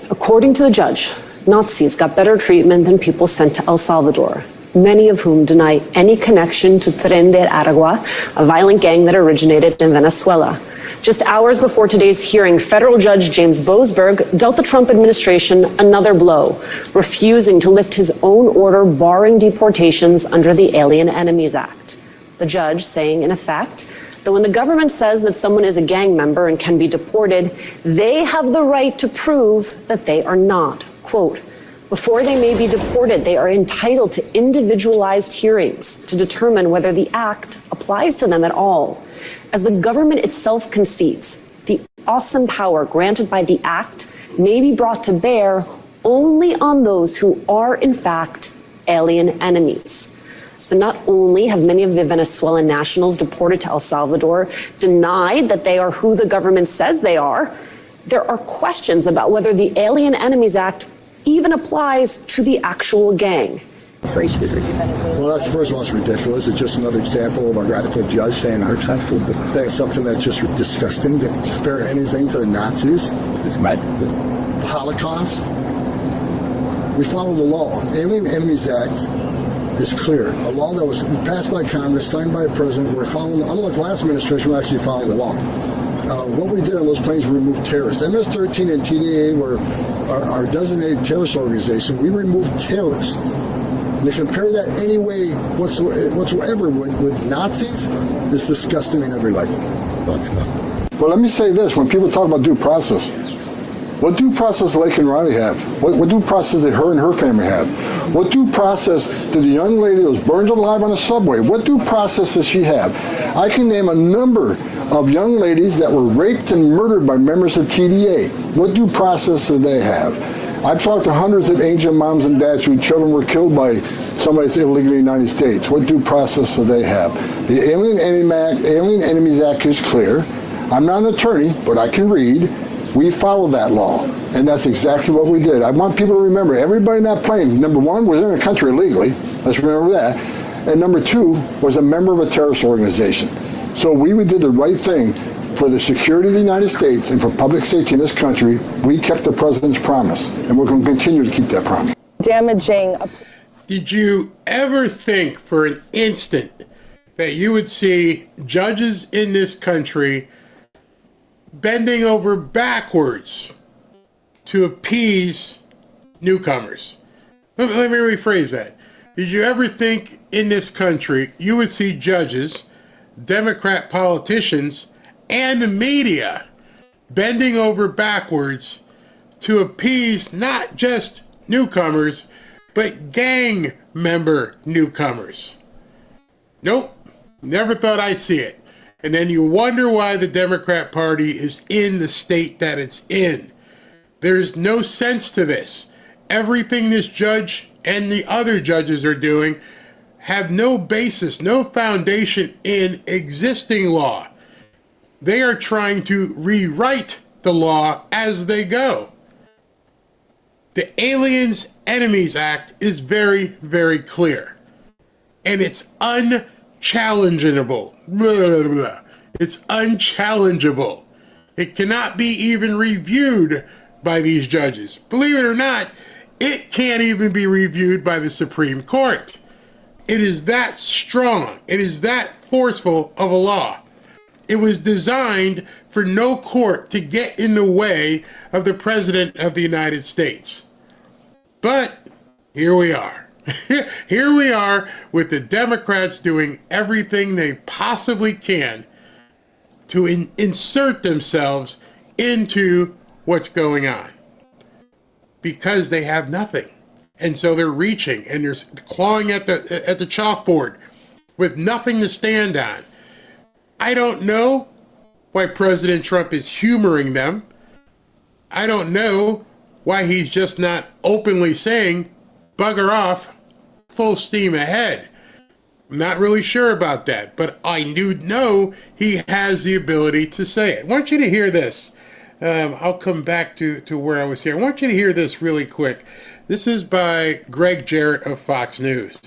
according to the judge, Nazis got better treatment than people sent to El Salvador, many of whom deny any connection to Tren de Aragua, a violent gang that originated in Venezuela. Just hours before today's hearing, federal judge James Boasberg dealt the Trump administration another blow, refusing to lift his own order barring deportations under the Alien Enemies Act. The judge saying, in effect, that when the government says that someone is a gang member and can be deported, they have the right to prove that they are not. Quote, before they may be deported, they are entitled to individualized hearings to determine whether the act applies to them at all. As the government itself concedes, the awesome power granted by the act may be brought to bear only on those who are, in fact, alien enemies. But not only have many of the Venezuelan nationals deported to El Salvador denied that they are who the government says they are, there are questions about whether the Alien Enemies Act even applies to the actual gang. Well, that's, first of all, it's ridiculous. It's just another example of a radical judge saying something that's just disgusting, to compare anything to the Nazis, the Holocaust. We follow the law. Alien Enemies Act is clear. A law that was passed by Congress, signed by the president. We're following, unlike last administration, we're actually following the law. What we did on those planes, we removed terrorists. MS-13 and TDA were our designated terrorist organization. We removed terrorists. And to compare that any way whatsoever with Nazis is disgusting in every light. Well, let me say this. When people talk about due process, what due process did Lake and Riley have? What due process did her and her family have? What due process did the young lady that was burned alive on a subway, what due process does she have? I can name a number of young ladies that were raped and murdered by members of TDA. What due process do they have? I've talked to hundreds of Asian moms and dads whose children were killed by somebody that's illegally in the United States. What due process do they have? The Alien Enemies Act is clear. I'm not an attorney, but I can read. We follow that law, and that's exactly what we did. I want people to remember, everybody in that plane, number one, was in the country illegally. Let's remember that. And number two, was a member of a terrorist organization. So we did the right thing for the security of the United States and for public safety in this country. We kept the president's promise, and we're going to continue to keep that promise. Damaging. Did you ever think for an instant that you would see judges in this country bending over backwards to appease newcomers? Let me rephrase that. Did you ever think in this country you would see judges, Democrat politicians, and the media bending over backwards to appease not just newcomers, but gang member newcomers? Nope, never thought I'd see it. And then you wonder why the Democrat Party is in the state that it's in. There's no sense to this. Everything this judge and the other judges are doing have no basis, no foundation in existing law. They are trying to rewrite the law as they go. The Aliens Enemies Act is very, very clear. And it's unchallengeable. Blah, blah, blah. It's unchallengeable. It cannot be even reviewed by these judges. Believe it or not, it can't even be reviewed by the Supreme Court. It is that strong. It is that forceful of a law. It was designed for no court to get in the way of the President of the United States. But here we are. Here we are with the Democrats doing everything they possibly can to insert themselves into what's going on, because they have nothing. And so they're reaching and they're clawing at the chalkboard with nothing to stand on. I don't know why President Trump is humoring them. I don't know why he's just not openly saying, bugger off, full steam ahead. I'm not really sure about that, but I do know he has the ability to say it. I want you to hear this. I'll come back to where I was here. I want you to hear this really quick. This is by Greg Jarrett of Fox News.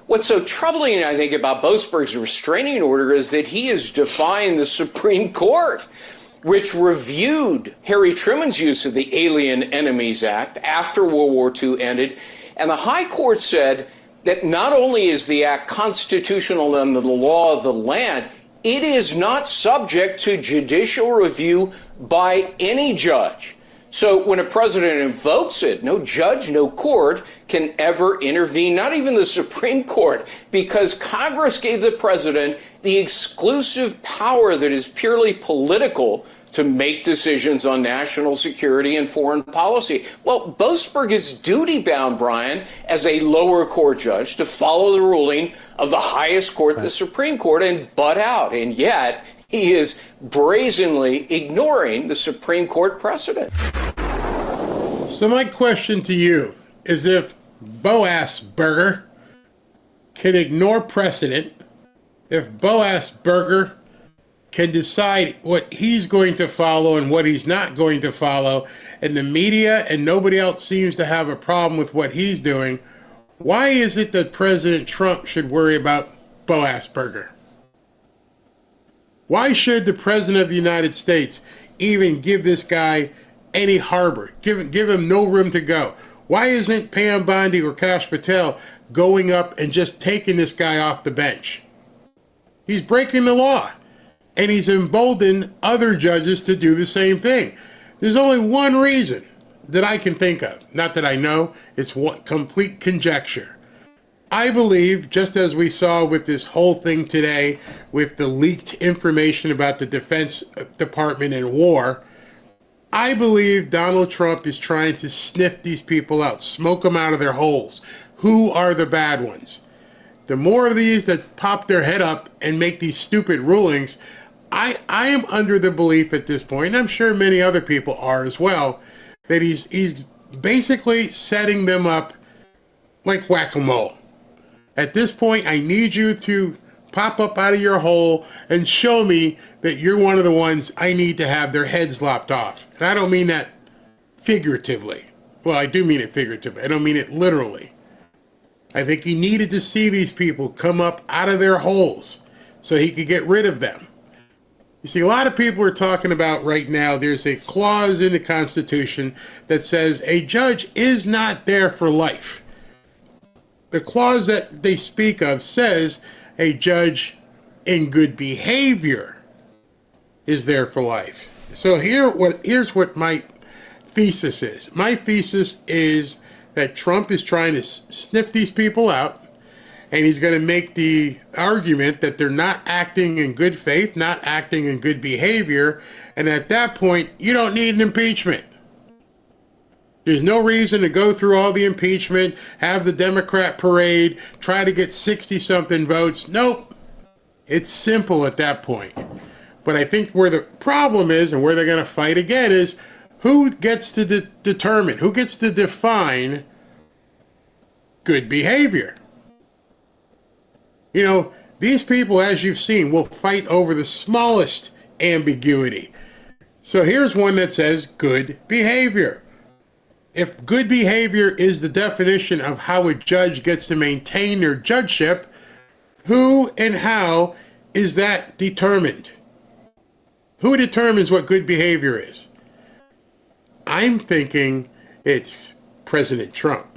What's so troubling, I think, about Boasberg's restraining order is that he is defying the Supreme Court. which reviewed Harry Truman's use of the Alien Enemies Act after World War II ended. And the High Court said that not only is the act constitutional under the law of the land, it is not subject to judicial review by any judge. So when a president invokes it, no judge, no court can ever intervene, not even the Supreme Court, because Congress gave the president the exclusive power that is purely political to make decisions on national security and foreign policy. Well, Boasberg is duty-bound, Brian, as a lower court judge to follow the ruling of the highest court, the Supreme Court, and butt out. And yet, he is brazenly ignoring the Supreme Court precedent. So my question to you is, if Boasberger can ignore precedent, if Boasberger can decide what he's going to follow and what he's not going to follow, and the media and nobody else seems to have a problem with what he's doing, why is it that President Trump should worry about Boasberger? Why should the President of the United States even give this guy any harbor, give him no room to go? Why isn't Pam Bondi or Kash Patel going up and just taking this guy off the bench? He's breaking the law, and he's emboldened other judges to do the same thing. There's only one reason that I can think of, not that I know, it's complete conjecture. I believe, just as we saw with this whole thing today, with the leaked information about the Defense Department and war, I believe Donald Trump is trying to sniff these people out, smoke them out of their holes. Who are the bad ones? The more of these that pop their head up and make these stupid rulings, I am under the belief at this point, and I'm sure many other people are as well, that he's basically setting them up like whack-a-mole. At this point, I need you to pop up out of your hole and show me that you're one of the ones I need to have their heads lopped off. And I don't mean that figuratively. Well, I do mean it figuratively. I don't mean it literally. I think he needed to see these people come up out of their holes so he could get rid of them. You see, a lot of people are talking about right now, there's a clause in the Constitution that says a judge is not there for life. The clause that they speak of says a judge in good behavior is there for life. So here's what my thesis is. My thesis is that Trump is trying to sniff these people out, and he's going to make the argument that they're not acting in good faith, not acting in good behavior, and at that point, you don't need an impeachment. There's no reason to go through all the impeachment, have the Democrat parade, try to get 60-something votes. Nope. It's simple at that point. But I think where the problem is, and where they're going to fight again, is who gets to determine, who gets to define good behavior. You know, these people, as you've seen, will fight over the smallest ambiguity. So here's one that says good behavior. If good behavior is the definition of how a judge gets to maintain their judgeship, who and how is that determined? Who determines what good behavior is? I'm thinking it's President Trump.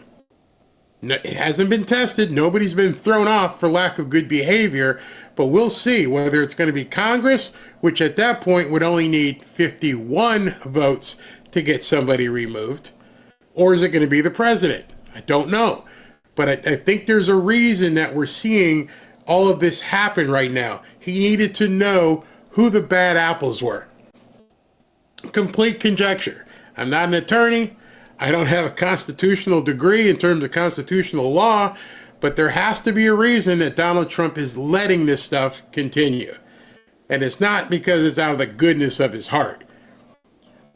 It hasn't been tested. Nobody's been thrown off for lack of good behavior, but we'll see whether it's going to be Congress, which at that point would only need 51 votes to get somebody removed, or is it going to be the president? I don't know. But I think there's a reason that we're seeing all of this happen right now. He needed to know who the bad apples were. Complete conjecture. I'm not an attorney. I don't have a constitutional degree in terms of constitutional law, but there has to be a reason that Donald Trump is letting this stuff continue. And it's not because it's out of the goodness of his heart.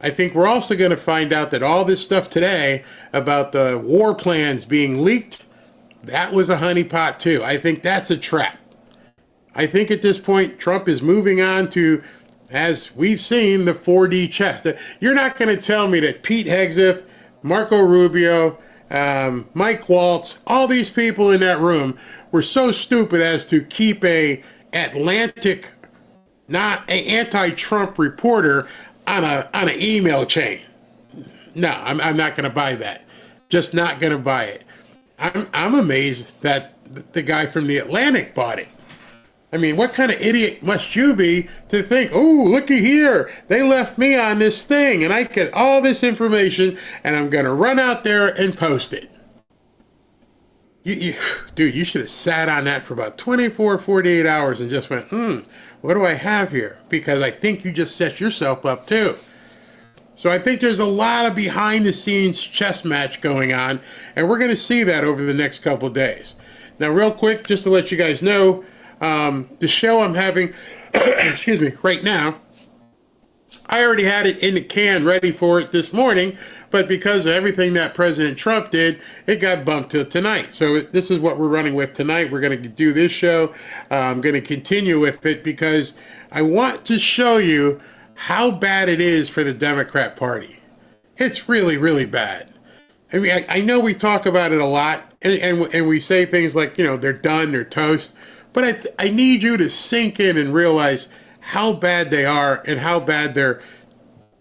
I think we're also going to find out that all this stuff today about the war plans being leaked, that was a honeypot too. I think that's a trap. I think at this point, Trump is moving on to, as we've seen, the 4D chess. You're not going to tell me that Pete Hegseth, Marco Rubio, Mike Waltz, all these people in that room were so stupid as to keep a Atlantic not an anti-Trump reporter on an email chain. No, I'm not going to buy that. Just not going to buy it. I'm amazed that the guy from the Atlantic bought it. I mean, what kind of idiot must you be to think, oh, looky here, they left me on this thing and I get all this information and I'm going to run out there and post it. Dude, you should have sat on that for about 24, 48 hours and just went, what do I have here? Because I think you just set yourself up too. So I think there's a lot of behind the scenes chess match going on, and we're going to see that over the next couple of days. Now, real quick, just to let you guys know, the show I'm having, excuse me, right now, I already had it in the can ready for it this morning, but because of everything that President Trump did, it got bumped till tonight. So this is what we're running with tonight. We're going to do this show. I'm going to continue with it because I want to show you how bad it is for the Democrat Party. It's really, really bad. I mean, I know we talk about it a lot, and we say things like, you know, they're done, they're toast, but I need you to sink in and realize how bad they are and how bad they're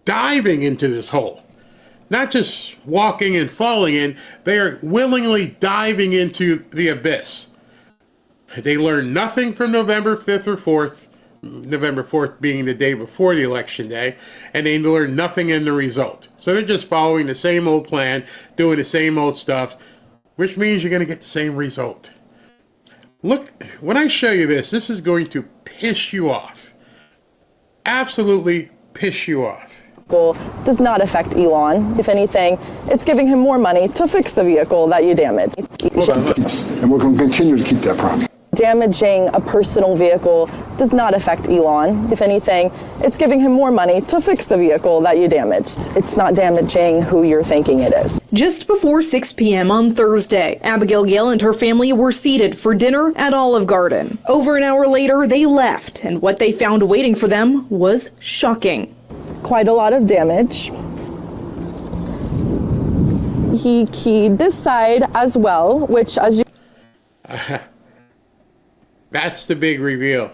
diving into this hole. Not just walking and falling in, they are willingly diving into the abyss. They learned nothing from November 5th or 4th, November 4th being the day before the election day, and they learned nothing in the result. So they're just following the same old plan, doing the same old stuff, which means you're going to get the same result. Look, when I show you this is going to piss you off. Absolutely piss you off. Does not affect Elon. If anything, it's giving him more money to fix the vehicle that you damaged. And we're going to continue to keep that promise. Damaging a personal vehicle does not affect Elon. If anything, it's giving him more money to fix the vehicle that you damaged. It's not damaging who you're thinking it is. Just before 6 p.m. on Thursday, Abigail Gale and her family were seated for dinner at Olive Garden. Over an hour later, they left, and what they found waiting for them was shocking. Quite a lot of damage. He keyed this side as well, which as you... That's the big reveal.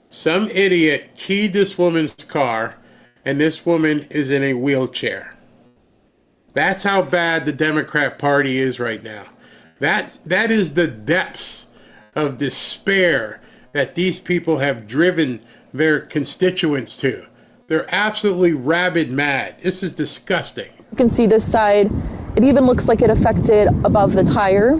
Some idiot keyed this woman's car, and this woman is in a wheelchair. That's how bad the Democrat Party is right now. That is the depths of despair that these people have driven their constituents to. They're absolutely rabid mad. This is disgusting. You can see this side. It even looks like it affected above the tire.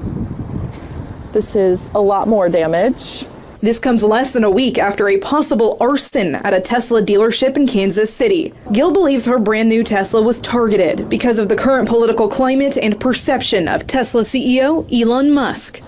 This is a lot more damage. This comes less than a week after a possible arson at a Tesla dealership in Kansas City. Gil believes her brand new Tesla was targeted because of the current political climate and perception of Tesla CEO Elon Musk.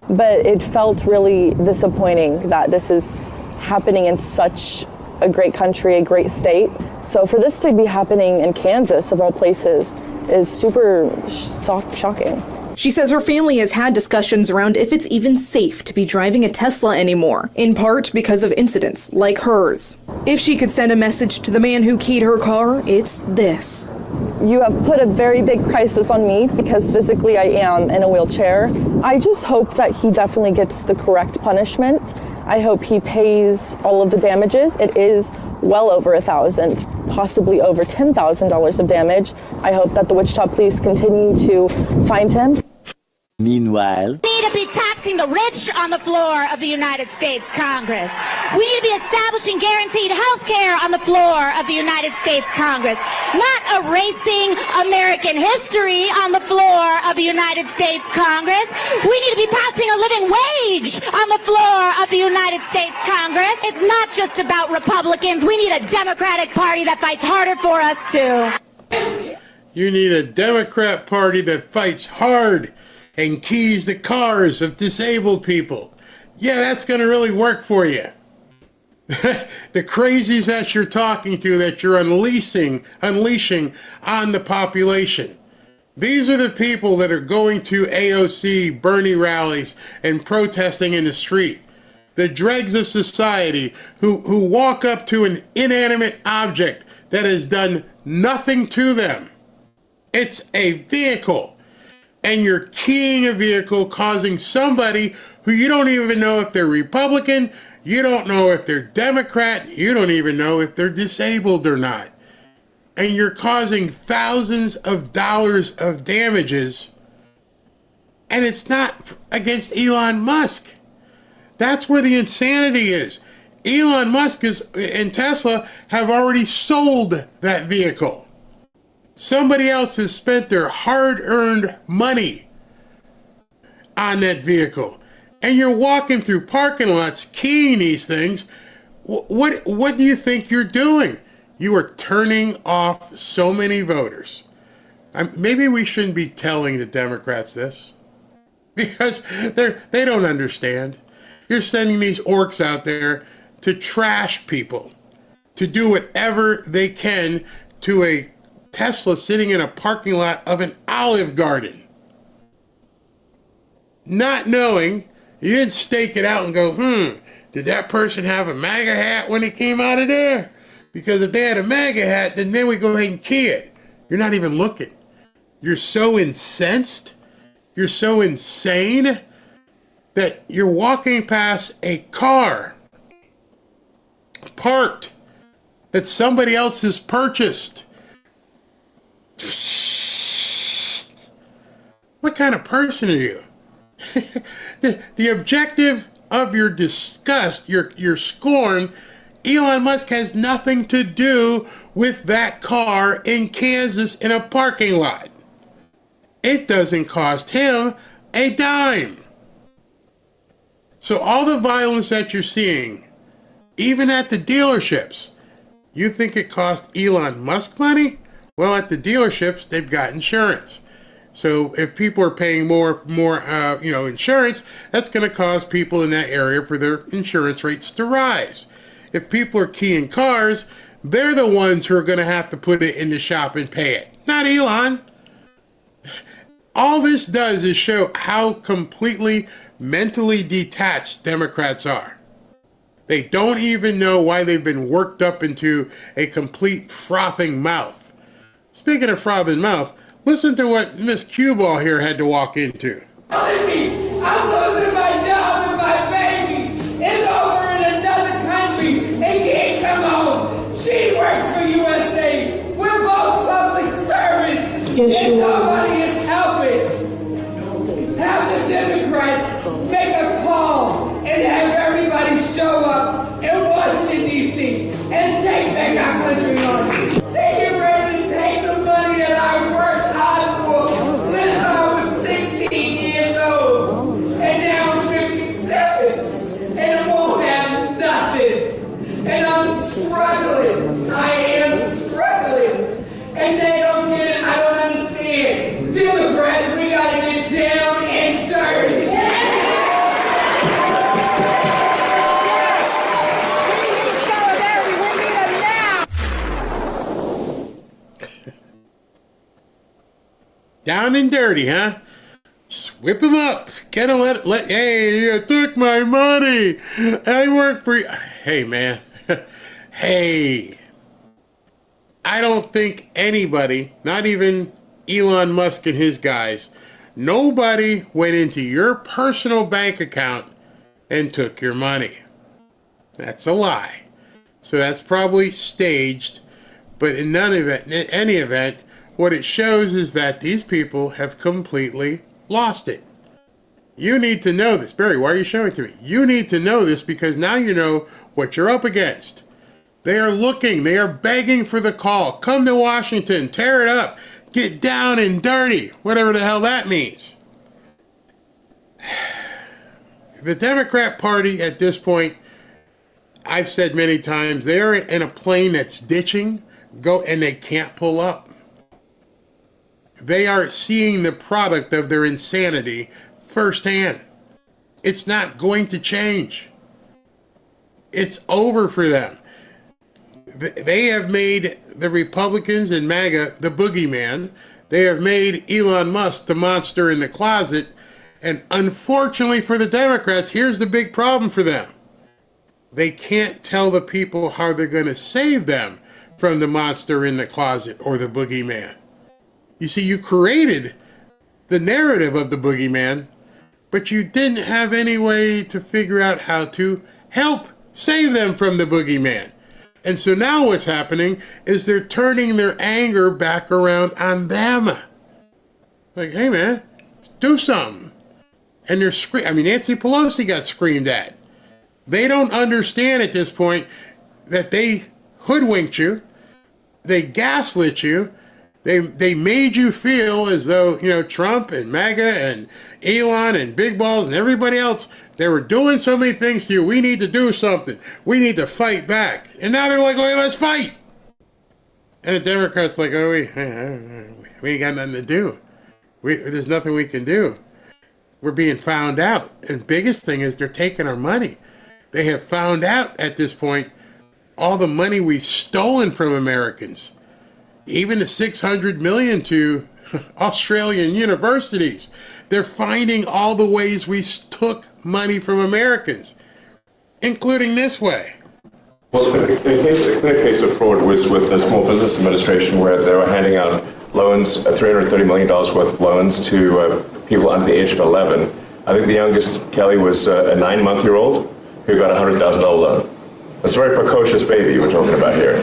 But it felt really disappointing that this is happening in such a great country, a great state. So for this to be happening in Kansas, of all places, is super shocking. She says her family has had discussions around if it's even safe to be driving a Tesla anymore, in part because of incidents like hers. If she could send a message to the man who keyed her car, it's this. You have put a very big crisis on me because physically I am in a wheelchair. I just hope that he definitely gets the correct punishment. I hope he pays all of the damages. It is well over $1,000, possibly over $10,000 of damage. I hope that the Wichita police continue to find him. Meanwhile, We need to be taxing the rich on the floor of the United States Congress. We need to be establishing guaranteed health care on the floor of the United States Congress, not erasing American history on the floor of the United States Congress. We need to be passing a living wage on the floor of the United States Congress. It's not just about Republicans. We need a Democratic Party that fights harder for us too. You need a Democrat Party that fights hard and keys the cars of disabled people. Yeah, that's going to really work for you. The crazies that you're talking to, that you're unleashing on the population. These are the people that are going to AOC, Bernie rallies, and protesting in the street. The dregs of society who walk up to an inanimate object that has done nothing to them. It's a vehicle. And you're keying a vehicle, causing somebody who you don't even know if they're Republican, You don't know if they're Democrat. You don't even know if they're disabled or not. And you're causing thousands of dollars of damages. And it's not against Elon Musk. That's where the insanity is. Elon Musk and Tesla have already sold that vehicle. Somebody else has spent their hard-earned money on that vehicle. And you're walking through parking lots keying these things. What do you think you're doing? You are turning off so many voters. Maybe we shouldn't be telling the Democrats this, because they don't understand. You're sending these orcs out there to trash people, to do whatever they can to a Tesla sitting in a parking lot of an Olive Garden. Not knowing, you didn't stake it out and go, did that person have a MAGA hat when he came out of there? Because if they had a MAGA hat, then we go ahead and key it. You're not even looking. You're so incensed, you're so insane that you're walking past a car parked that somebody else has purchased. What kind of person are you? The objective of your disgust, your scorn, Elon Musk has nothing to do with that car in Kansas in a parking lot. It doesn't cost him a dime. So all the violence that you're seeing, even at the dealerships, you think it cost Elon Musk money? Well, at the dealerships, they've got insurance. So if people are paying more insurance, that's going to cause people in that area for their insurance rates to rise. If people are keying cars, they're the ones who are going to have to put it in the shop and pay it, not Elon. All this does is show how completely mentally detached Democrats are. They don't even know why they've been worked up into a complete frothing mouth. Speaking of frothing mouth, listen to what Miss Cueball here had to walk into. I'm losing my job and my baby is over in another country and can't come home. She works for USA. We're both public servants. Yes, and nobody is helping. Have the Democrats make a call and have everybody show up in Washington, D.C. and take back our country on. They get ready to take the money that I worked hard for since I was 16 years old. And now I'm 57 and won't have nothing. And I'm struggling. I am struggling. And they don't get it. I don't understand. Democrats, we gotta get down and dirty. Down and dirty, huh? Just whip him up. Get him, hey, you took my money. I work for you. Hey, man. Hey. I don't think anybody, not even Elon Musk and his guys, nobody went into your personal bank account and took your money. That's a lie. So that's probably staged. But in any event, what it shows is that these people have completely lost it. You need to know this. Barry, why are you showing it to me? You need to know this because now you know what you're up against. They are looking. They are begging for the call. Come to Washington. Tear it up. Get down and dirty. Whatever the hell that means. The Democrat Party at this point, I've said many times, they're in a plane that's ditching, and they can't pull up. They are seeing the product of their insanity firsthand. It's not going to change. It's over for them. They have made the Republicans and MAGA the boogeyman. They have made Elon Musk the monster in the closet. And unfortunately for the Democrats, here's the big problem for them. They can't tell the people how they're going to save them from the monster in the closet or the boogeyman. You see, you created the narrative of the boogeyman, but you didn't have any way to figure out how to help Save them from the boogeyman. And so now what's happening is they're turning their anger back around on them. Like, hey man, do something. And they're Nancy Pelosi got screamed at. They don't understand at this point that they hoodwinked you, they gaslit you, they made you feel as though, Trump and MAGA and Elon and Big Balls and everybody else, they were doing so many things to you. We need to do something. We need to fight back. And now they're like, okay, let's fight. And the Democrats like, oh, we ain't got nothing to do. There's nothing we can do. We're being found out. And biggest thing is they're taking our money. They have found out at this point all the money we've stolen from Americans. Even the $600 million to Australian universities. They're finding all the ways we took money from Americans, including this way. Well, the case of fraud was with the Small Business Administration, where they were handing out loans, $330 million worth of loans to people under the age of 11. I think the youngest, Kelly, was a 9-month-old who got a $100,000 loan. That's a very precocious baby we're talking about here.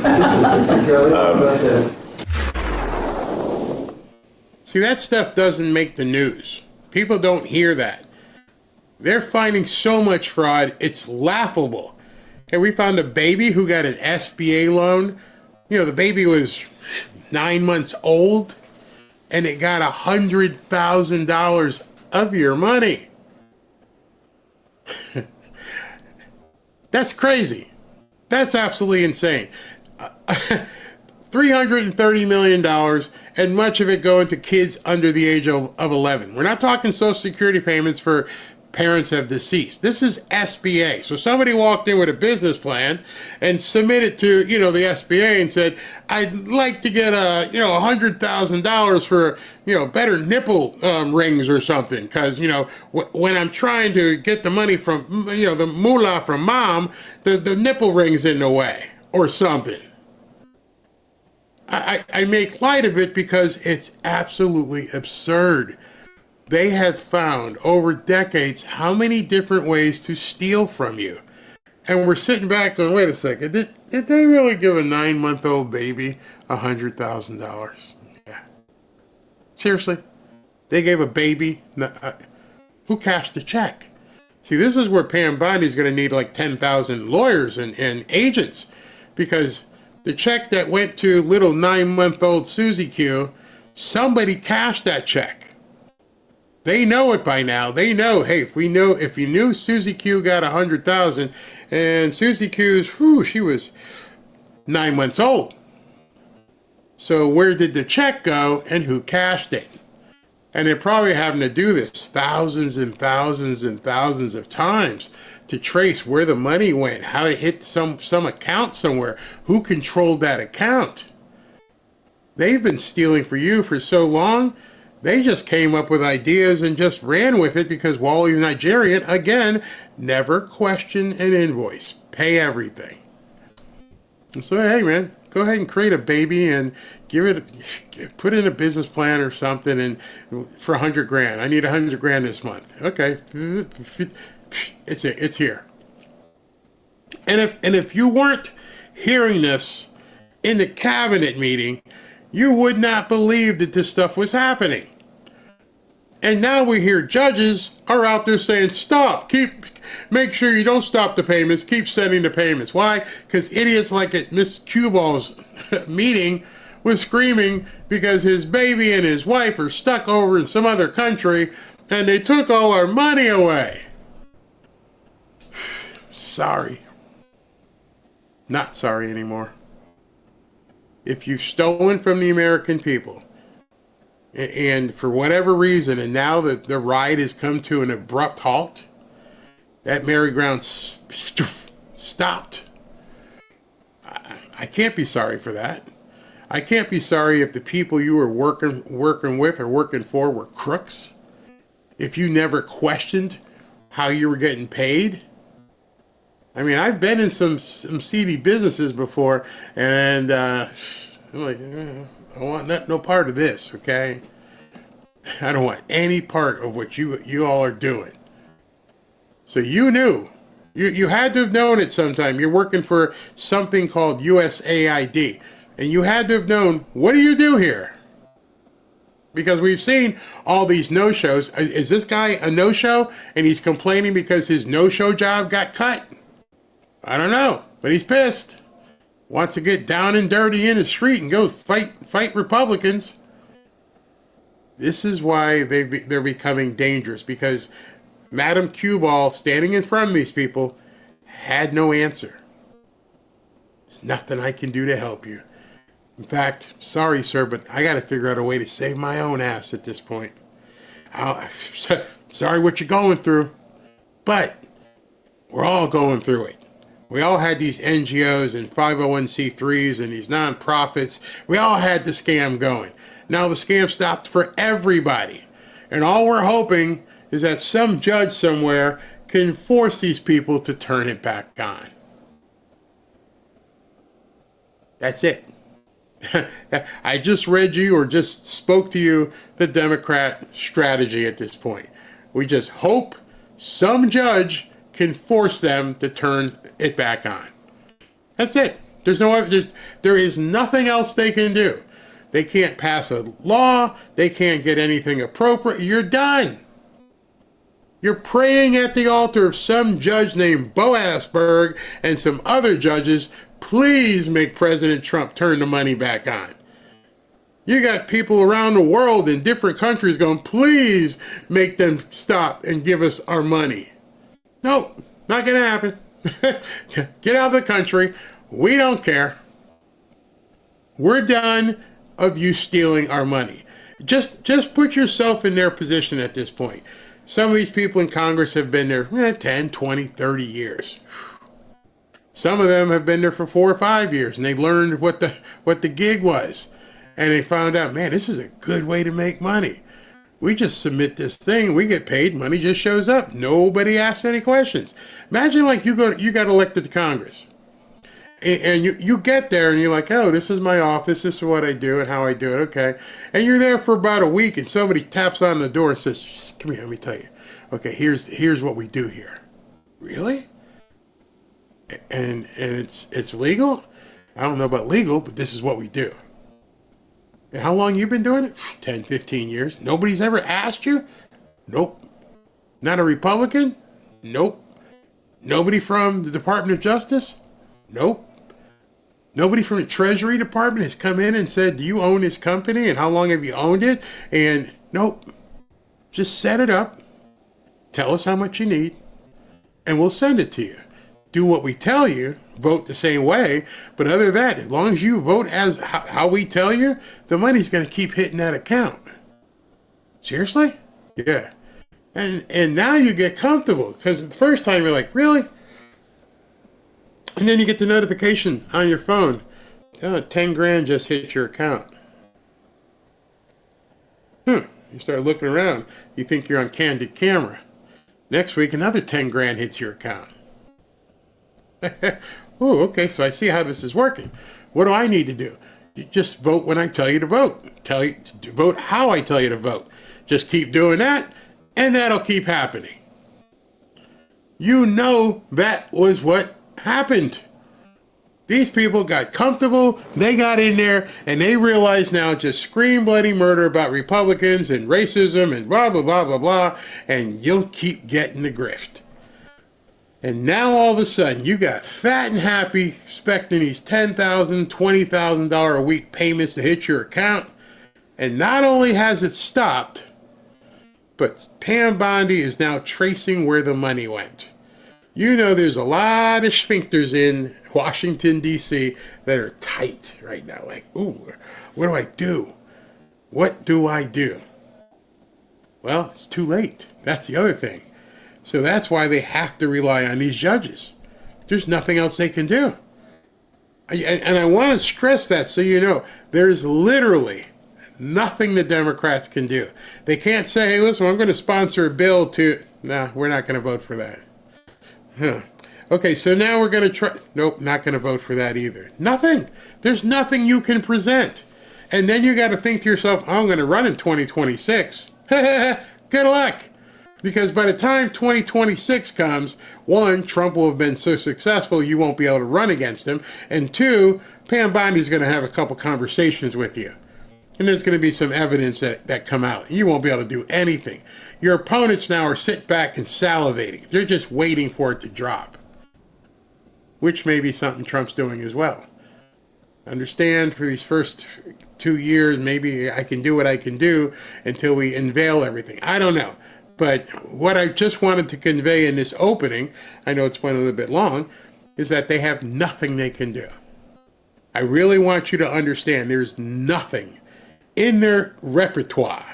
See, that stuff doesn't make the news. People don't hear that. They're finding so much fraud, it's laughable. And we found a baby who got an SBA loan. The baby was 9 months old, and it got $100,000 of your money. That's crazy. That's absolutely insane. $330 million, and much of it going to kids under the age of 11. We're not talking Social Security payments for parents have deceased. This is SBA. So somebody walked in with a business plan and submitted to, the SBA and said, I'd like to get $100,000 for, better nipple rings or something. Because, when I'm trying to get the money from, the moolah from mom, the nipple ring's in the way or something. I make light of it because it's absolutely absurd. They have found over decades how many different ways to steal from you. And we're sitting back going, wait a second, did they really give a 9-month-old baby $100,000? Yeah. Seriously? They gave a baby, who cashed the check? See, this is where Pam Bondi's going to need like 10,000 lawyers and agents, because the check that went to little 9-month-old Susie Q, somebody cashed that check. They know it by now. They know, hey, if you knew Susie Q got 100,000, and Susie Q's, she was 9 months old. So where did the check go, and who cashed it? And they're probably having to do this thousands and thousands and thousands of times to trace where the money went, how it hit some account somewhere, who controlled that account. They've been stealing for you for so long. They just came up with ideas and just ran with it because Wally the Nigerian, again, never question an invoice. Pay everything. And so, hey, man, go ahead and create a baby and put in a business plan or something and for $100,000. I need $100,000 this month. Okay. It's here. And if you weren't hearing this in the cabinet meeting, you would not believe that this stuff was happening. And now we hear judges are out there saying, stop, make sure you don't stop the payments, keep sending the payments. Why? Because idiots like at Miss Cubal's meeting was screaming because his baby and his wife are stuck over in some other country and they took all our money away. Sorry. Not sorry anymore. If you've stolen from the American people, and for whatever reason, and now that the ride has come to an abrupt halt, that merry-go-round stopped. I can't be sorry for that. I can't be sorry if the people you were working with or working for were crooks. If you never questioned how you were getting paid. I mean, I've been in some seedy businesses before, and I'm like, I want no part of this, okay? I don't want any part of what you all are doing. So you knew You had to have known it sometime. You're working for something called USAID. And you had to have known, what do you do here? Because we've seen all these no-shows. Is this guy a no-show and he's complaining because his no-show job got cut? I don't know, but he's pissed. Wants to get down and dirty in the street and go fight Republicans. This is why they're becoming dangerous, because Madam Q-Ball standing in front of these people had no answer. There's nothing I can do to help you. In fact, sorry, sir, but I got to figure out a way to save my own ass at this point. Sorry what you're going through, but we're all going through it. We all had these NGOs and 501c3s and these nonprofits. We all had the scam going. Now the scam stopped for everybody. And all we're hoping is that some judge somewhere can force these people to turn it back on. That's it. I just read you or just spoke to you the Democrat strategy at this point. We just hope some judge can force them to turn it back on. That's it. There is nothing else they can do. They can't pass a law. They can't get anything appropriate. You're done. You're praying at the altar of some judge named Bo Asberg and some other judges. Please make President Trump turn the money back on. You got people around the world in different countries going, please make them stop and give us our money. Nope, not going to happen. Get out of the country. We don't care. We're done of you stealing our money. Just put yourself in their position at this point. Some of these people in Congress have been there 10, 20, 30 years. Some of them have been there for 4 or 5 years, and they learned what the gig was. And they found out, man, this is a good way to make money. We just submit this thing, we get paid, money just shows up. Nobody asks any questions. Imagine like you got elected to Congress. And you get there and you're like, oh, this is my office, this is what I do and how I do it, okay. And you're there for about a week and somebody taps on the door and says, come here, let me tell you. Okay, here's what we do here. Really? And it's legal? I don't know about legal, but this is what we do. And how long you been doing it? 10, 15 years. Nobody's ever asked you? Nope. Not a Republican? Nope. Nobody from the Department of Justice? Nope. Nobody from the Treasury Department has come in and said, do you own this company? And how long have you owned it? And nope. Just set it up. Tell us how much you need. And we'll send it to you. Do what we tell you, vote the same way, but other than that, as long as you vote as how we tell you, the money's going to keep hitting that account. Seriously? Yeah. And now you get comfortable, because the first time you're like, really? And then you get the notification on your phone, 10 grand just hit your account. You start looking around, you think you're on candid camera. Next week, another 10 grand hits your account. Oh, okay, so I see how this is working. What do I need to do? You just vote when I tell you to vote. Tell you to vote how I tell you to vote. Just keep doing that, and that'll keep happening. You know that was what happened. These people got comfortable, they got in there, and they realize now just scream bloody murder about Republicans and racism and blah, blah, blah, blah, blah, and you'll keep getting the grift. And now all of a sudden, you got fat and happy expecting these $10,000, $20,000 a week payments to hit your account. And not only has it stopped, but Pam Bondi is now tracing where the money went. You know there's a lot of sphincters in Washington, D.C. that are tight right now. Like, ooh, what do I do? What do I do? Well, it's too late. That's the other thing. So that's why they have to rely on these judges. There's nothing else they can do. And I want to stress that so you know, there's literally nothing the Democrats can do. They can't say, hey, listen, I'm going to sponsor a bill to... Nah, we're not going to vote for that. Okay, so now we're going to try... Nope, not going to vote for that either. Nothing. There's nothing you can present. And then you got to think to yourself, I'm going to run in 2026. Good luck. Because by the time 2026 comes, one, Trump will have been so successful you won't be able to run against him. And two, Pam Bondi's going to have a couple conversations with you. And there's going to be some evidence that come out. You won't be able to do anything. Your opponents now are sitting back and salivating. They're just waiting for it to drop. Which may be something Trump's doing as well. Understand, for these first 2 years, maybe I can do what I can do until we unveil everything. I don't know. But what I just wanted to convey in this opening, I know it's went a little bit long, is that they have nothing they can do. I really want you to understand there's nothing in their repertoire,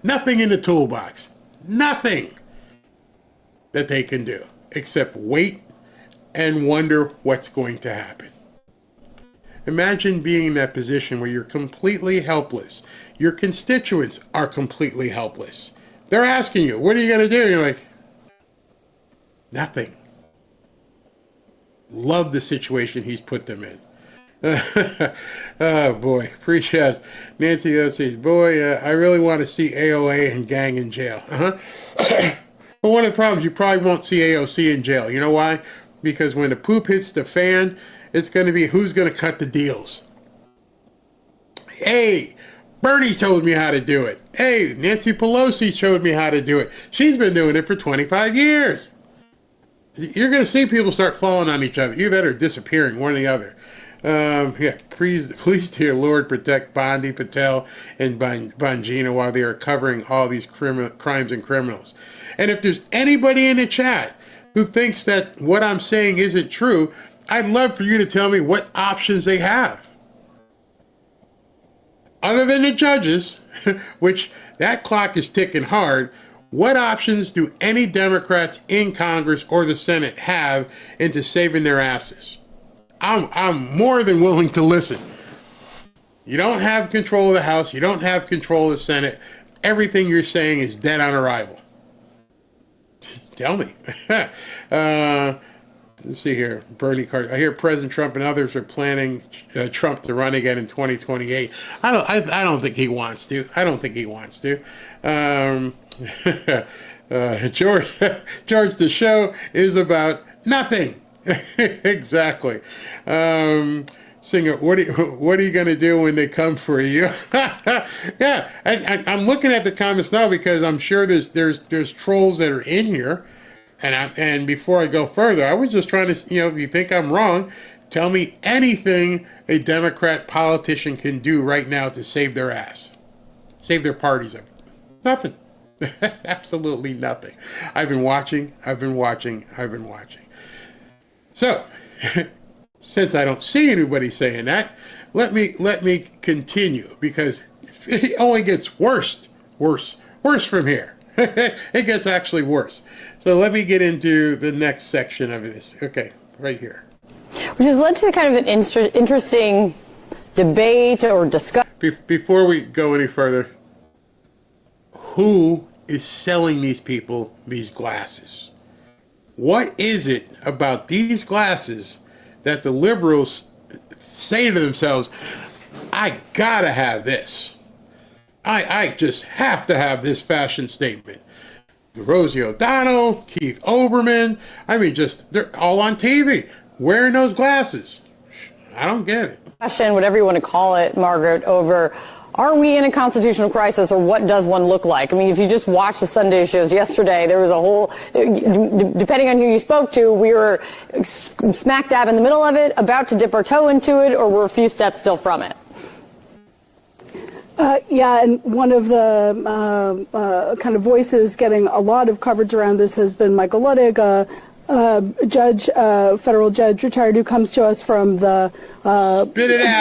nothing in the toolbox, nothing that they can do except wait and wonder what's going to happen. Imagine being in that position where you're completely helpless. Your constituents are completely helpless. They're asking you, what are you going to do? You're like, nothing. Love the situation he's put them in. Oh boy, appreciate it. Nancy says, boy, I really want to see AOA and gang in jail. But one of the problems, you probably won't see AOC in jail. You know why? Because when the poop hits the fan, it's going to be who's going to cut the deals. Hey, Bernie told me how to do it. Hey, Nancy Pelosi showed me how to do it. She's been doing it for 25 years. You're going to see people start falling on each other. Either that or disappearing, one or the other. Please, dear Lord, protect Bondi, Patel, and Bongino while they are covering all these crimes and criminals. And if there's anybody in the chat who thinks that what I'm saying isn't true, I'd love for you to tell me what options they have. Other than the judges, which that clock is ticking hard, what options do any Democrats in Congress or the Senate have into saving their asses? I'm more than willing to listen. You don't have control of the House. You don't have control of the Senate. Everything you're saying is dead on arrival. Tell me. Let's see here. Bernie Carter. I hear President Trump and others are planning Trump to run again in 2028. I don't think he wants to. I don't think he wants to. George, the show is about nothing. Exactly. Singer, what are you going to do when they come for you? Yeah, I'm looking at the comments now because I'm sure there's trolls that are in here, and before I go further, I was just trying to, if you think I'm wrong, tell me anything a Democrat politician can do right now to save their ass, save their parties. Nothing. Absolutely nothing. I've been watching. So, since I don't see anybody saying that, let me continue because it only gets worse from here. It gets actually worse. So let me get into the next section of this. Okay, right here. Which has led to kind of an interesting debate or discussion. Before we go any further, who is selling these people these glasses? What is it about these glasses that the liberals say to themselves, I gotta have this. I just have to have this fashion statement. Rosie O'Donnell, Keith Olbermann, they're all on TV wearing those glasses. I don't get it. Question, whatever you want to call it, Margaret, over are we in a constitutional crisis, or what does one look like? I mean, if you just watched the Sunday shows yesterday, there was a whole, depending on who you spoke to, we were smack dab in the middle of it, about to dip our toe into it, or we're a few steps still from it. Yeah, and one of the kind of voices getting a lot of coverage around this has been Michael Ludwig, federal judge retired, who comes to us from the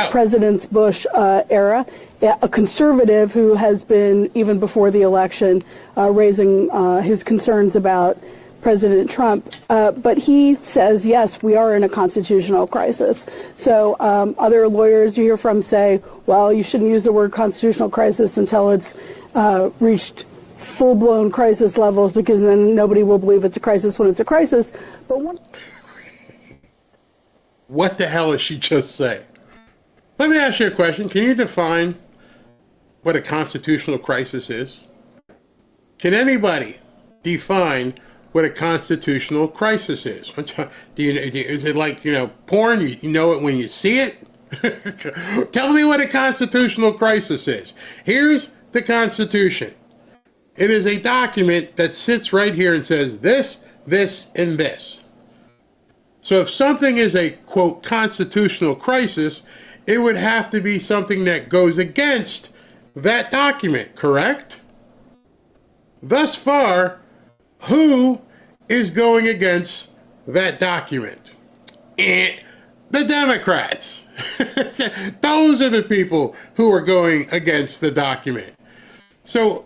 President Bush era, a conservative who has been, even before the election, raising his concerns about President Trump. But he says, yes, we are in a constitutional crisis. So other lawyers you hear from say, well, you shouldn't use the word constitutional crisis until it's reached full-blown crisis levels, because then nobody will believe it's a crisis when it's a crisis. But what the hell did she just say? Let me ask you a question. Can you define what a constitutional crisis is? Can anybody define what a constitutional crisis is? Is it like, porn? You know it when you see it? Tell me what a constitutional crisis is. Here's the Constitution. It is a document that sits right here and says this, this, and this. So if something is a, quote, constitutional crisis, it would have to be something that goes against that document, correct? Thus far, who is going against that document? The Democrats. Those are the people who are going against the document. So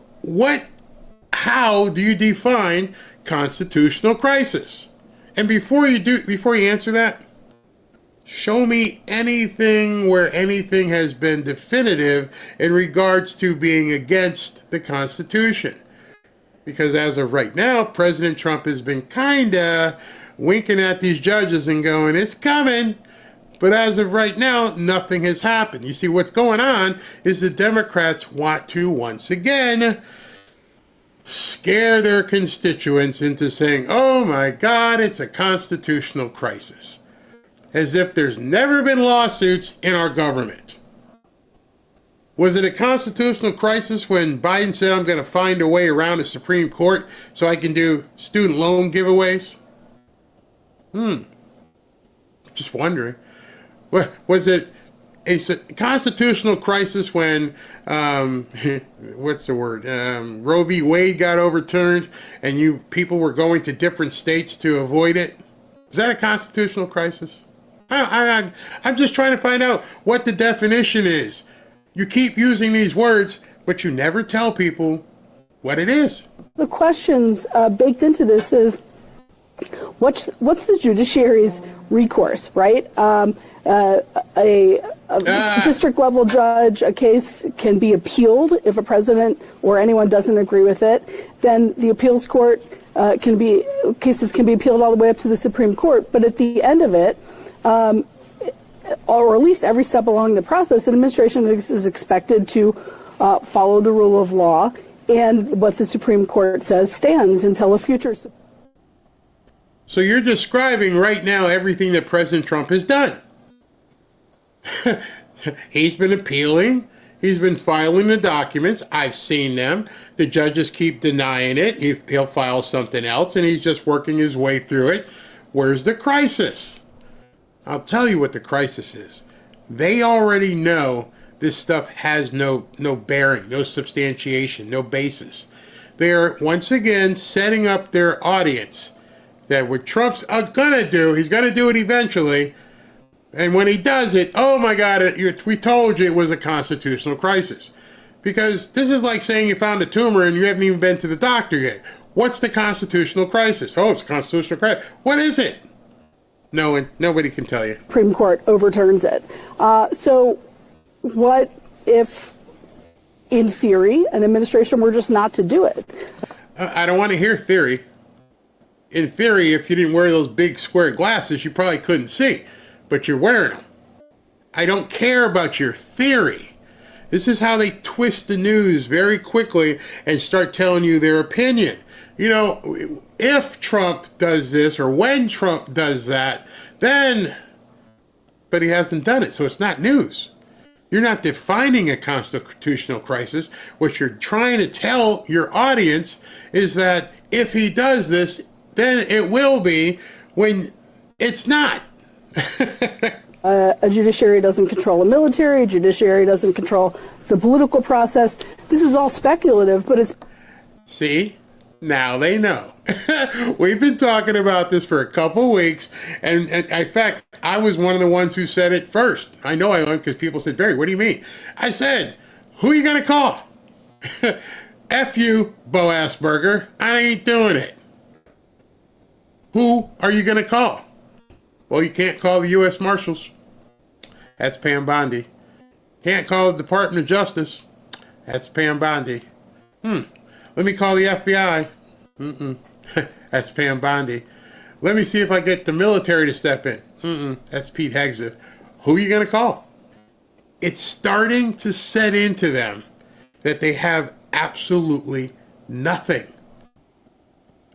how do you define constitutional crisis? And before you answer that, show me anything where anything has been definitive in regards to being against the Constitution. Because as of right now, President Trump has been kinda winking at these judges and going, it's coming. But as of right now, nothing has happened. You see, what's going on is the Democrats want to, once again, scare their constituents into saying, oh my God, it's a constitutional crisis. As if there's never been lawsuits in our government. Was it a constitutional crisis when Biden said, I'm going to find a way around the Supreme Court so I can do student loan giveaways? Just wondering. Was it a constitutional crisis when, what's the word, Roe v. Wade got overturned and people were going to different states to avoid it? Is that a constitutional crisis? I'm just trying to find out what the definition is. You keep using these words, but you never tell people what it is. The questions baked into this is, what's the judiciary's recourse, right? A district level judge, a case can be appealed if a president or anyone doesn't agree with it. Then the appeals court cases can be appealed all the way up to the Supreme Court. But at the end of it, or at least every step along the process, the administration is expected to follow the rule of law, and what the Supreme Court says stands until a future. So you're describing right now everything that President Trump has done. He's been appealing. He's been filing the documents. I've seen them. The judges keep denying it. He'll file something else, and he's just working his way through it. Where's the crisis? I'll tell you what the crisis is. They already know this stuff has no bearing, no substantiation, no basis. They're, once again, setting up their audience that what Trump's gonna do, he's gonna do it eventually, and when he does it, oh my God, we told you it was a constitutional crisis. Because this is like saying you found a tumor and you haven't even been to the doctor yet. What's the constitutional crisis? Oh, it's a constitutional crisis. What is it? No one, nobody can tell you. Supreme Court overturns it. So what if, in theory, an administration were just not to do it? I don't want to hear theory. In theory, if you didn't wear those big square glasses, you probably couldn't see. But you're wearing them. I don't care about your theory. This is how they twist the news very quickly and start telling you their opinion. You know, if Trump does this or when Trump does that, then, but he hasn't done it, so it's not news. You're not defining a constitutional crisis. What you're trying to tell your audience is that if he does this, then it will be, when it's not. A judiciary doesn't control a military, a judiciary doesn't control the political process. This is all speculative, but it's... See? Now they know. We've been talking about this for a couple weeks, and in fact, I was one of the ones who said it first. I know I am, because people said, Barry, what do you mean? I said, who are you going to call? F you, Bo Asperger. I ain't doing it. Who are you going to call? Well, you can't call the U.S. Marshals. That's Pam Bondi. Can't call the Department of Justice. That's Pam Bondi. Let me call the FBI. That's Pam Bondi. Let me see if I get the military to step in. That's Pete Hegseth. Who are you going to call? It's starting to set into them that they have absolutely nothing.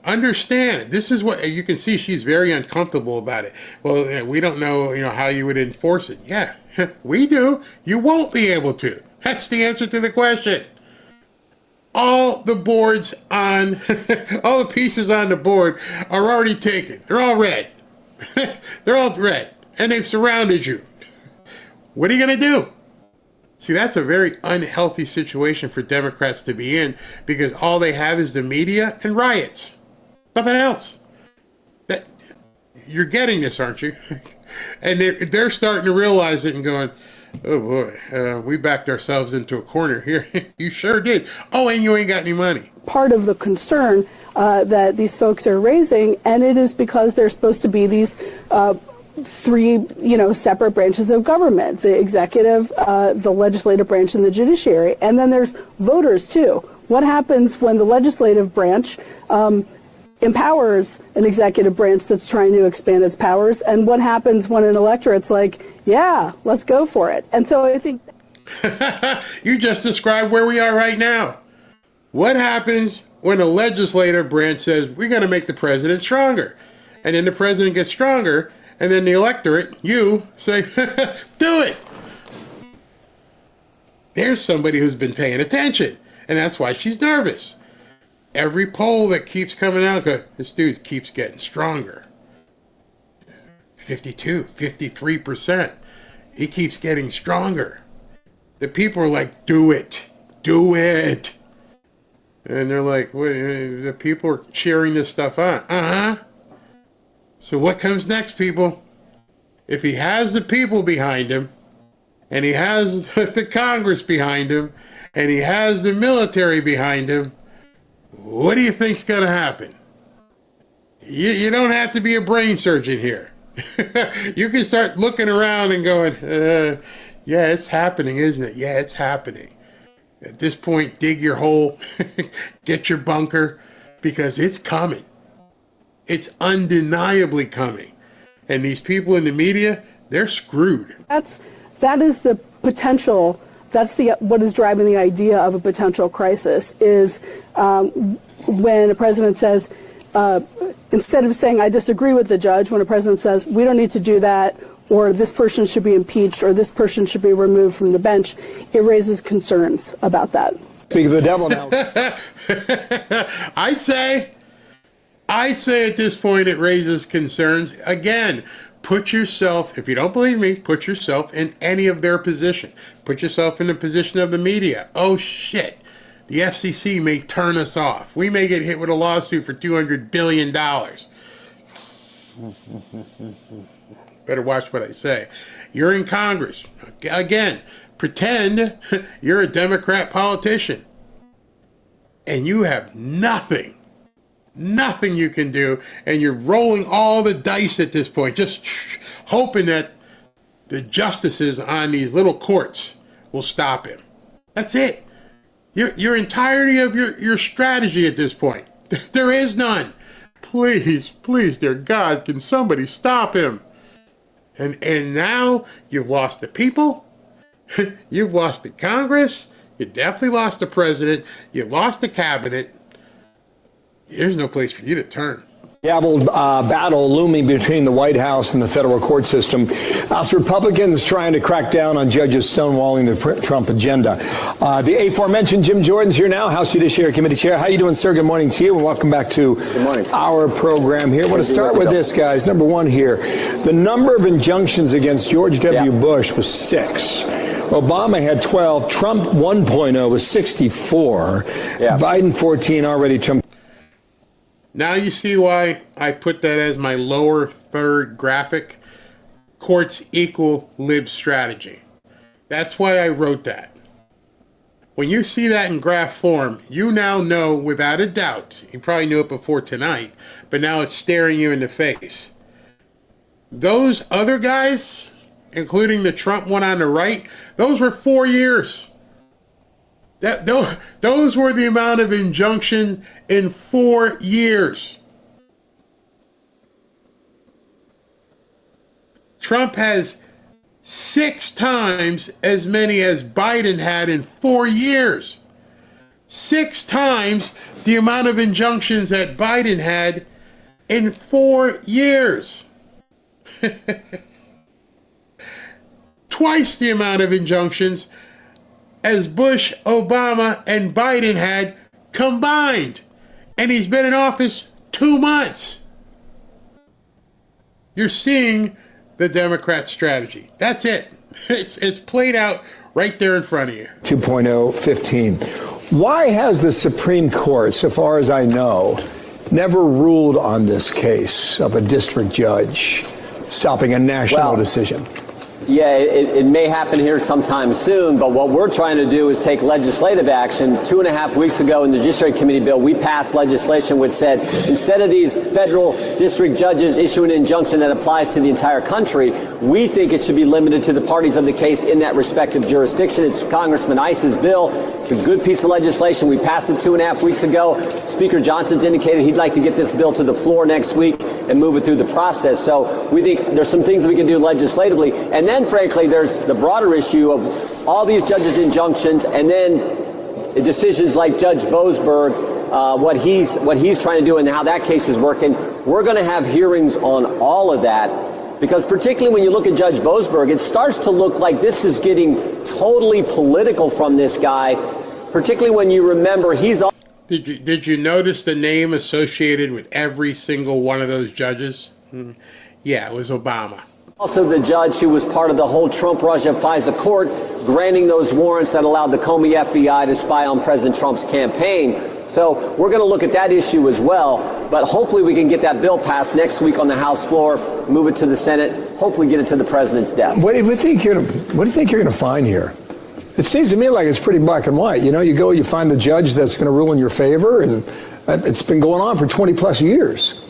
Understand, this is what you can see. She's very uncomfortable about it. Well, we don't know, how you would enforce it. Yeah, we do. You won't be able to. That's the answer to the question. All the boards on, all the pieces on the board are already taken. They're all red. They're all red, and they've surrounded you. What are you going to do? See, that's a very unhealthy situation for Democrats to be in, because all they have is the media and riots. Nothing else. You're getting this, aren't you? And they're starting to realize it and going, oh boy, we backed ourselves into a corner here. You sure did. Oh, and you ain't got any money. Part of the concern that these folks are raising, and it is because they're supposed to be these three, separate branches of government: the executive, the legislative branch, and the judiciary. And then there's voters too. What happens when the legislative branch empowers an executive branch that's trying to expand its powers? And what happens when an electorate's like, yeah, let's go for it? And so I think you just described where we are right now. What happens when a legislative branch says, we're going to make the president stronger? And then the president gets stronger, and then the electorate, you, say, do it. There's somebody who's been paying attention, and that's why she's nervous. Every poll that keeps coming out, this dude keeps getting stronger. 52, 53%. He keeps getting stronger. The people are like, do it. Do it. And they're like, well, the people are cheering this stuff on. Uh-huh. So what comes next, people? If he has the people behind him, and he has the Congress behind him, and he has the military behind him, what do you think's going to happen? You don't have to be a brain surgeon here. You can start looking around and going, yeah, it's happening, isn't it? Yeah, it's happening. At this point, dig your hole, get your bunker, because it's coming. It's undeniably coming. And these people in the media, they're screwed. That is the potential. That's what is driving the idea of a potential crisis, is when a president says, instead of saying, I disagree with the judge, when a president says, we don't need to do that, or this person should be impeached, or this person should be removed from the bench, it raises concerns about that. Speak of the devil now. I'd say at this point it raises concerns. Again, put yourself, if you don't believe me, put yourself in any of their position. Put yourself in the position of the media. Oh, shit. The FCC may turn us off. We may get hit with a lawsuit for $200 billion. Better watch what I say. You're in Congress. Again, pretend you're a Democrat politician. And you have nothing you can do, and you're rolling all the dice at this point, just hoping that the justices on these little courts will stop him. That's it. Your entirety of your strategy at this point. There is none. Please, dear God, can somebody stop him? And now you've lost the people. You've lost the Congress. You definitely lost the president. You lost the cabinet. There's no place for you to turn. Gaveled battle looming between the White House and the federal court system. House Republicans trying to crack down on judges stonewalling the Trump agenda. The aforementioned Jim Jordan's here now, House Judiciary Committee Chair. How you doing, sir? Good morning to you, and welcome back to our program here. I want to start with this, guys. Number one here, the number of injunctions against George W. Bush was 6. Obama had 12. Trump 1.0 was 64. Biden 14 already. Trump. Now you see why I put that as my lower third graphic. Courts equal lib strategy. That's why I wrote that. When you see that in graph form, you now know without a doubt, you probably knew it before tonight, but now it's staring you in the face. Those other guys, including the Trump one on the right, those were 4 years. Those were the amount of injunction in 4 years. Trump has 6 times as many as Biden had in 4 years. 6 times the amount of injunctions that Biden had in 4 years. Twice the amount of injunctions as Bush, Obama, and Biden had combined. And he's been in office 2 months. You're seeing the Democrat strategy. That's it. It's played out right there in front of you. 2.015. Why has the Supreme Court, so far as I know, never ruled on this case of a district judge stopping a national decision? Yeah, it may happen here sometime soon, but what we're trying to do is take legislative action. 2.5 weeks ago in the Judiciary Committee bill, we passed legislation which said instead of these federal district judges issuing an injunction that applies to the entire country, we think it should be limited to the parties of the case in that respective jurisdiction. It's Congressman Ice's bill. It's a good piece of legislation. We passed it 2.5 weeks ago. Speaker Johnson's indicated he'd like to get this bill to the floor next week and move it through the process. So we think there's some things that we can do legislatively. And then, frankly, there's the broader issue of all these judges' injunctions and then decisions like Judge Boasberg, what he's trying to do and how that case is working. We're going to have hearings on all of that because particularly when you look at Judge Boasberg, it starts to look like this is getting totally political from this guy, particularly when you remember he's... Did you notice the name associated with every single one of those judges? Yeah, it was Obama. Also the judge who was part of the whole Trump-Russia FISA court granting those warrants that allowed the Comey FBI to spy on President Trump's campaign. So we're going to look at that issue as well, but hopefully we can get that bill passed next week on the House floor, move it to the Senate, hopefully get it to the president's desk. What do you think you're going to find here? It seems to me like it's pretty black and white. You know, you go, you find the judge that's going to rule in your favor, and it's been going on for 20 plus years.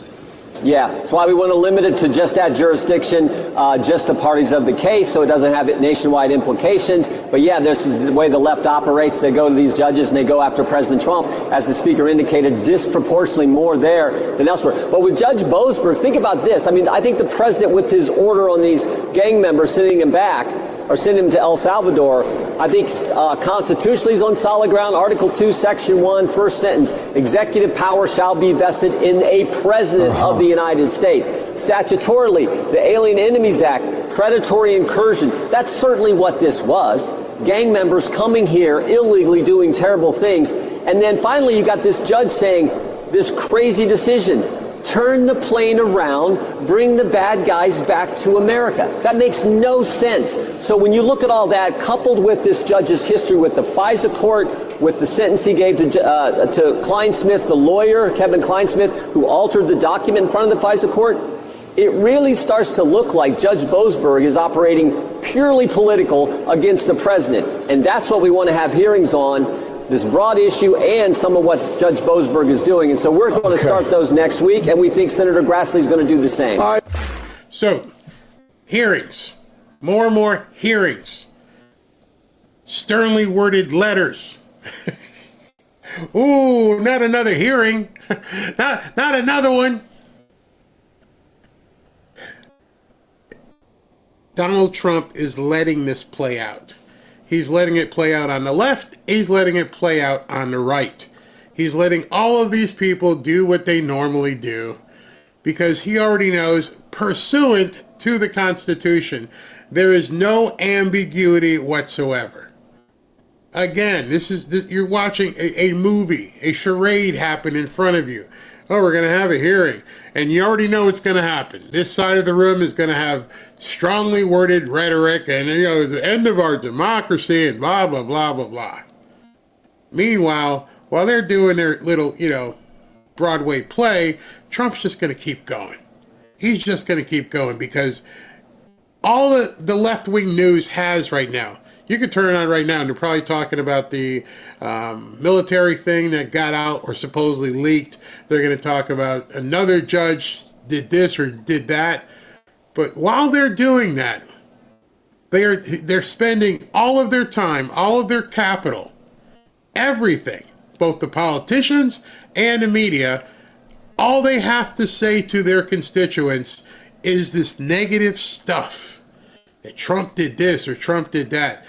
Yeah, that's why we want to limit it to just that jurisdiction, just the parties of the case, so it doesn't have nationwide implications. But yeah, this is the way the left operates. They go to these judges and they go after President Trump, as the speaker indicated, disproportionately more there than elsewhere. But with Judge Boasberg, think about this. I mean, I think the president, with his order on these gang members sending him back, or send him to El Salvador, I think constitutionally he's on solid ground. Article 2, Section 1, first sentence, executive power shall be vested in a president of the United States. Statutorily, the Alien Enemies Act, predatory incursion, that's certainly what this was. Gang members coming here illegally doing terrible things. And then finally you got this judge saying this crazy decision. Turn the plane around, bring the bad guys back to America. That makes no sense. So when you look at all that, coupled with this judge's history with the FISA court, with the sentence he gave to Kleinsmith, the lawyer, Kevin Kleinsmith, who altered the document in front of the FISA court, it really starts to look like Judge Boasberg is operating purely political against the president. And that's what we want to have hearings on. This broad issue and some of what Judge Boasberg is doing. And so we're going to start those next week, and we think Senator Grassley is going to do the same. So, hearings. More and more hearings. Sternly worded letters. Ooh, not another hearing. Not another one. Donald Trump is letting this play out. He's letting it play out on the left. He's letting it play out on the right. He's letting all of these people do what they normally do because he already knows, pursuant to the Constitution, there is no ambiguity whatsoever. Again, you're watching a movie, a charade happen in front of you. Oh, we're going to have a hearing. And you already know what's going to happen. This side of the room is going to have strongly worded rhetoric and, the end of our democracy and blah, blah, blah, blah, blah. Meanwhile, while they're doing their little, Broadway play, Trump's just going to keep going. He's just going to keep going because all the left-wing news has right now, you could turn it on right now and they're probably talking about the military thing that got out or supposedly leaked. They're going to talk about another judge did this or did that. But while they're doing that, they're spending all of their time, all of their capital, everything, both the politicians and the media, all they have to say to their constituents is this negative stuff. That Trump did this or Trump did that.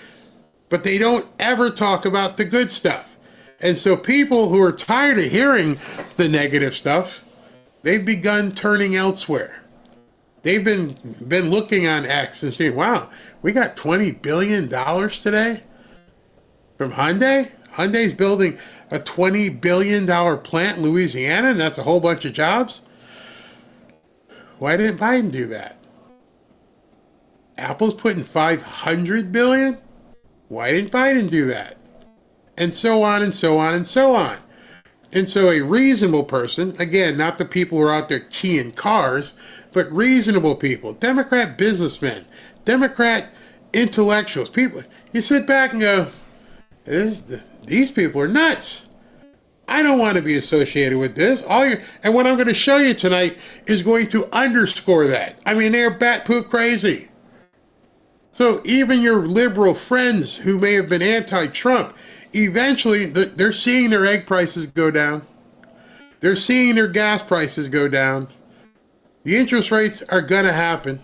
But they don't ever talk about the good stuff. And so people who are tired of hearing the negative stuff, they've begun turning elsewhere. They've been looking on X and saying, wow, we got $20 billion today from Hyundai. Hyundai's building a $20 billion plant in Louisiana, and that's a whole bunch of jobs. Why didn't Biden do that? Apple's putting $500 billion. Why didn't Biden do that? And so on and so on and so on. And so a reasonable person, again, not the people who are out there keying cars, but reasonable people, Democrat businessmen, Democrat intellectuals, people, you sit back and go, these people are nuts. I don't want to be associated with this. And what I'm going to show you tonight is going to underscore that. I mean, they're bat-poop crazy. So even your liberal friends who may have been anti-Trump, eventually they're seeing their egg prices go down. They're seeing their gas prices go down. The interest rates are going to happen.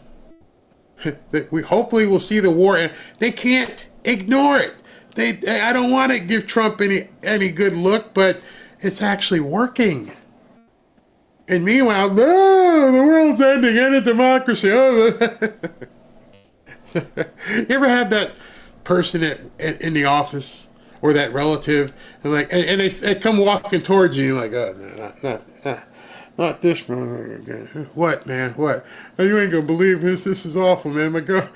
We hopefully will see the war. They can't ignore it. I don't want to give Trump any good look, but it's actually working. And meanwhile, no, the world's ending, end of democracy. Oh. You ever had that person in the office or that relative, and they come walking towards you, and you're like, oh, no, not this one. What, man? What? Oh, you ain't gonna believe this. This is awful, man. My God.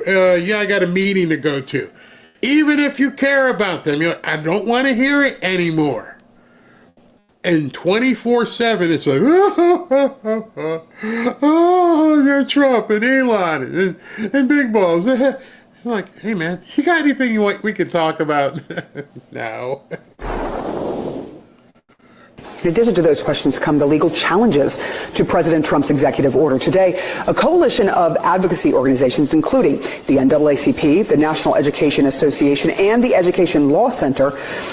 Yeah, I got a meeting to go to. Even if you care about them, you're like, I don't want to hear it anymore. And 24/7, it's like, oh, yeah, Trump and Elon and Big Balls. I'm like, hey, man, you got anything we can talk about? No. In addition to those questions come the legal challenges to President Trump's executive order. Today, a coalition of advocacy organizations, including the NAACP, the National Education Association, and the Education Law Center,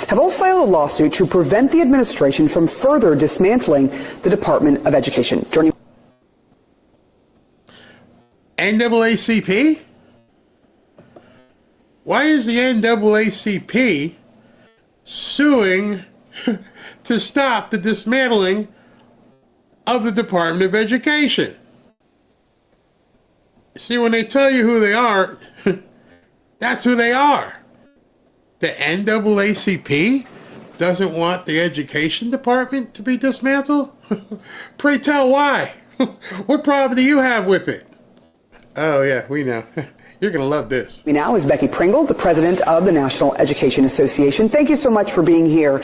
have all filed a lawsuit to prevent the administration from further dismantling the Department of Education. Joining NAACP? Why is the NAACP suing to stop the dismantling of the Department of Education? See, when they tell you who they are, that's who they are. The NAACP doesn't want the education department to be dismantled? Pray tell why. What problem do you have with it? Oh, yeah, we know. You're going to love this. Now is Becky Pringle, the president of the National Education Association. Thank you so much for being here.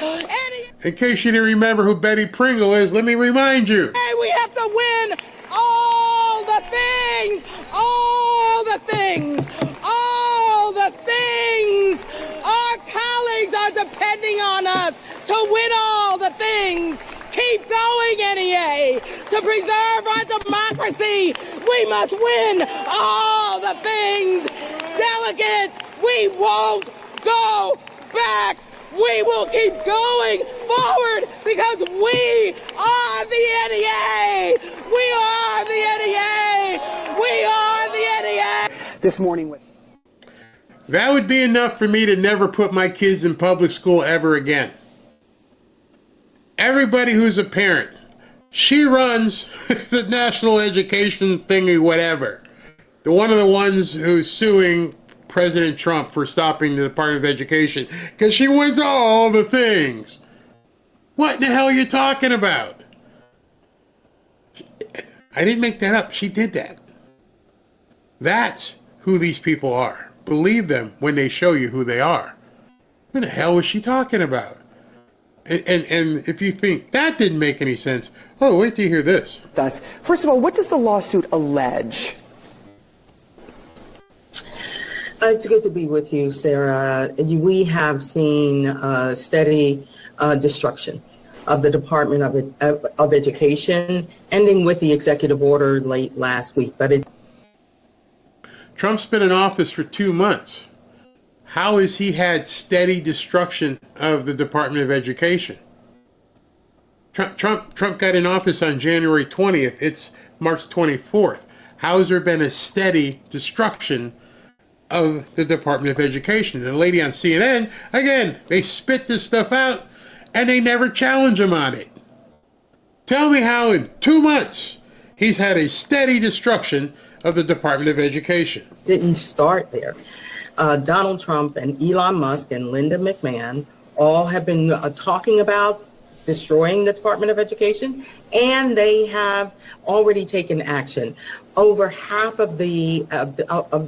In case you didn't remember who Betty Pringle is, let me remind you. Hey, we have to win all the things, all the things, all the things. Our colleagues are depending on us to win all the things. Keep going, NEA. To preserve our democracy, we must win all the things. Delegates, we won't go back. We will keep going forward because we are the NEA. We are the NEA. We are the NEA. This morning That would be enough for me to never put my kids in public school ever again. Everybody who's a parent, she runs the national education thingy, whatever. One of the ones who's suing President Trump for stopping the Department of Education because she wins all the things. What in the hell are you talking about? I didn't make that up. She did that. That's who these people are. Believe them when they show you who they are. What the hell was she talking about? And if you think that didn't make any sense, oh, wait till you hear this. First of all, what does the lawsuit allege? It's good to be with you, Sarah. We have seen steady destruction of the Department of Education, ending with the executive order late last week. But Trump's been in office for 2 months. How has he had steady destruction of the Department of Education? Trump got in office on January 20th. It's March 24th. How has there been a steady destruction of the Department of Education. The lady on CNN, again, they spit this stuff out and they never challenge him on it. Tell me how in 2 months he's had a steady destruction of the Department of Education. Didn't start there. Donald Trump and Elon Musk and Linda McMahon all have been talking about destroying the Department of Education, and they have already taken action. Over half of the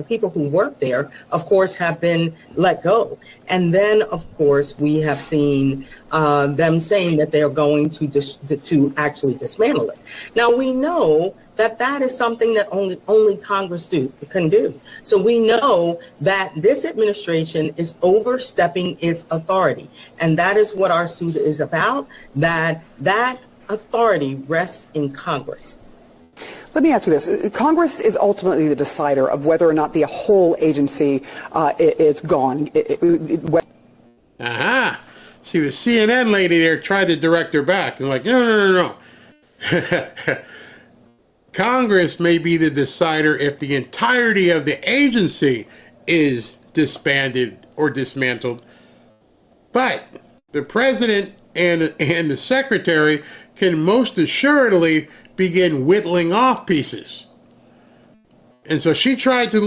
people who work there, of course, have been let go. And then, of course, we have seen them saying that they're going to actually dismantle it. Now, we know that is something that only Congress can do. So we know that this administration is overstepping its authority. And that is what our suit is about, that authority rests in Congress. Let me ask you this. Congress is ultimately the decider of whether or not the whole agency is gone. Aha. See, the CNN lady there tried to direct her back. They're like, no. Congress may be the decider if the entirety of the agency is disbanded or dismantled. But the president and the secretary can most assuredly begin whittling off pieces. And so she tried to,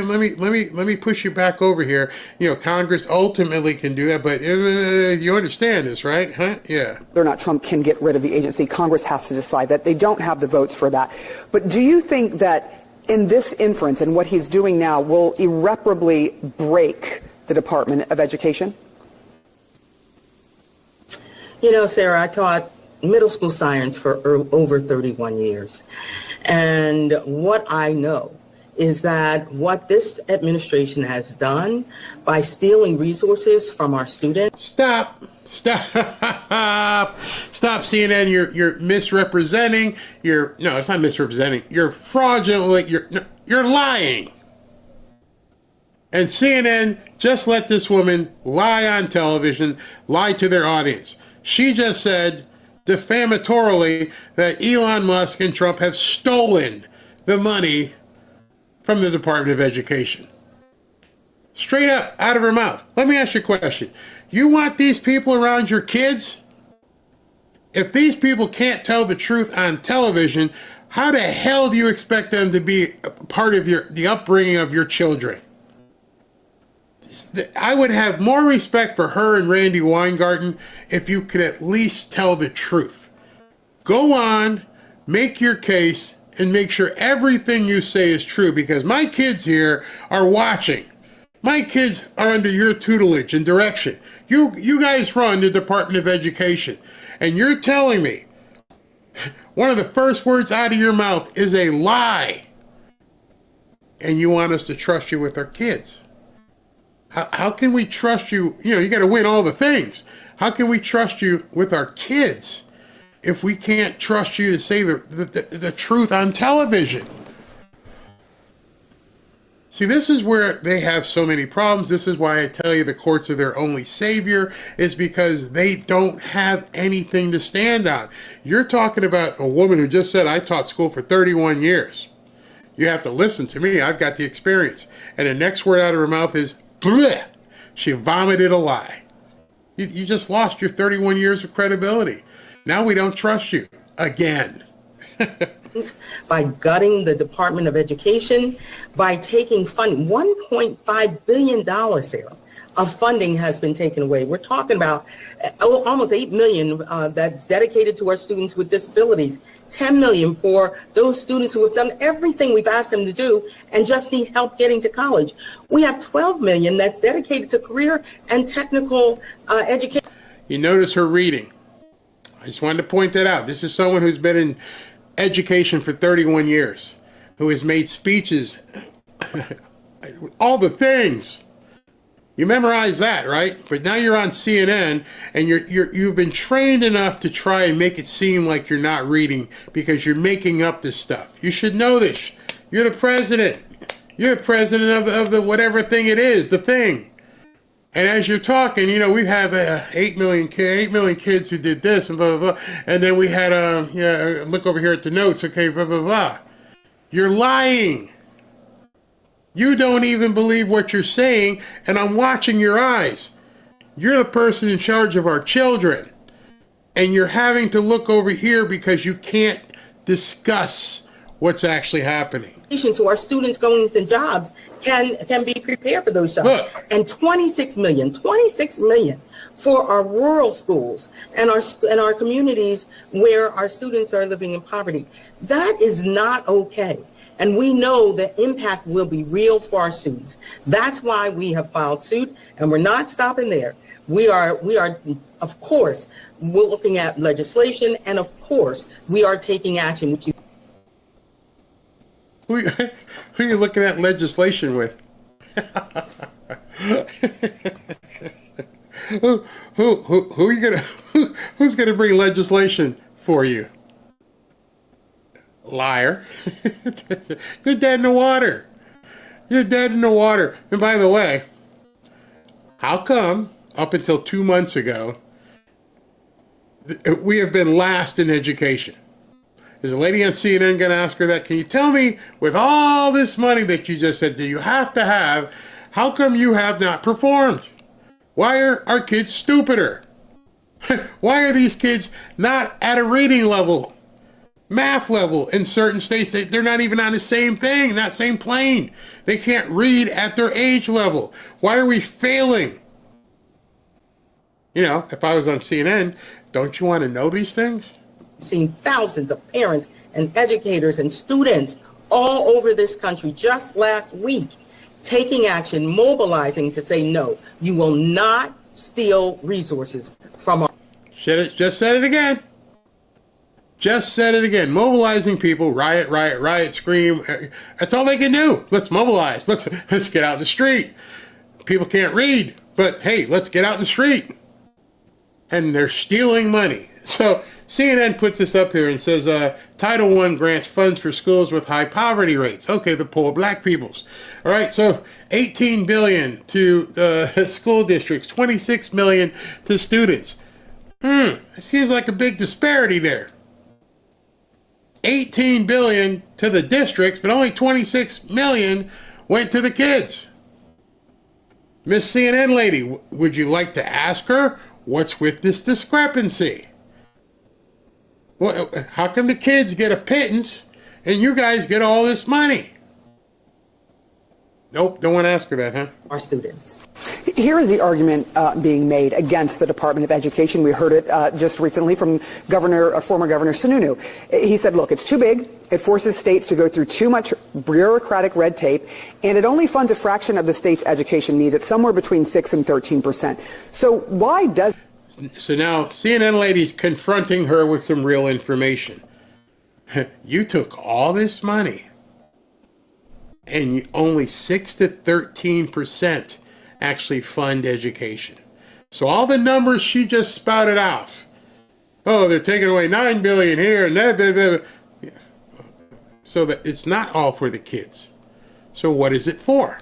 let me push you back over here. You know, Congress ultimately can do that, but you understand this, right? Huh? Yeah. Whether or not Trump can get rid of the agency, Congress has to decide that. They don't have the votes for that. But do you think that in this inference and what he's doing now will irreparably break the Department of Education? You know, Sarah, I taught middle school science for over 31 years. And what I know is that what this administration has done by stealing resources from our students. Stop, CNN. You're misrepresenting. No, it's not misrepresenting. You're fraudulent. You're lying. And CNN just let this woman lie on television, lie to their audience. She just said defamatorily that Elon Musk and Trump have stolen the money from the Department of Education. Straight up, out of her mouth. Let me ask you a question. You want these people around your kids? If these people can't tell the truth on television, how the hell do you expect them to be part of the upbringing of your children? I would have more respect for her and Randy Weingarten if you could at least tell the truth. Go on, make your case, and make sure everything you say is true, because my kids here are watching. My kids are under your tutelage and direction. You guys run the Department of Education, and you're telling me one of the first words out of your mouth is a lie, and you want us to trust you with our kids. How can we trust you? You know, you got to win all the things. How can we trust you with our kids if we can't trust you to say the truth on television? See, this is where they have so many problems. This is why I tell you the courts are their only savior, is because they don't have anything to stand on. You're talking about a woman who just said, I taught school for 31 years. You have to listen to me. I've got the experience. And the next word out of her mouth is, bleh. She vomited a lie. You just lost your 31 years of credibility. Now we don't trust you again. By gutting the Department of Education, by taking funding, $1.5 billion, Sarah, of funding has been taken away. We're talking about almost $8 million that's dedicated to our students with disabilities, $10 million for those students who have done everything we've asked them to do and just need help getting to college. We have $12 million that's dedicated to career and technical education. You notice her reading. I just wanted to point that out. This is someone who's been in education for 31 years, who has made speeches, all the things. You memorize that, right? But now you're on CNN, and you've been trained enough to try and make it seem like you're not reading because you're making up this stuff. You should know this. You're the president. You're the president of the whatever thing it is, the thing. And as you're talking, you know, we have 8 million kids who did this and blah, blah, blah. And then we had, look over here at the notes, okay, blah, blah, blah. You're lying. You don't even believe what you're saying, and I'm watching your eyes. You're the person in charge of our children, and you're having to look over here because you can't discuss what's actually happening. So our students going into jobs can be prepared for those jobs. Look. And 26 million for our rural schools and our communities where our students are living in poverty. That is not okay. And we know the impact will be real for our students. That's why we have filed suit, and we're not stopping there. We are, of course, we're looking at legislation, and of course, we are taking action. Which Who are you looking at legislation with? Who's gonna bring legislation for you? Liar. You're dead in the water. You're dead in the water. And by the way, how come up until 2 months ago, we have been last in education? Is a lady on CNN going to ask her that? Can you tell me, with all this money that you just said that you have to have, how come you have not performed? Why are our kids stupider? Why are these kids not at a reading level, math level in certain states? They're not even on the same thing, that same plane. They can't read at their age level. Why are we failing? You know, if I was on CNN, don't you want to know these things? Seen thousands of parents and educators and students all over this country just last week taking action, mobilizing to say, no, you will not steal resources from our... Just said it again. Just said it again. Mobilizing people, riot, riot, riot, scream. That's all they can do. Let's mobilize. Let's get out in the street. People can't read, but hey, let's get out in the street. And they're stealing money. So CNN puts this up here and says, Title I grants funds for schools with high poverty rates. Okay, the poor black peoples. All right, so $18 billion to school districts, $26 million to students. It seems like a big disparity there. $18 billion to the districts, but only $26 million went to the kids. Miss CNN lady, would you like to ask her what's with this discrepancy? Well, how come the kids get a pittance and you guys get all this money? Nope, don't want to ask her that, huh? Our students. Here is the argument being made against the Department of Education. We heard it just recently from former Governor Sununu. He said, look, it's too big. It forces states to go through too much bureaucratic red tape, and it only funds a fraction of the state's education needs. It's somewhere between 6 and 13%. So why does... So now CNN lady's confronting her with some real information. You took all this money and only 6 to 13% actually fund education. So all the numbers she just spouted off. Oh, they're taking away $9 billion here and that. Blah, blah, blah. So that it's not all for the kids. So what is it for?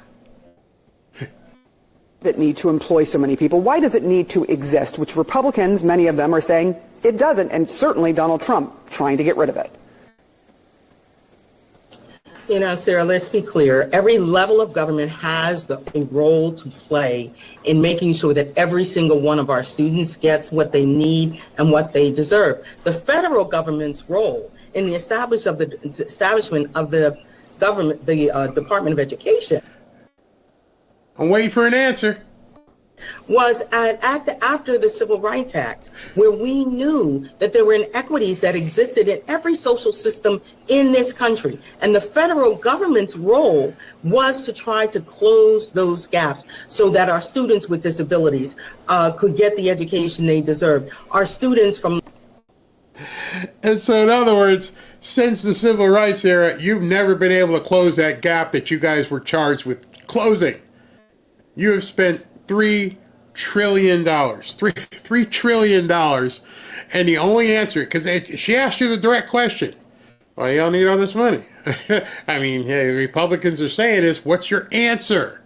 That need to employ so many people? Why does it need to exist? Which Republicans, many of them, are saying it doesn't, and certainly Donald Trump trying to get rid of it. You know, Sarah, let's be clear. Every level of government has a role to play in making sure that every single one of our students gets what they need and what they deserve. The federal government's role in the establishment of the government, the Department of Education. I'm waiting for an answer. Was after the Civil Rights Act, where we knew that there were inequities that existed in every social system in this country. And the federal government's role was to try to close those gaps so that our students with disabilities could get the education they deserved. Our students from... And so, in other words, since the Civil Rights era, you've never been able to close that gap that you guys were charged with closing. You have spent $3 trillion, $3 trillion, and the only answer, because she asked you the direct question, why y'all need all this money? I mean, hey, the Republicans are saying is, what's your answer?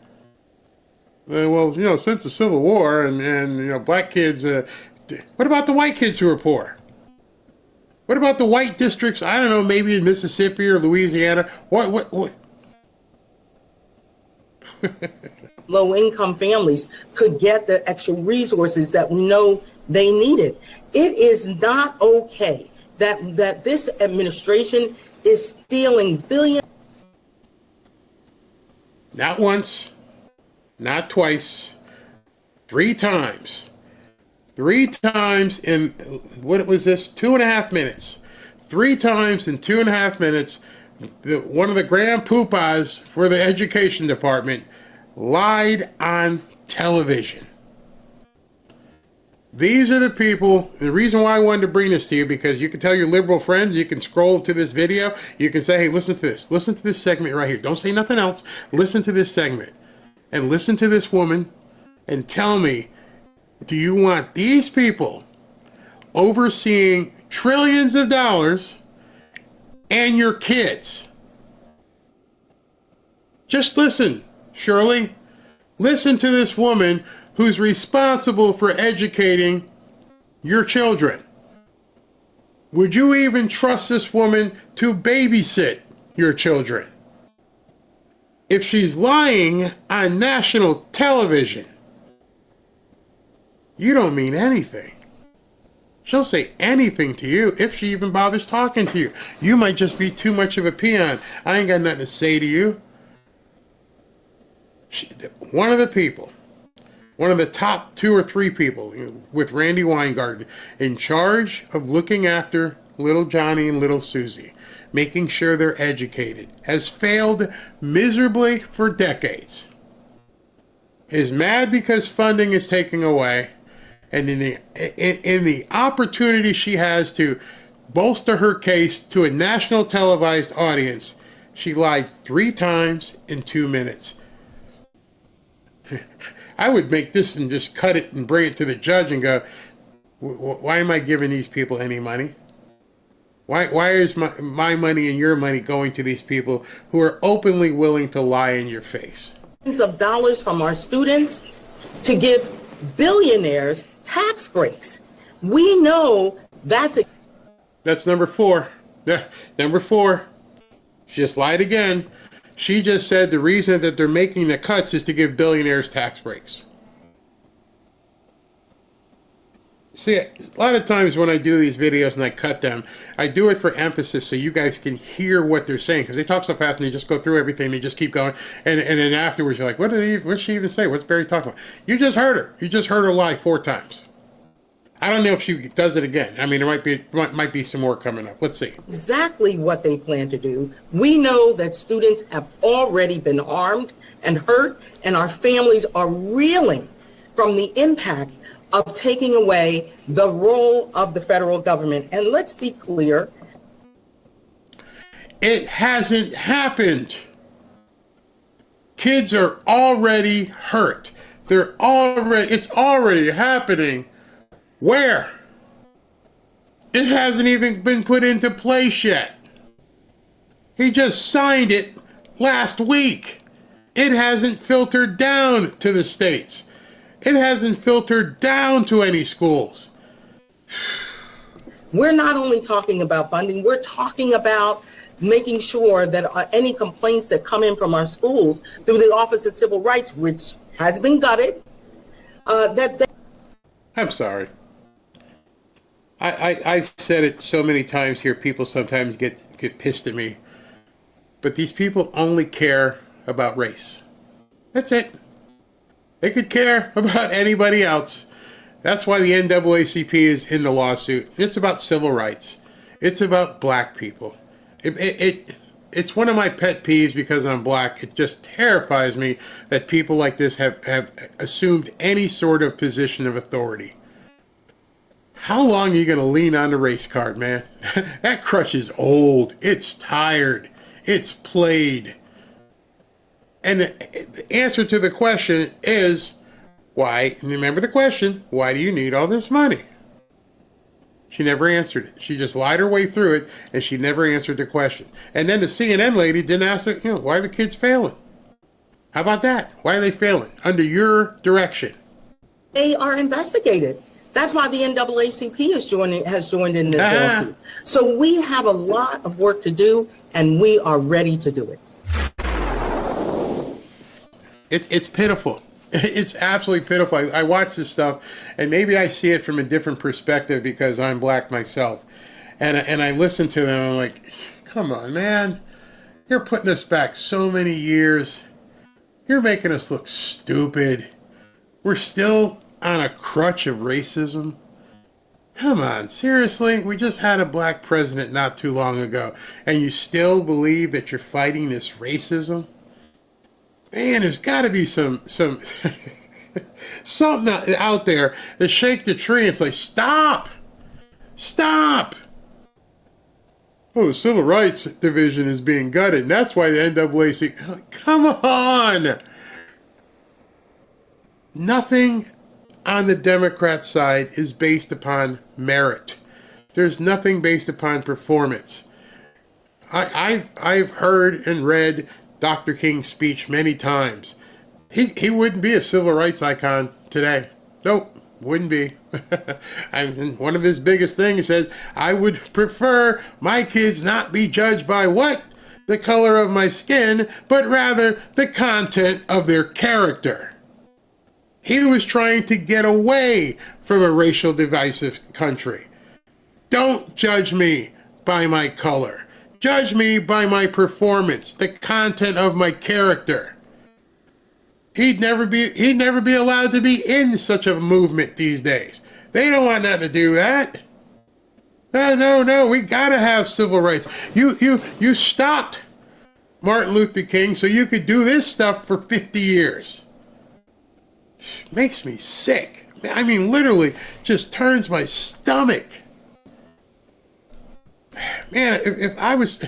Well, you know, since the Civil War and you know, black kids, what about the white kids who are poor? What about the white districts, I don't know, maybe in Mississippi or Louisiana? What? low-income families could get the extra resources that we know they needed. It is not okay that this administration is stealing billions. Not once, not twice, 3 times. 3 times in, what was this, 2.5 minutes. 3 times in 2.5 minutes, one of the grand poobahs for the education department lied on television. These are the people, the reason why I wanted to bring this to you, because you can tell your liberal friends, you can scroll to this video, you can say, hey, listen to this segment right here. Don't say nothing else. Listen to this segment. And listen to this woman and tell me, do you want these people overseeing trillions of dollars and your kids? Just listen, Shirley. Listen to this woman who's responsible for educating your children. Would you even trust this woman to babysit your children? If she's lying on national television, you don't mean anything. She'll say anything to you if she even bothers talking to you. You might just be too much of a peon. I ain't got nothing to say to you. One of the people, one of the top 2 or 3 people with Randy Weingarten in charge of looking after little Johnny and little Susie, making sure they're educated, has failed miserably for decades, is mad because funding is taken away, and in the opportunity she has to bolster her case to a national televised audience, she lied 3 times in 2 minutes. I would make this and just cut it and bring it to the judge and go, why am I giving these people any money? Why is my money and your money going to these people who are openly willing to lie in your face? Of dollars from our students to give billionaires tax breaks. We know that's number 4. Number 4. She just lied again. She just said the reason that they're making the cuts is to give billionaires tax breaks. See, a lot of times when I do these videos and I cut them, I do it for emphasis so you guys can hear what they're saying, because they talk so fast and they just go through everything, they just keep going, and then afterwards you're like, what did she even say? What's Barry talking about? You just heard her. You just heard her lie 4 times. I don't know if she does it again. I mean, there might be some more coming up. Let's see. Exactly what they plan to do. We know that students have already been harmed and hurt, and our families are reeling from the impact of taking away the role of the federal government. And let's be clear. It hasn't happened. Kids are already hurt. It's already happening. Where? It hasn't even been put into place yet. He just signed it last week. It hasn't filtered down to the states. It hasn't filtered down to any schools. We're not only talking about funding, we're talking about making sure that any complaints that come in from our schools through the Office of Civil Rights, which has been gutted, I'm sorry. I've said it so many times here, people sometimes get pissed at me. But these people only care about race. That's it. They could care about anybody else. That's why the NAACP is in the lawsuit. It's about civil rights. It's about black people. It's one of my pet peeves because I'm black. It just terrifies me that people like this have assumed any sort of position of authority. How long are you going to lean on the race card, man? That crutch is old. It's tired. It's played. And the answer to the question is, why? Remember the question, why do you need all this money? She never answered it. She just lied her way through it, and she never answered the question. And then the CNN lady didn't ask her, why are the kids failing? How about that? Why are they failing? Under your direction. They are investigated. That's why the NAACP has joined in this lawsuit. So we have a lot of work to do, and we are ready to do it. It's pitiful. It's absolutely pitiful. I watch this stuff, and maybe I see it from a different perspective because I'm black myself. And I listen to them, and I'm like, come on, man. You're putting us back so many years. You're making us look stupid. We're still on a crutch of racism. Come on, seriously? We just had a black president not too long ago, and you still believe that you're fighting this racism? Man, there's got to be some something out there that shake the tree and say, stop! Stop! Oh, the Civil Rights Division is being gutted, and that's why the NAACP... Come on! Nothing on the Democrat side is based upon merit. There's nothing based upon performance. I've heard and read Dr. King's speech many times. He wouldn't be a civil rights icon today. Nope, wouldn't be. And one of his biggest things says, I would prefer my kids not be judged by what? The color of my skin, but rather the content of their character. He was trying to get away from a racial divisive country. Don't judge me by my color. Judge me by my performance, the content of my character. He'd never be allowed to be in such a movement these days. They don't want nothing to do that. No, we gotta have civil rights. You stopped Martin Luther King so you could do this stuff for 50 years. Makes me sick. I mean, literally just turns my stomach. Man, if I was...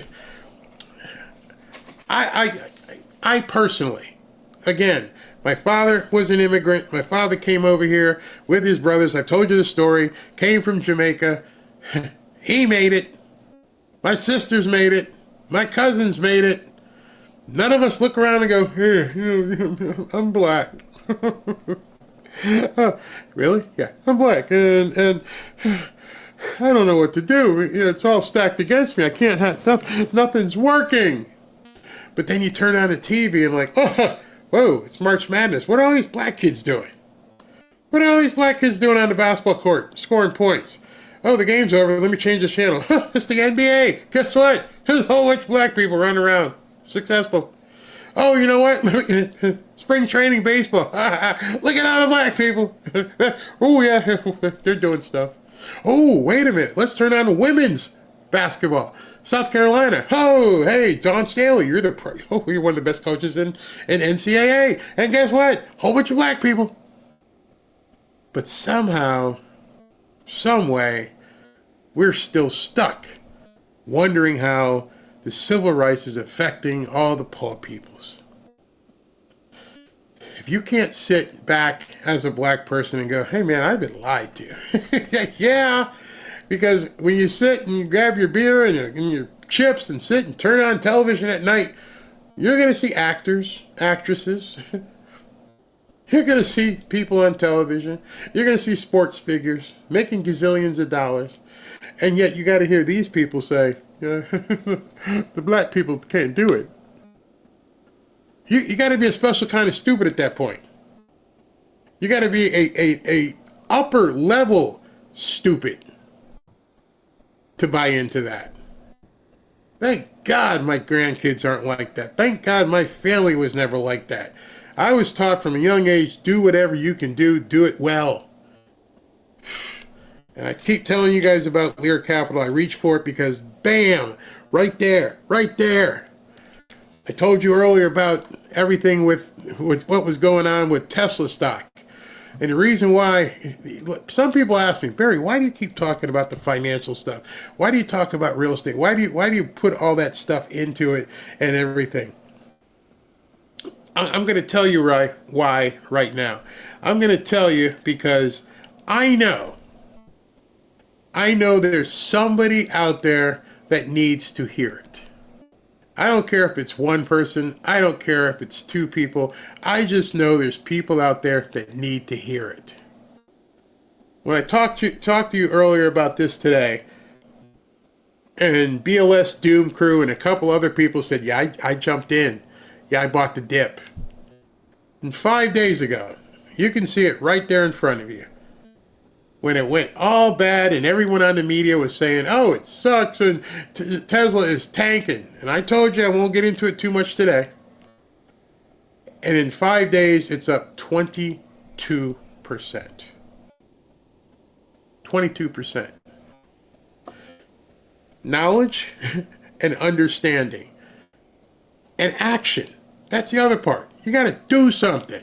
I personally, again, my father was an immigrant. My father came over here with his brothers. I've told you the story. Came from Jamaica. He made it. My sisters made it. My cousins made it. None of us look around and go, here, I'm black. Really? Yeah, I'm black. And I don't know what to do. It's all stacked against me. I can't have, nothing's working. But then you turn on the TV and like, oh, whoa, it's March Madness. What are all these black kids doing? What are all these black kids doing on the basketball court, scoring points? Oh, the game's over. Let me change the channel. It's the NBA. Guess what? There's a whole bunch of black people running around. Successful. Oh, you know what? Spring training baseball. Look at all the black people. Oh, yeah, they're doing stuff. Oh, wait a minute. Let's turn on women's basketball. South Carolina. Oh, hey, John Staley, you're one of the best coaches in NCAA. And guess what? Whole bunch of black people. But somehow, some way, we're still stuck wondering how the civil rights is affecting all the poor peoples. If you can't sit back as a black person and go, hey man, I've been lied to. Yeah, because when you sit and you grab your beer and your chips and sit and turn on television at night, you're going to see actors, actresses. You're going to see people on television. You're going to see sports figures making gazillions of dollars. And yet you got to hear these people say, yeah, the black people can't do it. You got to be a special kind of stupid at that point. You got to be a upper level stupid to buy into that. Thank God my grandkids aren't like that. Thank God my family was never like that. I was taught from a young age, do whatever you can do it well. And I keep telling you guys about Lear Capital. I reach for it because, bam, right there. I told you earlier about everything with what was going on with Tesla stock. And the reason why, some people ask me, Barry, why do you keep talking about the financial stuff? Why do you talk about real estate? Why do you put all that stuff into it and everything? I'm going to tell you why right now. I'm going to tell you because I know there's somebody out there that needs to hear it. I don't care if it's one person. I don't care if it's two people. I just know there's people out there that need to hear it. When I talked to you earlier about this today, and BLS Doom Crew and a couple other people said, yeah, I jumped in. Yeah, I bought the dip. And 5 days ago, you can see it right there in front of you, when it went all bad and everyone on the media was saying, oh, it sucks and Tesla is tanking. And I told you I won't get into it too much today. And in 5 days, it's up 22%. 22%. Knowledge and understanding and action. That's the other part. You got to do something.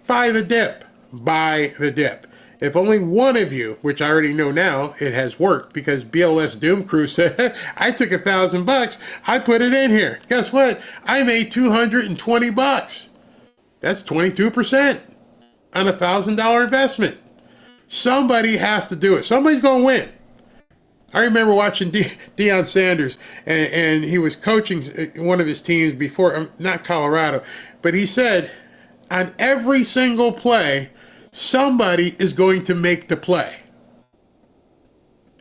Buy the dip. Buy the dip. If only one of you, which I already know now, it has worked because BLS Doom Crew said, I took $1,000, I put it in here. Guess what? I made $220. That's 22% on a $1,000 investment. Somebody has to do it. Somebody's going to win. I remember watching Deion Sanders, and he was coaching one of his teams before, not Colorado, but he said, on every single play, somebody is going to make the play.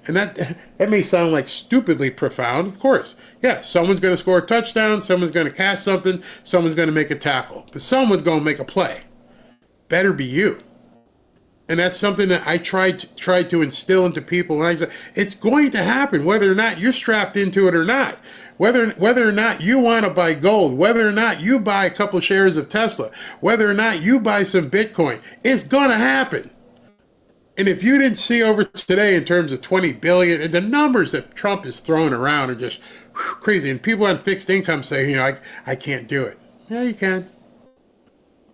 And that may sound like stupidly profound, of course. Yeah, someone's going to score a touchdown, someone's going to catch something, someone's going to make a tackle. But someone's going to make a play. Better be you. And that's something that I tried to instill into people. And I said, it's going to happen, whether or not you're strapped into it or not. Whether or not you want to buy gold, whether or not you buy a couple shares of Tesla, whether or not you buy some Bitcoin, it's going to happen. And if you didn't see over today in terms of 20 billion, and the numbers that Trump is throwing around are just crazy. And people on fixed income say, I can't do it. Yeah, you can.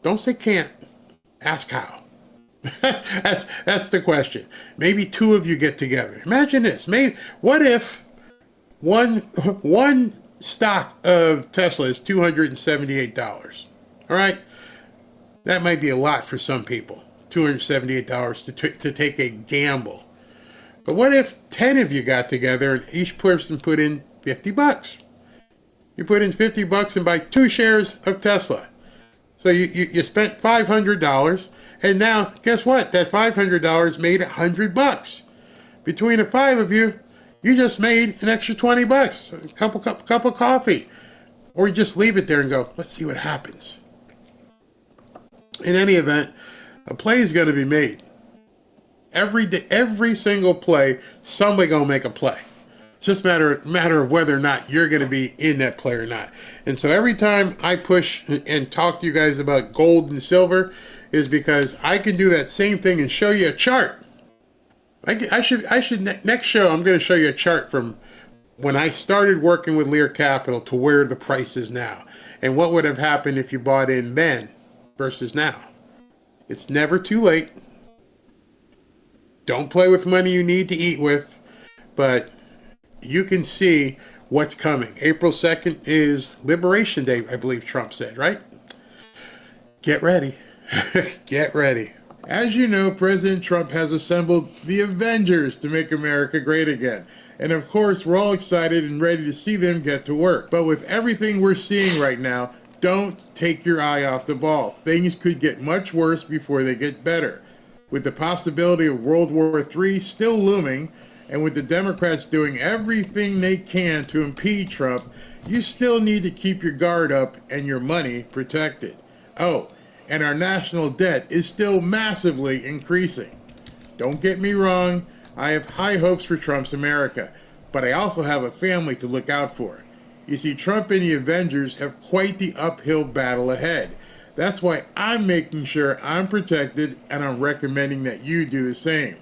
Don't say can't. Ask how. That's the question. Maybe two of you get together. Imagine this. What if one stock of Tesla is $278? All right, that might be a lot for some people. $278 to take a gamble. But what if 10 of you got together and each person put in $50? You put in $50 and buy 2 shares of Tesla. So you spent $500, and now guess what? That $500 made $100. Between the 5 of you, you just made an extra $20. A cup of coffee, or you just leave it there and go, let's see what happens. In any event, a play is going to be made. Every day, every single play, somebody gonna make a play. Just matter of whether or not you're going to be in that play or not. And so every time I push and talk to you guys about gold and silver is because I can do that same thing and show you a chart. I should next show I'm going to show you a chart from when I started working with Lear Capital to where the price is now, and what would have happened if you bought in then versus now. It's never too late. Don't play with money you need to eat with, but you can see what's coming. April 2nd is Liberation Day, I believe Trump said, right? Get ready. Get ready. As you know, President Trump has assembled the Avengers to make America great again. And of course, we're all excited and ready to see them get to work. But with everything we're seeing right now, don't take your eye off the ball. Things could get much worse before they get better. With the possibility of World War III still looming, and with the Democrats doing everything they can to impede Trump, you still need to keep your guard up and your money protected. Oh, and our national debt is still massively increasing. Don't get me wrong, I have high hopes for Trump's America, but I also have a family to look out for. You see, Trump and the Avengers have quite the uphill battle ahead. That's why I'm making sure I'm protected, and I'm recommending that you do the same.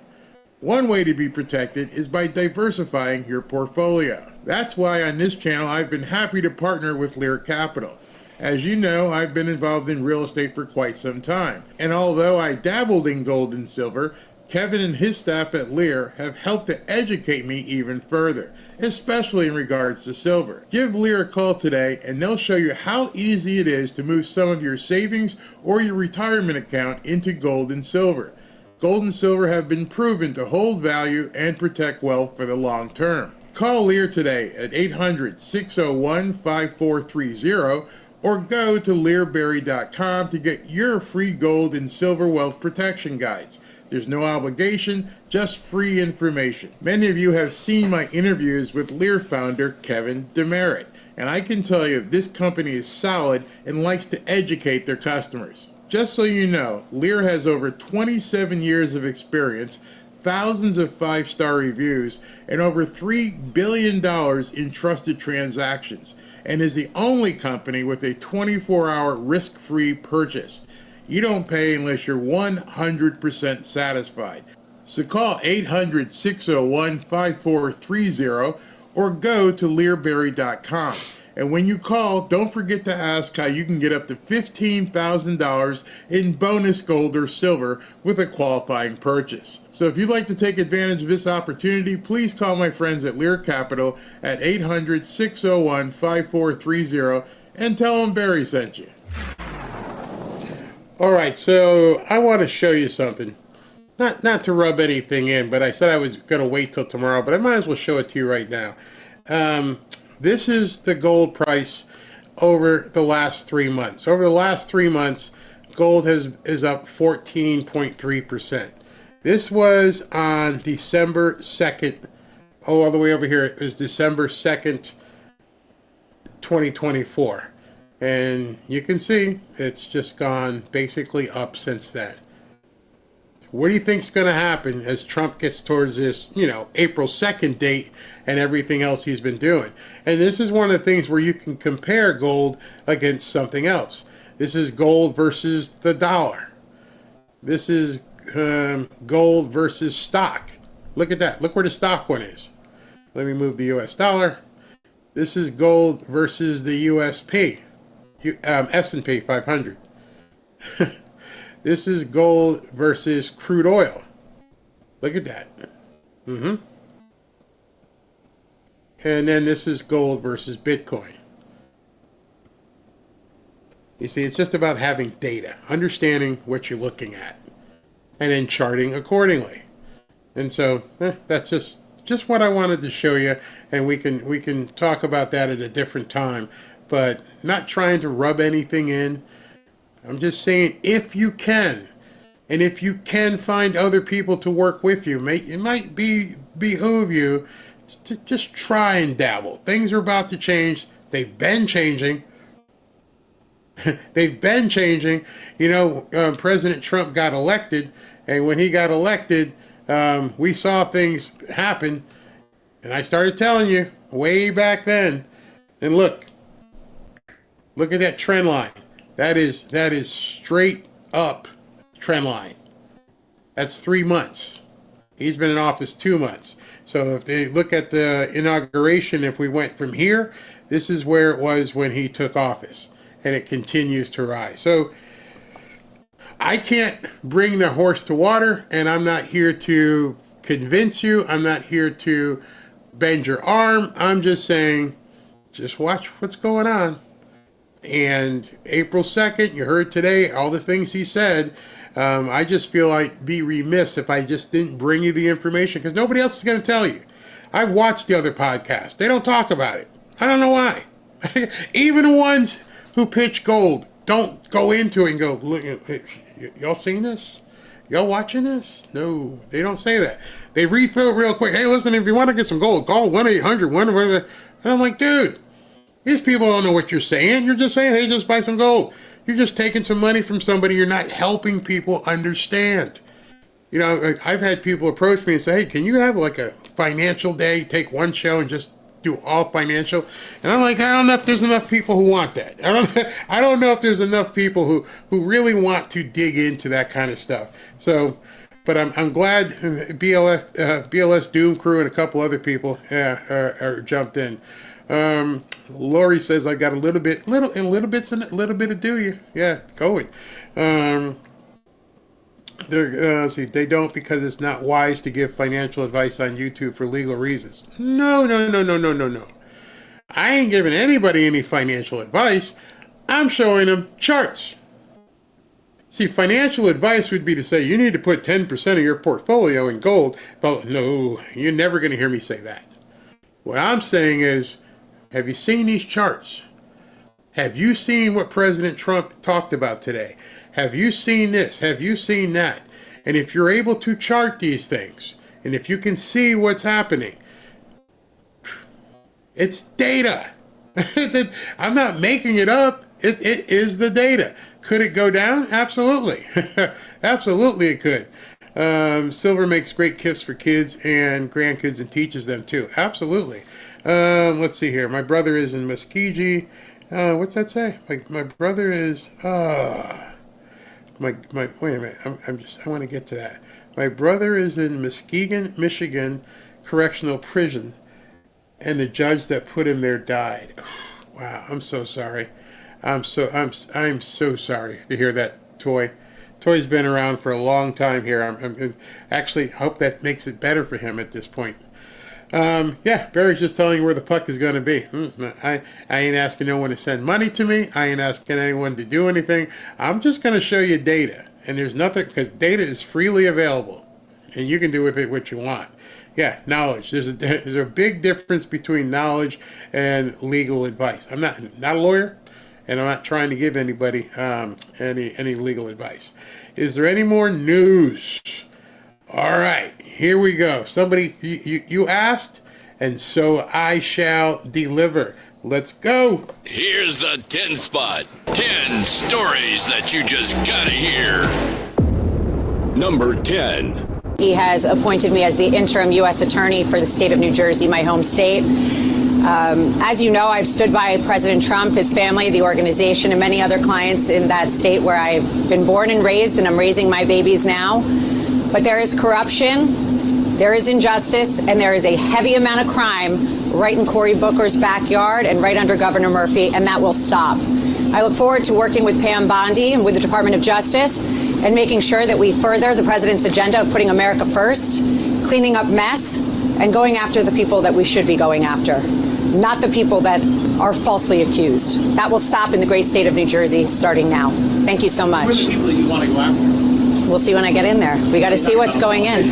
One way to be protected is by diversifying your portfolio. That's why on this channel I've been happy to partner with Lear Capital. As you know, I've been involved in real estate for quite some time. And although I dabbled in gold and silver, Kevin and his staff at Lear have helped to educate me even further, especially in regards to silver. Give Lear a call today and they'll show you how easy it is to move some of your savings or your retirement account into gold and silver. Gold and silver have been proven to hold value and protect wealth for the long term. Call Lear today at 800-601-5430 or go to learberry.com to get your free gold and silver wealth protection guides. There's no obligation, just free information. Many of you have seen my interviews with Lear founder Kevin Demerit, And I can tell you this company is solid and likes to educate their customers. Just so you know, Lear has over 27 years of experience, thousands of 5-star reviews, and over $3 billion in trusted transactions, and is the only company with a 24-hour risk-free purchase. You don't pay unless you're 100% satisfied. So call 800-601-5430 or go to learberry.com. And when you call, don't forget to ask how you can get up to $15,000 in bonus gold or silver with a qualifying purchase. So if you'd like to take advantage of this opportunity, please call my friends at Lear Capital at 800-601-5430 and tell them Barry sent you. All right, so I want to show you something. Not to rub anything in, but I said I was going to wait till tomorrow, but I might as well show it to you right now. This is the gold price over the last 3 months. Over the last 3 months, gold is up 14.3%. This was on December 2nd. Oh, all the way over here is December 2nd, 2024. And you can see it's just gone basically up since then. What do you think's going to happen as Trump gets towards this, April 2nd date and everything else he's been doing? And this is one of the things where you can compare gold against something else. This is gold versus the dollar. This is gold versus stock. Look at that. Look where the stock one is. Let me move the US dollar. This is gold versus the USP, S&P 500. This is gold versus crude oil. Look at that. And then this is gold versus Bitcoin. You see, it's just about having data, understanding what you're looking at, and then charting accordingly. And so that's just what I wanted to show you, and we can talk about that at a different time, but not trying to rub anything in. I'm just saying, if you can, and if you can find other people to work with you, it might behoove you to just try and dabble. Things are about to change. They've been changing. They've been changing. President Trump got elected, and when he got elected, we saw things happen, and I started telling you way back then. And look at that trend line. That is straight up trend line. That's 3 months. He's been in office 2 months. So if they look at the inauguration, if we went from here, this is where it was when he took office, and it continues to rise. So I can't bring the horse to water, and I'm not here to convince you. I'm not here to bend your arm. I'm just saying, just watch what's going on. And April 2nd, you heard today all the things he said. I just feel I'd be remiss if I just didn't bring you the information, because nobody else is going to tell you. I've watched the other podcasts. They don't talk about it. I don't know why. Even the ones who pitch gold don't go into it and go, look, y'all seen this? Y'all watching this? No, they don't say that. They read through it real quick. Hey, listen, if you want to get some gold, call 1-800-1. And I'm like, dude, these people don't know what you're saying. You're just saying, hey, just buy some gold. You're just taking some money from somebody. You're not helping people understand. I've had people approach me and say, hey, can you have like a financial day, take one show and just do all financial? And I'm like, I don't know if there's enough people who want that. I don't know if there's enough people who really want to dig into that kind of stuff. So, but I'm glad BLS Doom Crew and a couple other people are jumped in. Lori says I got a little bit of do you. Yeah, going. They don't, because it's not wise to give financial advice on YouTube for legal reasons. No. I ain't giving anybody any financial advice. I'm showing them charts. See, financial advice would be to say you need to put 10% of your portfolio in gold. But no, you're never going to hear me say that. What I'm saying is, have you seen these charts? Have you seen what President Trump talked about today? Have you seen this? Have you seen that? And if you're able to chart these things, and if you can see what's happening, it's data. I'm not making it up. It is the data. Could it go down? Absolutely. Absolutely it could. Silver makes great gifts for kids and grandkids and teaches them too. Absolutely. Let's see here. My brother is in Muskegee. What's that say? My brother is, wait a minute. I want to get to that. My brother is in Muskegon, Michigan Correctional Prison, and the judge that put him there died. Wow, I'm so sorry. I'm so sorry to hear that, Toy. Toy's been around for a long time here. I'm actually hope that makes it better for him at this point. Yeah, Barry's just telling you where the puck is going to be. I ain't asking no one to send money to me. I ain't asking anyone to do anything. I'm just going to show you data. And there's nothing, because data is freely available. And you can do with it what you want. Yeah, knowledge. There's a big difference between knowledge and legal advice. I'm not a lawyer, and I'm not trying to give anybody any legal advice. Is there any more news? All right, here we go. Somebody, you asked, and so I shall deliver. Let's go. Here's the 10 spot. 10 stories that you just gotta hear. Number 10. He has appointed me as the interim U.S. Attorney for the state of New Jersey, my home state. As you know, I've stood by President Trump, his family, the organization, and many other clients in that state where I've been born and raised, and I'm raising my babies now. But there is corruption, there is injustice, and there is a heavy amount of crime right in Cory Booker's backyard and right under Governor Murphy, and that will stop. I look forward to working with Pam Bondi and with the Department of Justice and making sure that we further the president's agenda of putting America first, cleaning up mess, and going after the people that we should be going after, not the people that are falsely accused. That will stop in the great state of New Jersey starting now. Thank you so much. Who are the people that you want to go after? We'll see when I get in there. We got to see what's going in.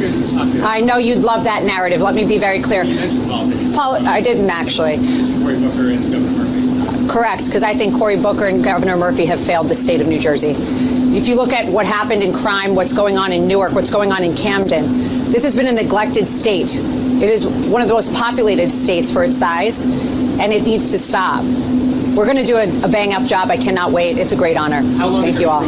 I know you'd love that narrative. Let me be very clear. I didn't actually. Cory Booker and Governor Murphy. Correct, because I think Cory Booker and Governor Murphy have failed the state of New Jersey. If you look at what happened in crime, what's going on in Newark, what's going on in Camden, this has been a neglected state. It is one of the most populated states for its size, and it needs to stop. We're going to do a bang-up job. I cannot wait. It's a great honor. Thank you all.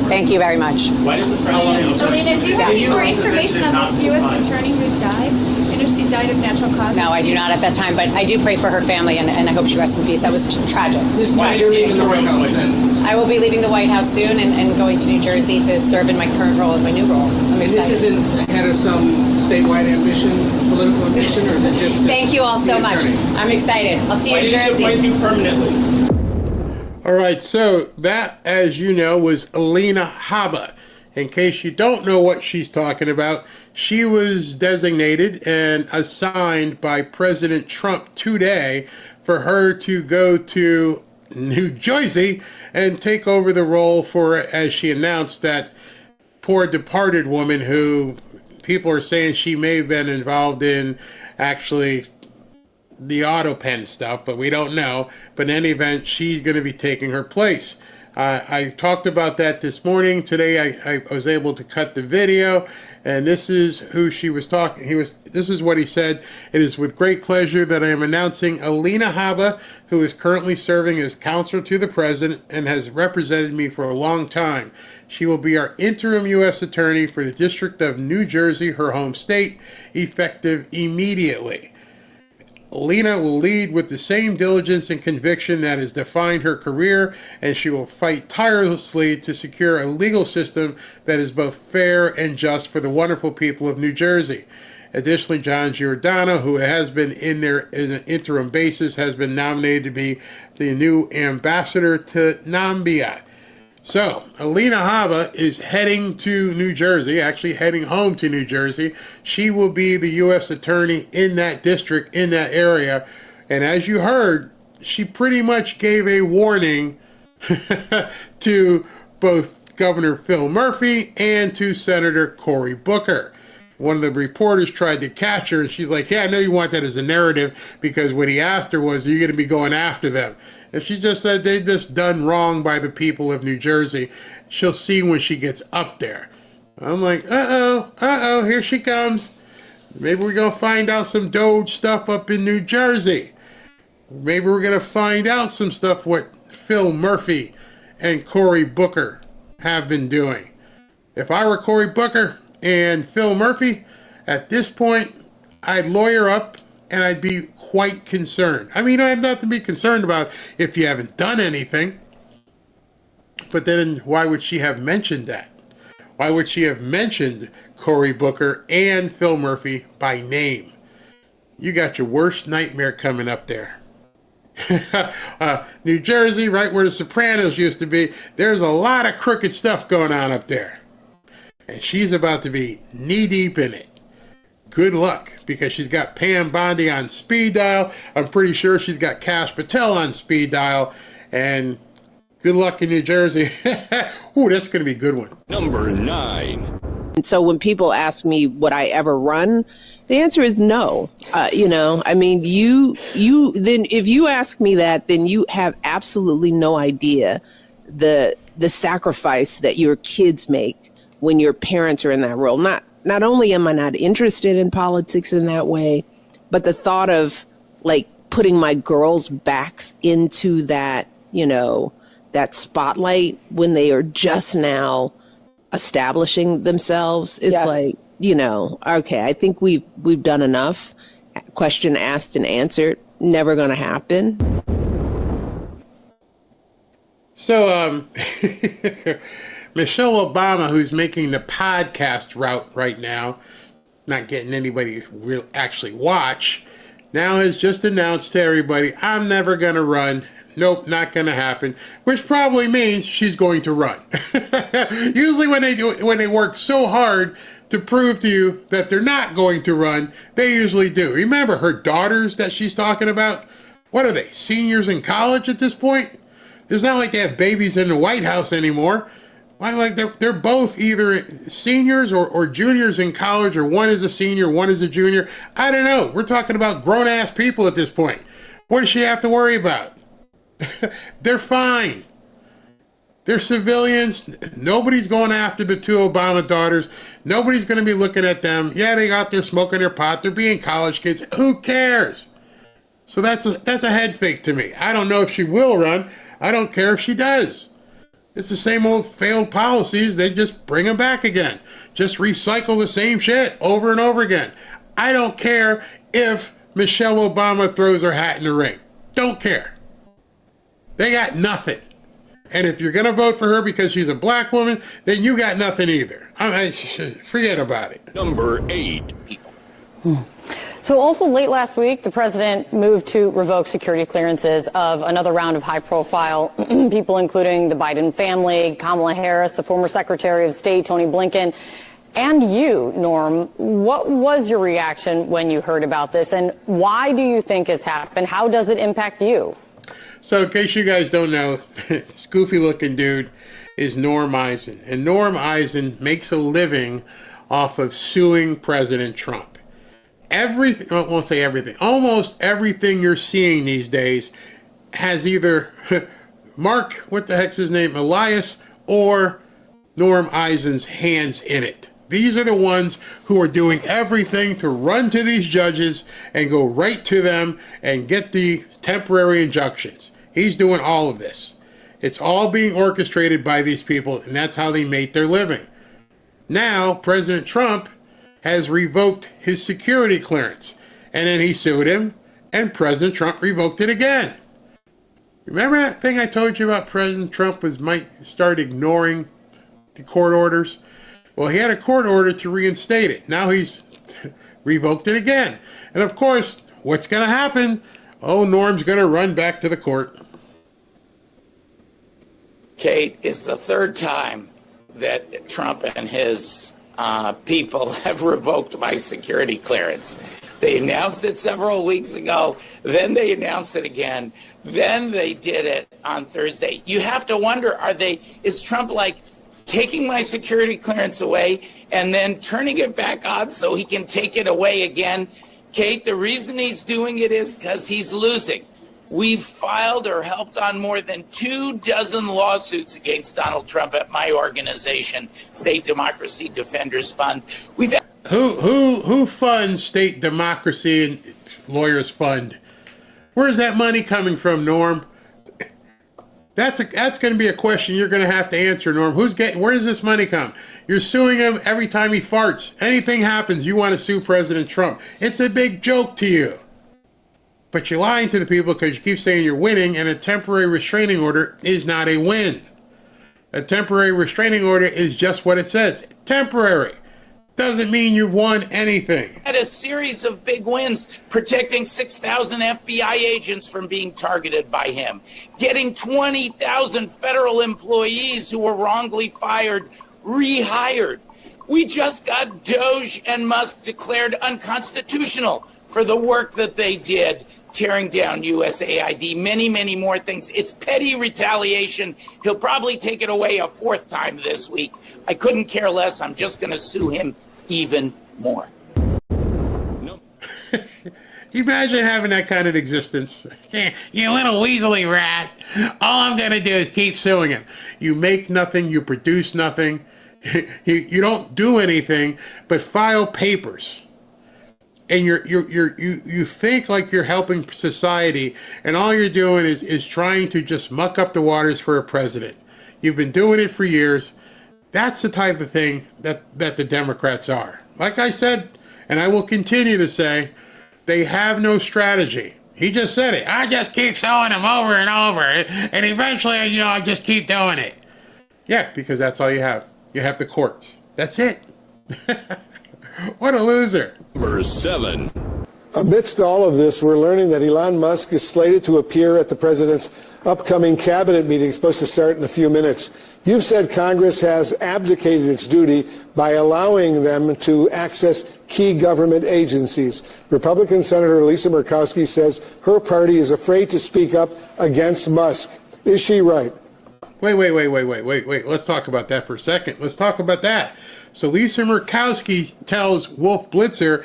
Thank you very much. Alina, do you have any more information on this U.S. attorney who died? I know she died of natural causes. No, I do not at that time, but I do pray for her family, and I hope she rests in peace. That was tragic. Why are you leaving the White House then? I will be leaving the White House soon and going to New Jersey to serve in my current role and my new role. I'm excited. This isn't ahead of some statewide ambition, political ambition, or is it just... Thank you all so much. I'm excited. I'll see you in Jersey. Why did you appoint you permanently? All right, so that, as you know, was Alina Habba. In case you don't know what she's talking about, she was designated and assigned by President Trump today for her to go to New Jersey and take over the role for, as she announced, that poor departed woman who people are saying she may have been involved in actually the auto pen stuff, but we don't know. But in any event, she's going to be taking her place. I talked about that this morning. Today I was able to cut the video, and this is who she was talking. This is what he said. It is with great pleasure that I am announcing Alina Habba, who is currently serving as counsel to the president and has represented me for a long time. She will be our interim U.S. attorney for the District of New Jersey, her home state, effective immediately. Alina will lead with the same diligence and conviction that has defined her career, and she will fight tirelessly to secure a legal system that is both fair and just for the wonderful people of New Jersey. Additionally, John Giordano, who has been in there in an interim basis, has been nominated to be the new ambassador to Nambia. So, Alina Habba is heading to New Jersey, actually heading home to New Jersey. She will be the U.S. attorney in that district, in that area. And as you heard, she pretty much gave a warning to both Governor Phil Murphy and to Senator Cory Booker. One of the reporters tried to catch her, and she's like, yeah, I know you want that as a narrative, because what he asked her was, are you going to be going after them? And she just said they just done wrong by the people of New Jersey. She'll see when she gets up there. I'm like, uh-oh, here she comes. Maybe we're going to find out some Doge stuff up in New Jersey. Maybe we're going to find out some stuff what Phil Murphy and Cory Booker have been doing. If I were Cory Booker and Phil Murphy, at this point, I'd lawyer up and I'd be quite concerned. I mean, I have nothing to be concerned about if you haven't done anything. But then why would she have mentioned that? Why would she have mentioned Cory Booker and Phil Murphy by name? You got your worst nightmare coming up there. New Jersey, right where the Sopranos used to be, there's a lot of crooked stuff going on up there. And she's about to be knee-deep in it. Good luck, because she's got Pam Bondi on speed dial. I'm pretty sure she's got Kash Patel on speed dial. And good luck in New Jersey. Ooh, that's going to be a good one. Number 9. And so when people ask me would I ever run, the answer is no. I mean, you then if you ask me that, then you have absolutely no idea the sacrifice that your kids make when your parents are in that role. Not only am I not interested in politics in that way, but the thought of like putting my girls back into that, that spotlight when they are just now establishing themselves. It's like, okay, I think we've done enough. Question asked and answered. Never going to happen. So, Michelle Obama, who's making the podcast route right now, not getting anybody to actually watch, now has just announced to everybody, I'm never going to run. Nope, not going to happen, which probably means she's going to run. Usually when they work so hard to prove to you that they're not going to run, they usually do. Remember her daughters that she's talking about? What are they, seniors in college at this point? It's not like they have babies in the White House anymore. Why, like they're both either seniors or juniors in college, or one is a senior, one is a junior. I don't know. We're talking about grown-ass people at this point. What does she have to worry about? They're fine. They're civilians. Nobody's going after the two Obama daughters. Nobody's going to be looking at them. Yeah, they got there smoking their pot. They're being college kids. Who cares? So that's a head fake to me. I don't know if she will run. I don't care if she does. It's the same old failed policies. They just bring them back again. Just recycle the same shit over and over again. I don't care if Michelle Obama throws her hat in the ring. Don't care. They got nothing. And if you're going to vote for her because she's a black woman, then you got nothing either. Forget about it. Number 8. So also late last week, the president moved to revoke security clearances of another round of high-profile people, including the Biden family, Kamala Harris, the former Secretary of State, Tony Blinken, and you, Norm. What was your reaction when you heard about this, and why do you think it's happened? How does it impact you? So in case you guys don't know, this goofy-looking dude is Norm Eisen. And Norm Eisen makes a living off of suing President Trump. Everything, I won't say everything, almost everything you're seeing these days has either Mark, what the heck's his name, Elias, or Norm Eisen's hands in it. These are the ones who are doing everything to run to these judges and go right to them and get the temporary injunctions. He's doing all of this. It's all being orchestrated by these people, and that's how they make their living. Now, President Trump has revoked his security clearance, and then he sued him, and President Trump revoked it again. Remember that thing I told you about President Trump might start ignoring the court orders? Well, he had a court order to reinstate it. Now he's revoked it again. And of course, what's going to happen? Oh, Norm's going to run back to the court. Kate, it's the third time that Trump and his people have revoked my security clearance. They announced it several weeks ago. Then they announced it again. Then they did it on Thursday. You have to wonder, is Trump like taking my security clearance away and then turning it back on so he can take it away again? Kate, the reason he's doing it is because he's losing. We've filed or helped on more than 24 lawsuits against Donald Trump at my organization, State Democracy Defenders Fund. We've who funds State Democracy and Lawyers Fund? Where's that money coming from, Norm? That's going to be a question you're going to have to answer, Norm. Where does this money come? You're suing him every time he farts. Anything happens, you want to sue President Trump. It's a big joke to you. But you're lying to the people because you keep saying you're winning, and a temporary restraining order is not a win. A temporary restraining order is just what it says. Temporary. Doesn't mean you've won anything. Had a series of big wins, protecting 6,000 FBI agents from being targeted by him, getting 20,000 federal employees who were wrongly fired rehired. We just got Doge and Musk declared unconstitutional for the work that they did, tearing down USAID, many, many more things. It's petty retaliation. He'll probably take it away a fourth time this week. I couldn't care less. I'm just going to sue him even more. Imagine having that kind of existence. You little weaselly rat. All I'm going to do is keep suing him. You make nothing. You produce nothing. You don't do anything but file papers. And you think like you're helping society, and all you're doing is trying to just muck up the waters for a president. You've been doing it for years. That's the type of thing that the Democrats are. Like I said, and I will continue to say, they have no strategy. He just said it. I just keep suing him over and over, and eventually, I just keep doing it. Yeah, because that's all you have. You have the courts. That's it. What a loser. Number 7. Amidst all of this, we're learning that Elon Musk is slated to appear at the president's upcoming cabinet meeting, supposed to start in a few minutes. You've said Congress has abdicated its duty by allowing them to access key government agencies. Republican Senator Lisa Murkowski says her party is afraid to speak up against Musk. Is she right? Wait. Let's talk about that for a second. Let's talk about that. So Lisa Murkowski tells Wolf Blitzer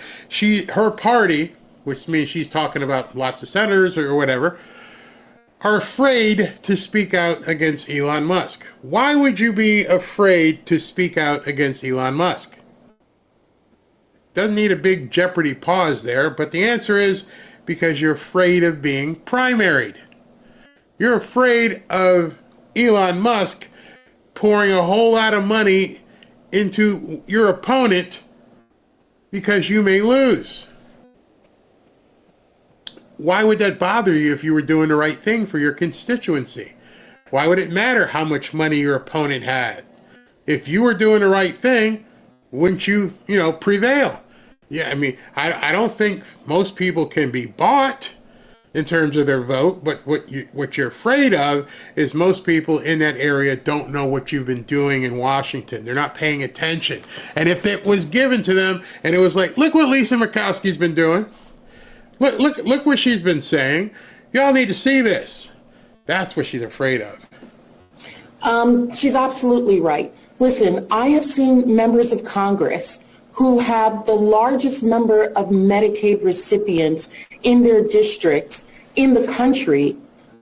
her party, which means she's talking about lots of senators or whatever, are afraid to speak out against Elon Musk. Why would you be afraid to speak out against Elon Musk? Doesn't need a big Jeopardy pause there, but the answer is because you're afraid of being primaried. You're afraid of Elon Musk pouring a whole lot of money into your opponent because you may lose. Why would that bother you if you were doing the right thing for your constituency? Why would it matter how much money your opponent had? If you were doing the right thing, wouldn't you, prevail? Yeah, I mean, I don't think most people can be bought in terms of their vote, but what you're afraid of is most people in that area don't know what you've been doing in Washington. They're not paying attention. And if it was given to them and it was like, look what Lisa Murkowski's been doing. Look what she's been saying. Y'all need to see this. That's what she's afraid of. She's absolutely right. Listen, I have seen members of Congress who have the largest number of Medicaid recipients in their districts in the country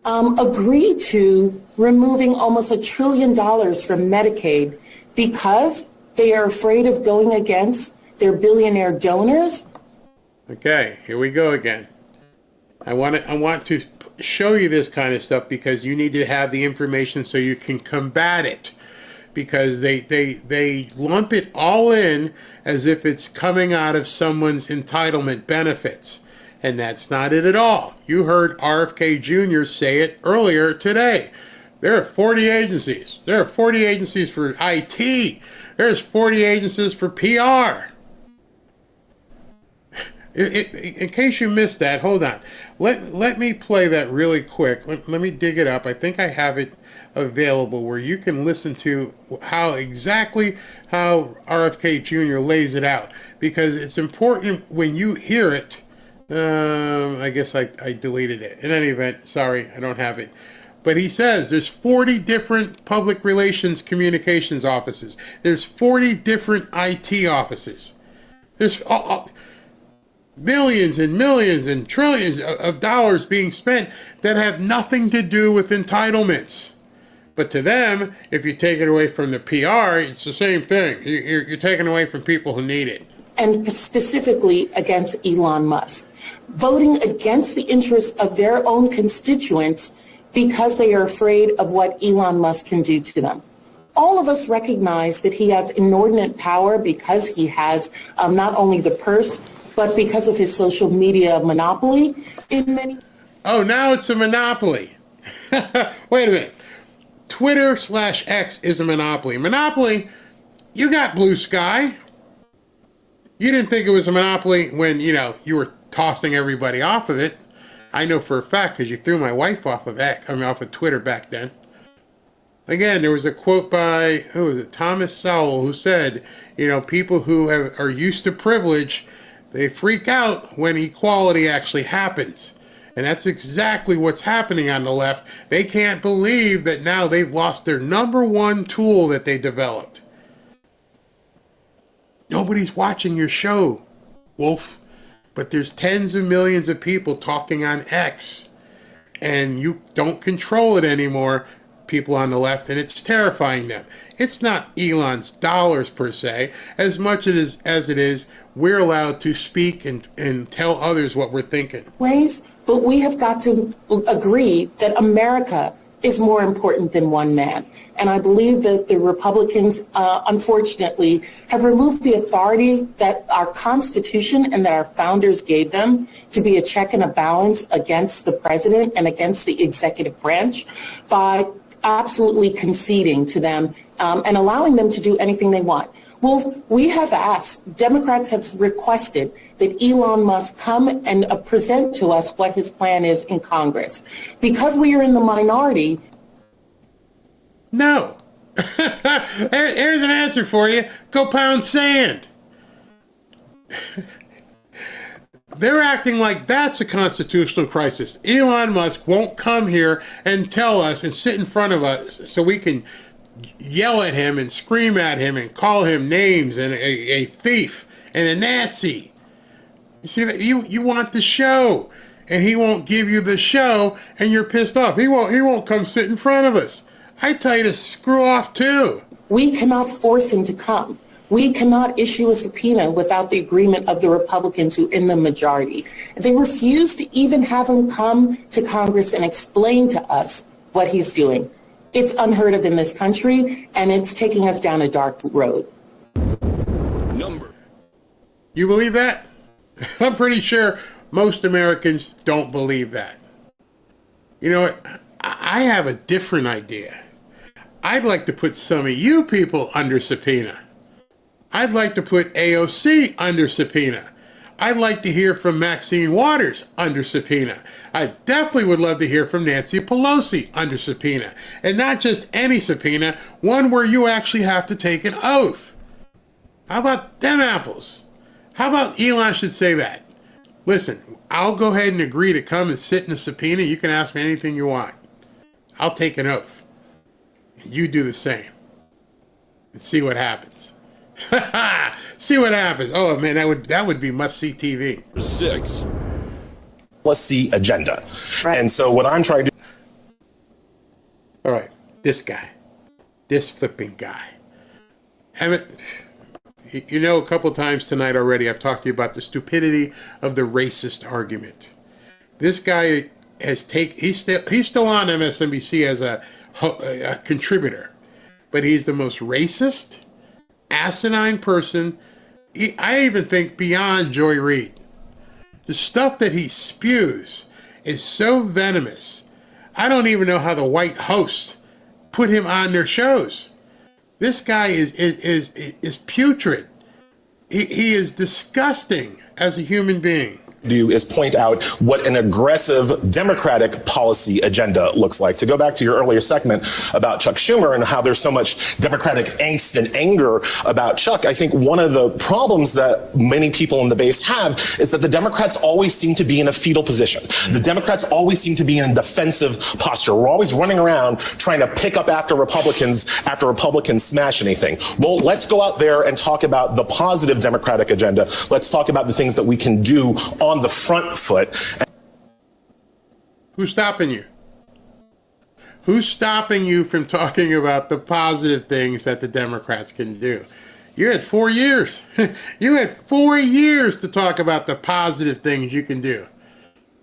agree to removing almost $1 trillion from Medicaid because they are afraid of going against their billionaire donors. Okay, here we go again. I want to show you this kind of stuff because you need to have the information so you can combat it. Because they lump it all in as if it's coming out of someone's entitlement benefits. And that's not it at all. You heard RFK Jr. say it earlier today. There are 40 agencies. There are 40 agencies for IT. There's 40 agencies for PR. In case you missed that, hold on. Let me play that really quick. Let me dig it up. I think I have it available where you can listen to how RFK Jr. lays it out, because it's important when you hear it. I guess I deleted it. In any event, sorry, I don't have it. But he says there's 40 different public relations communications offices. There's 40 different IT offices. There's millions and millions and trillions of dollars being spent that have nothing to do with entitlements. But to them, if you take it away from the PR, it's the same thing. You're taking away from people who need it. and specifically against Elon Musk, voting against the interests of their own constituents because they are afraid of what Elon Musk can do to them. All of us recognize that he has inordinate power because he has not only the purse, but because of his social media monopoly in many. Oh, now it's a monopoly. Wait a minute. Twitter/X is a monopoly. Monopoly, you got blue sky. You didn't think it was a monopoly when, you were tossing everybody off of it. I know for a fact because you threw my wife off of off of Twitter back then. Again, there was a quote by, who was it, Thomas Sowell, who said, people who are used to privilege, they freak out when equality actually happens. And that's exactly what's happening on the left. They can't believe that now they've lost their number one tool that they developed. Nobody's watching your show, Wolf. But there's tens of millions of people talking on X. And you don't control it anymore, people on the left, and it's terrifying them. It's not Elon's dollars per se, as much as it is we're allowed to speak and tell others what we're thinking. Ways, but we have got to agree that America is more important than one man. And I believe that the Republicans, unfortunately, have removed the authority that our Constitution and that our founders gave them to be a check and a balance against the president and against the executive branch by absolutely conceding to them and allowing them to do anything they want. Wolf, we have asked, Democrats have requested that Elon Musk come and present to us what his plan is in Congress. Because we are in the minority. No. Here's an answer for you. Go pound sand. They're acting like that's a constitutional crisis. Elon Musk won't come here and tell us and sit in front of us so we can yell at him and scream at him and call him names and a thief and a Nazi. You see that you want the show, and he won't give you the show, and you're pissed off. He won't come sit in front of us. I tell you to screw off too. We cannot force him to come. We cannot issue a subpoena without the agreement of the Republicans who are in the majority. They refuse to even have him come to Congress and explain to us what he's doing. It's unheard of in this country, and it's taking us down a dark road. You believe that? I'm pretty sure most Americans don't believe that. You know what? I have a different idea. I'd like to put some of you people under subpoena. I'd like to put AOC under subpoena. I'd like to hear from Maxine Waters under subpoena. I definitely would love to hear from Nancy Pelosi under subpoena. And not just any subpoena, one where you actually have to take an oath. How about them apples? How about Elon should say that? Listen, I'll go ahead and agree to come and sit in a subpoena. You can ask me anything you want. I'll take an oath. And you do the same. And see what happens. See what happens. Oh man, that would be must-see TV. 6. Policy agenda. Right. And so what I'm trying to do. All right, this guy. This flipping guy. Emmett, you know, a couple times tonight already I've talked to you about the stupidity of the racist argument. This guy has he's still on MSNBC as a contributor, but he's the most racist, asinine person, I even think beyond Joy Reid. The stuff that he spews is so venomous. I don't even know how the white hosts put him on their shows. This guy is putrid. He is disgusting as a human being. Do is point out what an aggressive Democratic policy agenda looks like. To go back to your earlier segment about Chuck Schumer and how there's so much Democratic angst and anger about Chuck, I think one of the problems that many people in the base have is that the Democrats always seem to be in a fetal position. The Democrats always seem to be in a defensive posture. We're always running around trying to pick up after Republicans smash anything. Well, let's go out there and talk about the positive Democratic agenda. Let's talk about the things that we can do on the front foot. Who's stopping you? Who's stopping you from talking about the positive things that the Democrats can do? You had 4 years. You had 4 years to talk about the positive things you can do.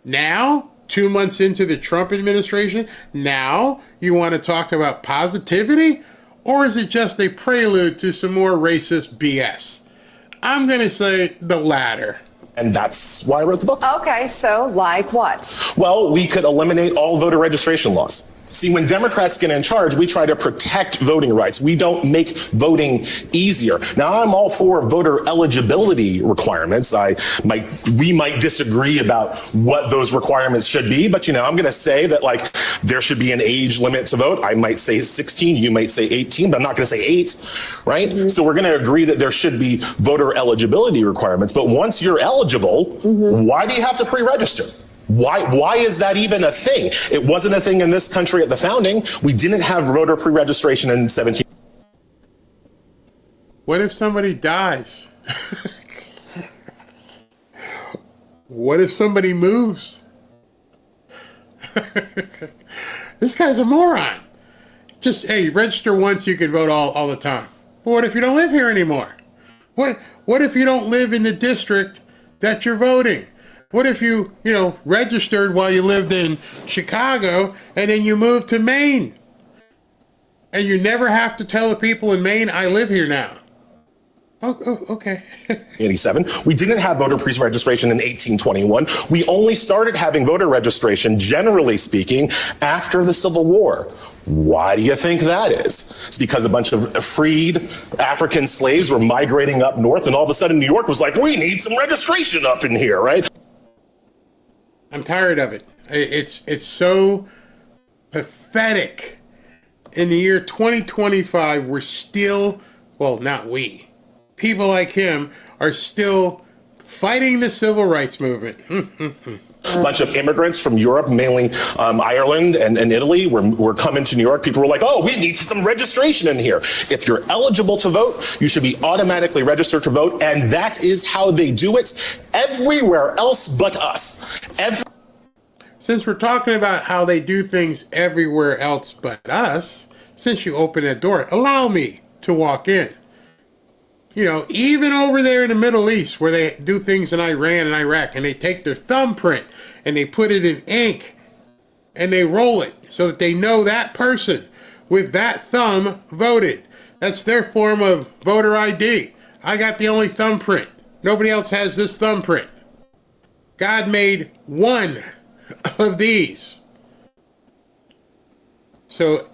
Now, 2 months into the Trump administration, now you want to talk about positivity? Or is it just a prelude to some more racist BS? I'm going to say the latter. And that's why I wrote the book. Okay, so like what? Well, we could eliminate all voter registration laws. See, when Democrats get in charge, we try to protect voting rights. We don't make voting easier. Now, I'm all for voter eligibility requirements. We might disagree about what those requirements should be, but I'm going to say that there should be an age limit to vote. I might say 16, you might say 18, but I'm not going to say 8, right? Mm-hmm. So we're going to agree that there should be voter eligibility requirements. But once you're eligible, why do you have to pre-register? Why is that even a thing? It wasn't a thing in this country at the founding. We didn't have voter pre-registration in 17. What if somebody dies? What if somebody moves? This guy's a moron. Just, hey, register once, you can vote all the time. But what if you don't live here anymore? What if you don't live in the district that you're voting? What if you registered while you lived in Chicago and then you moved to Maine? And you never have to tell the people in Maine, I live here now. Oh, okay. 87. We didn't have voter pre-registration in 1821. We only started having voter registration, generally speaking, after the Civil War. Why do you think that is? It's because a bunch of freed African slaves were migrating up north, and all of a sudden New York was like, we need some registration up in here, right? I'm tired of it. It's so pathetic. In the year 2025, we're still, well, not we, people like him are still fighting the civil rights movement. A bunch of immigrants from Europe, mainly Ireland and Italy, were coming to New York. People were like, oh, we need some registration in here. If you're eligible to vote, you should be automatically registered to vote. And that is how they do it everywhere else but us. Since we're talking about how they do things everywhere else but us, since you open that door, allow me to walk in. Even over there in the Middle East where they do things in Iran and Iraq, and they take their thumbprint and they put it in ink and they roll it so that they know that person with that thumb voted. That's their form of voter ID. I got the only thumbprint. Nobody else has this thumbprint. God made one of these. So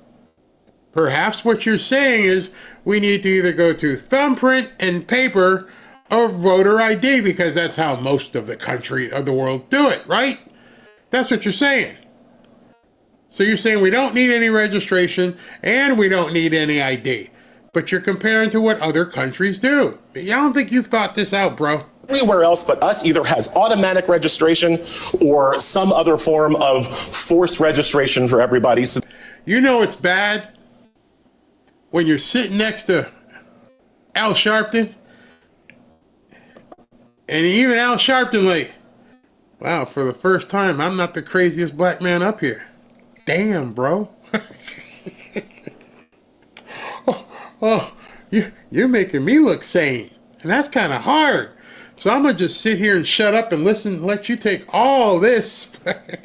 perhaps what you're saying is we need to either go to thumbprint and paper or voter ID, because that's how most of the country of the world do it, right? That's what you're saying. So you're saying we don't need any registration and we don't need any ID, but you're comparing to what other countries do. I don't think you've thought this out, bro. Everywhere else but us either has automatic registration or some other form of forced registration for everybody. So it's bad when you're sitting next to Al Sharpton, and even Al Sharpton wow, for the first time, I'm not the craziest black man up here. Damn, bro. You're making me look sane, and that's kind of hard. So I'm going to just sit here and shut up and listen and let you take all this.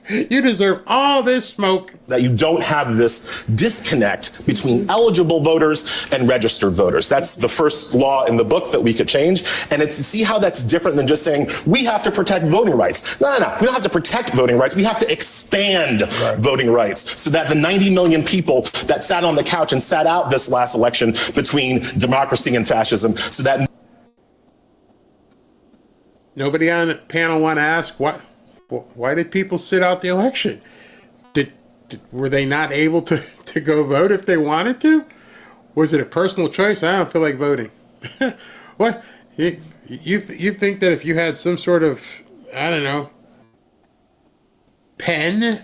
You deserve all this smoke. That you don't have this disconnect between eligible voters and registered voters. That's the first law in the book that we could change. And it's to see how that's different than just saying we have to protect voting rights. No. We don't have to protect voting rights. We have to expand voting rights so that the 90 million people that sat on the couch and sat out this last election between democracy and fascism, so that nobody on the panel want to ask why did people sit out the election? Were they not able to go vote if they wanted to? Was it a personal choice? I don't feel like voting. What? You think that if you had some sort of, I don't know, pen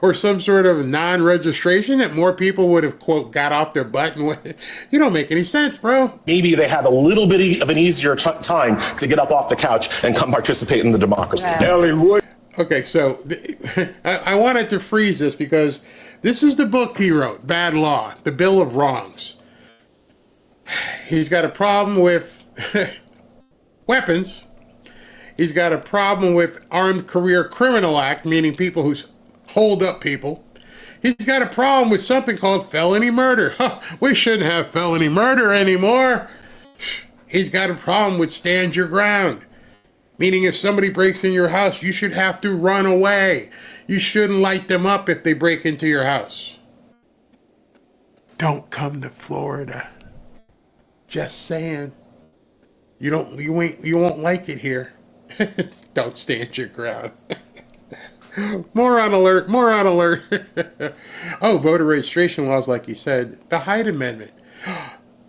or some sort of non-registration, that more people would have, quote, got off their butt and went? You don't make any sense, bro. Maybe they had a little bit of an easier time to get up off the couch and come participate in the democracy. Yeah. Okay, so I wanted to freeze this because this is the book he wrote, Bad Law, The Bill of Wrongs. He's got a problem with weapons. He's got a problem with Armed Career Criminal Act, meaning people who hold up people. He's got a problem with something called felony murder. We shouldn't have felony murder anymore. He's got a problem with stand your ground, meaning if somebody breaks in your house, you should have to run away. You shouldn't light them up if they break into your house. Don't come to Florida. Just saying. You won't like it here. Don't stand your ground. Moron alert, moron alert. Oh, voter registration laws, like you said. The Hyde Amendment.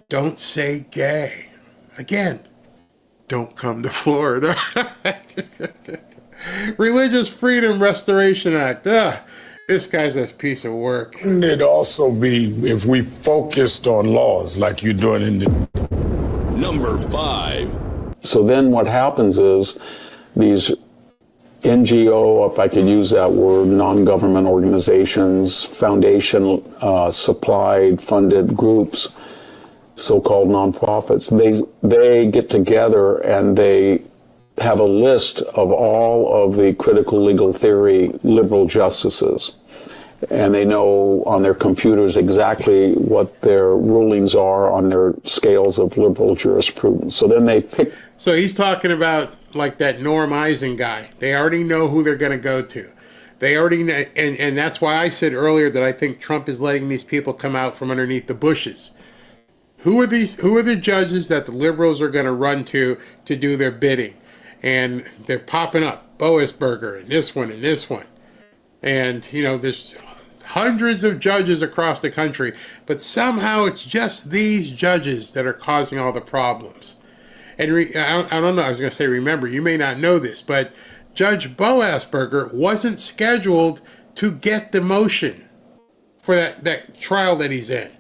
Don't say gay. Again, don't come to Florida. Religious Freedom Restoration Act. This guy's a piece of work. Wouldn't it also be if we focused on laws like you're doing in the... Number 5. So then what happens is these NGO, if I could use that word, non-government organizations, foundation supplied, funded groups, so-called nonprofits, they get together and they have a list of all of the critical legal theory liberal justices. And they know on their computers exactly what their rulings are on their scales of liberal jurisprudence. So then they pick. So he's talking about like that Norm Eisen guy. They already know who they're going to go to. They already know, and that's why I said earlier that I think Trump is letting these people come out from underneath the bushes. Who are the judges that the liberals are going to run to do their bidding? And they're popping up. Boasberger and this one and this one. And, there's hundreds of judges across the country, but somehow it's just these judges that are causing all the problems. And I don't know, I was going to say, remember, you may not know this, but Judge Boasberger wasn't scheduled to get the motion for that trial that he's in.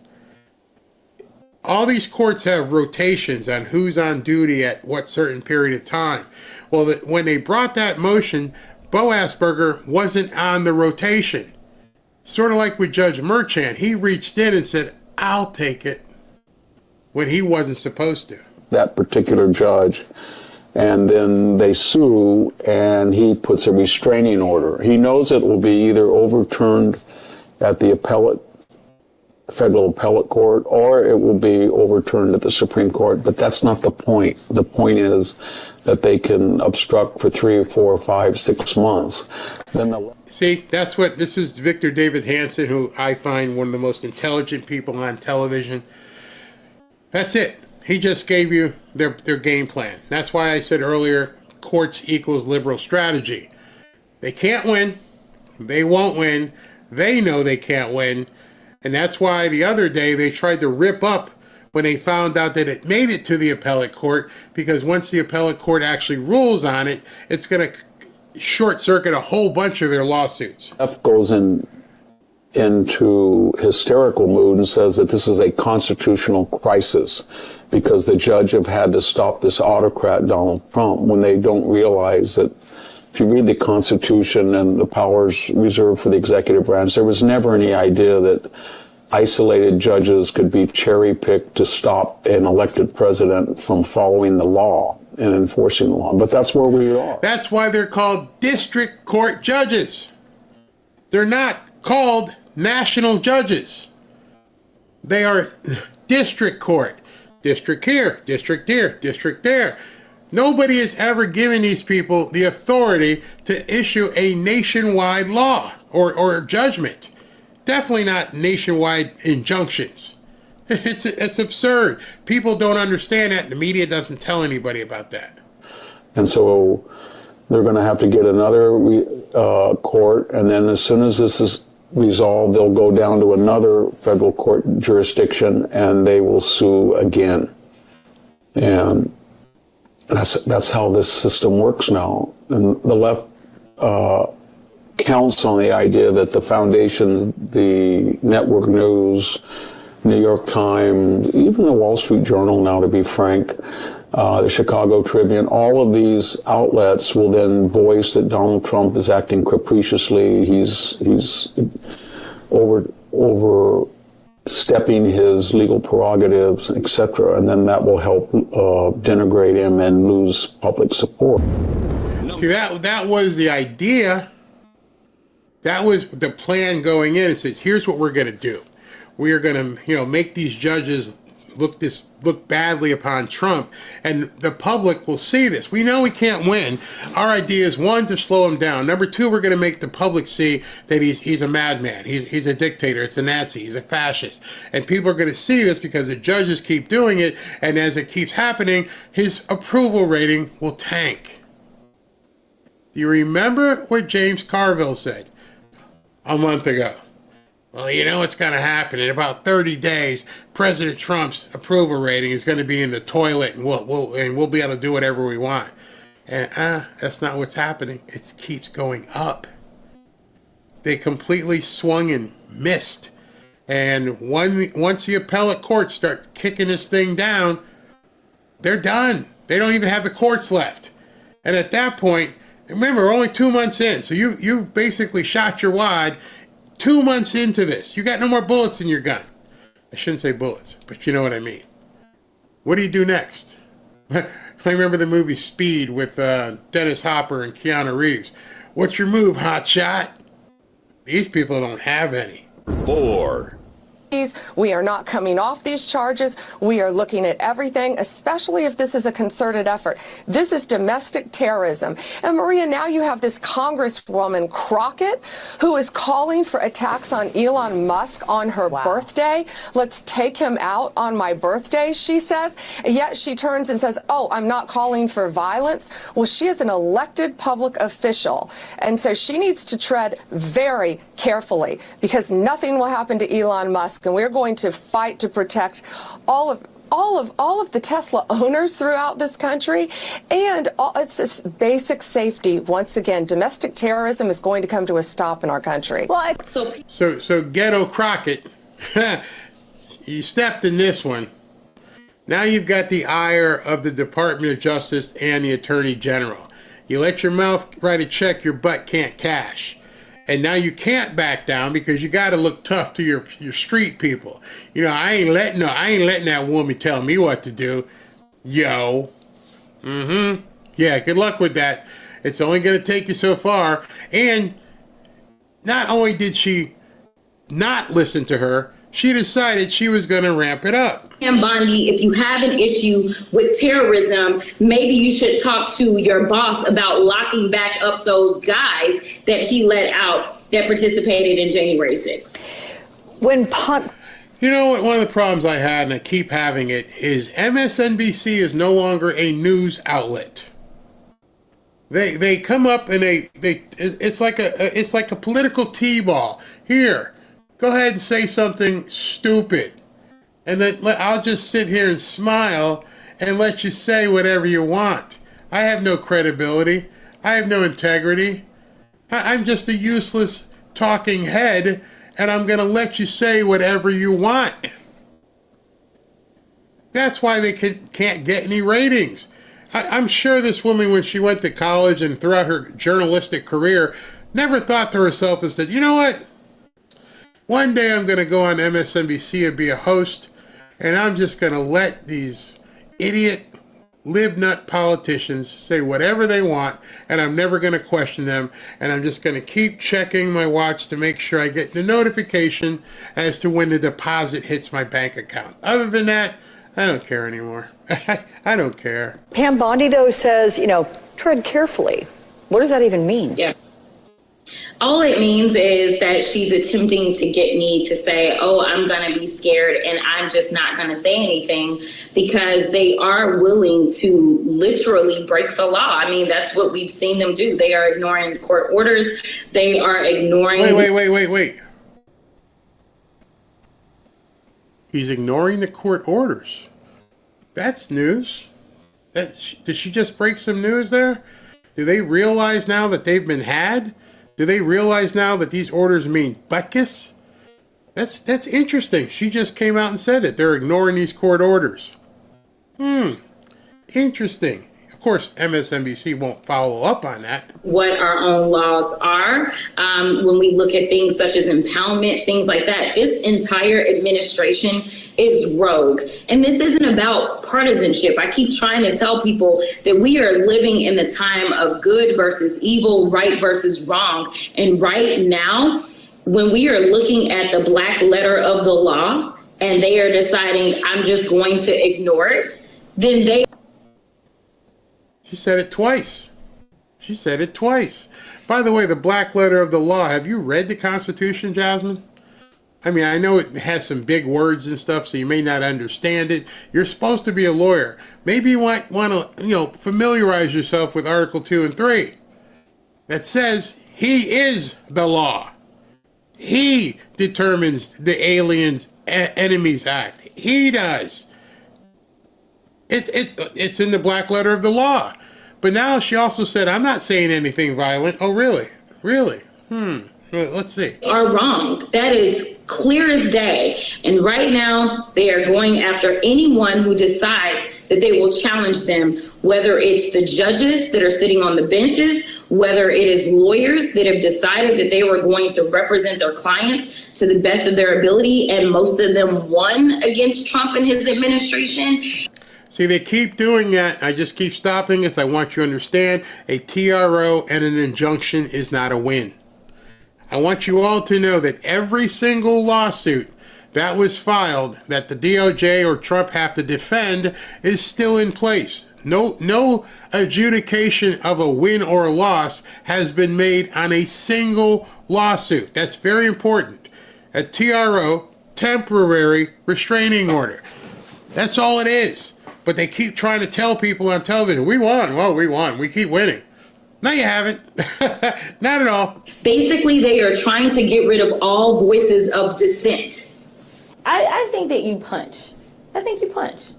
All these courts have rotations on who's on duty at what certain period of time. Well, when they brought that motion, Boasberger wasn't on the rotation. Sort of like with Judge Merchant. He reached in and said, I'll take it, when he wasn't supposed to. That particular judge, and then they sue, and he puts a restraining order. He knows it will be either overturned at the federal appellate court, or it will be overturned at the Supreme Court, but that's not the point. The point is that they can obstruct for 3 or 4 or 5, 6 months. See, this is Victor David Hanson, who I find one of the most intelligent people on television. That's it. He just gave you their game plan. That's why I said earlier, courts equals liberal strategy. They can't win. They won't win. They know they can't win. And that's why the other day they tried to rip up when they found out that it made it to the appellate court, because once the appellate court actually rules on it, it's going to short circuit a whole bunch of their lawsuits. F goes into hysterical mood and says that this is a constitutional crisis because the judge have had to stop this autocrat Donald Trump, when they don't realize that if you read the Constitution and the powers reserved for the executive branch, there was never any idea that isolated judges could be cherry-picked to stop an elected president from following the law and enforcing the law. But that's where we are. That's why they're called district court judges. They're not called national judges. They are district court. District here, district there, district there. Nobody has ever given these people the authority to issue a nationwide law or judgment. Definitely not nationwide injunctions. It's absurd. People don't understand that, and the media doesn't tell anybody about that. And so they're going to have to get another court, and then as soon as this is resolved, they'll go down to another federal court jurisdiction, and they will sue again. And that's how this system works now. And the left counts on the idea that the foundations, the network news, New York Times, even the Wall Street Journal now, to be frank, the Chicago Tribune, all of these outlets will then voice that Donald Trump is acting capriciously. He's overstepping stepping his legal prerogatives, etc., and then that will help denigrate him and lose public support. See, that was the idea. That was the plan going in. It says, here's what we're going to do. We are going to, make these judges look badly upon Trump, and the public will see this. We know we can't win. Our idea is, one, to slow him down. Number two, we're going to make the public see that he's a madman. He's a dictator. It's a Nazi. He's a fascist. And people are going to see this because the judges keep doing it, and as it keeps happening, his approval rating will tank. Do you remember what James Carville said a month ago? Well, you know what's going to happen. In about 30 days, President Trump's approval rating is going to be in the toilet, and we'll be able to do whatever we want. And that's not what's happening. It keeps going up. They completely swung and missed. And once the appellate courts start kicking this thing down, they're done. They don't even have the courts left. And at that point, remember, we're only 2 months in, so you basically shot your wad 2 months into this. You got no more bullets in your gun. I shouldn't say bullets, but you know what I mean. What do you do next? I remember the movie Speed with Dennis Hopper and Keanu Reeves. What's your move, hotshot? These people don't have any. 4. We are not coming off these charges. We are looking at everything, especially if this is a concerted effort. This is domestic terrorism. And Maria, now you have this Congresswoman Crockett who is calling for attacks on Elon Musk on her birthday. Let's take him out on my birthday, she says. And yet she turns and says, oh, I'm not calling for violence. Well, she is an elected public official. And so she needs to tread very carefully because nothing will happen to Elon Musk. And we're going to fight to protect all of the Tesla owners throughout this country, and it's this basic safety. Once again, domestic terrorism is going to come to a stop in our country. Well, so Ghetto Crockett, you stepped in this one. Now you've got the ire of the Department of Justice and the Attorney General. You let your mouth write a check your butt can't cash. And now you can't back down because you got to look tough to your street people. I ain't letting that woman tell me what to do. Yo. Yeah, good luck with that. It's only going to take you so far. And not only did she not listen to her, she decided she was going to ramp it up. And Bondi, if you have an issue with terrorism, maybe you should talk to your boss about locking back up those guys that he let out that participated in January 6th. You know what? One of the problems I had, and I keep having it, is MSNBC is no longer a news outlet. They come up and it's like a political t-ball. Here, go ahead and say something stupid. And then I'll just sit here and smile and let you say whatever you want. I have no credibility. I have no integrity. I'm just a useless talking head, and I'm going to let you say whatever you want. That's why they can't get any ratings. I'm sure this woman, when she went to college and throughout her journalistic career, never thought to herself and said, you know what? One day I'm going to go on MSNBC and be a host, and I'm just going to let these idiot libnut politicians say whatever they want, and I'm never going to question them, and I'm just going to keep checking my watch to make sure I get the notification as to when the deposit hits my bank account. Other than that, I don't care anymore. I don't care. Pam Bondi, though, says, tread carefully. What does that even mean? Yeah. All it means is that she's attempting to get me to say, oh, I'm going to be scared and I'm just not going to say anything, because they are willing to literally break the law. I mean, that's what we've seen them do. They are ignoring court orders. They are ignoring. Wait. He's ignoring the court orders. That's news. Did she just break some news there? Do they realize now that they've been had? Do they realize now that these orders mean butkus? That's interesting. She just came out and said it. They're ignoring these court orders. Interesting. Of course, MSNBC won't follow up on that. What our own laws are, when we look at things such as impoundment, things like that. This entire administration is rogue. And this isn't about partisanship. I keep trying to tell people that we are living in the time of good versus evil, right versus wrong. And right now, when we are looking at the black letter of the law and they are deciding, I'm just going to ignore it, then they... She said it twice. She said it twice. By the way, the black letter of the law, have you read the Constitution, Jasmine? I mean, I know it has some big words and stuff, so you may not understand it. You're supposed to be a lawyer. Maybe you want to, familiarize yourself with Article 2 and 3. That says he is the law. He determines the Aliens Enemies Act. He does. It's in the black letter of the law. But now she also said, I'm not saying anything violent. Oh, really? Really? Let's see. Are wrong. That is clear as day. And right now, they are going after anyone who decides that they will challenge them, whether it's the judges that are sitting on the benches, whether it is lawyers that have decided that they were going to represent their clients to the best of their ability, and most of them won against Trump and his administration. See, they keep doing that. I just keep stopping us. I want you to understand a TRO and an injunction is not a win. I want you all to know that every single lawsuit that was filed that the DOJ or Trump have to defend is still in place. No adjudication of a win or a loss has been made on a single lawsuit. That's very important. A TRO, temporary restraining order. That's all it is. But they keep trying to tell people on television, we won. Well, we won. We keep winning. No, you haven't. Not at all. Basically, they are trying to get rid of all voices of dissent. I think that you punch. I think you punch.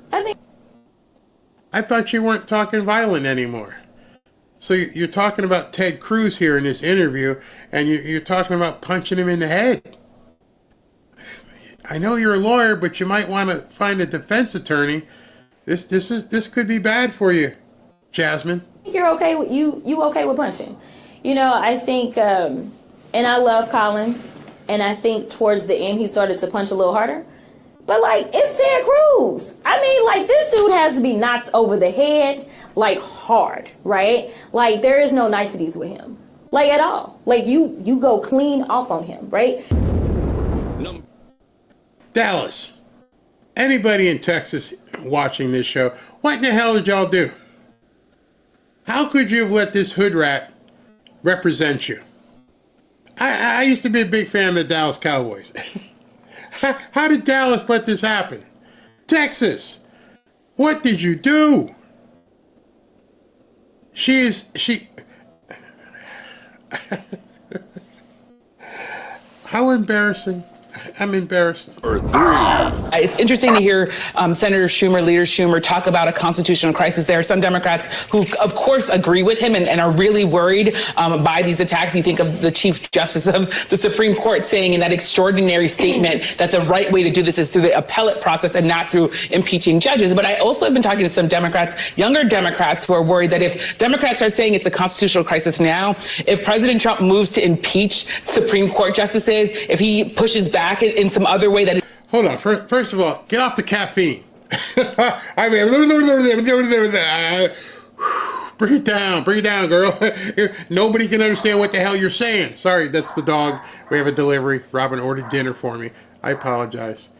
I thought you weren't talking violent anymore. So you're talking about Ted Cruz here in this interview, and you're talking about punching him in the head. I know you're a lawyer, but you might want to find a defense attorney. This could be bad for you, Jasmine. You're okay with you okay with punching. I think and I love Colin, and I think towards the end he started to punch a little harder. But it's Ted Cruz. I mean, this dude has to be knocked over the head hard, right? There is no niceties with him. At all. You go clean off on him, right? Dallas. Anybody in Texas watching this show, what in the hell did y'all do? How could you have let this hood rat represent you? I used to be a big fan of the Dallas Cowboys. How did Dallas let this happen? Texas, what did you do? How embarrassing. I'm embarrassed. It's interesting to hear Senator Schumer, Leader Schumer, talk about a constitutional crisis. There are some Democrats who, of course, agree with him and are really worried by these attacks. You think of the Chief Justice of the Supreme Court saying in that extraordinary statement that the right way to do this is through the appellate process and not through impeaching judges. But I also have been talking to some Democrats, younger Democrats, who are worried that if Democrats are saying it's a constitutional crisis now, if President Trump moves to impeach Supreme Court justices, if he pushes back in some other way that... Hold on. First of all, get off the caffeine. I mean, bring it down, girl. Nobody can understand what the hell you're saying. Sorry, that's the dog. We have a delivery. Robin ordered dinner for me. I apologize.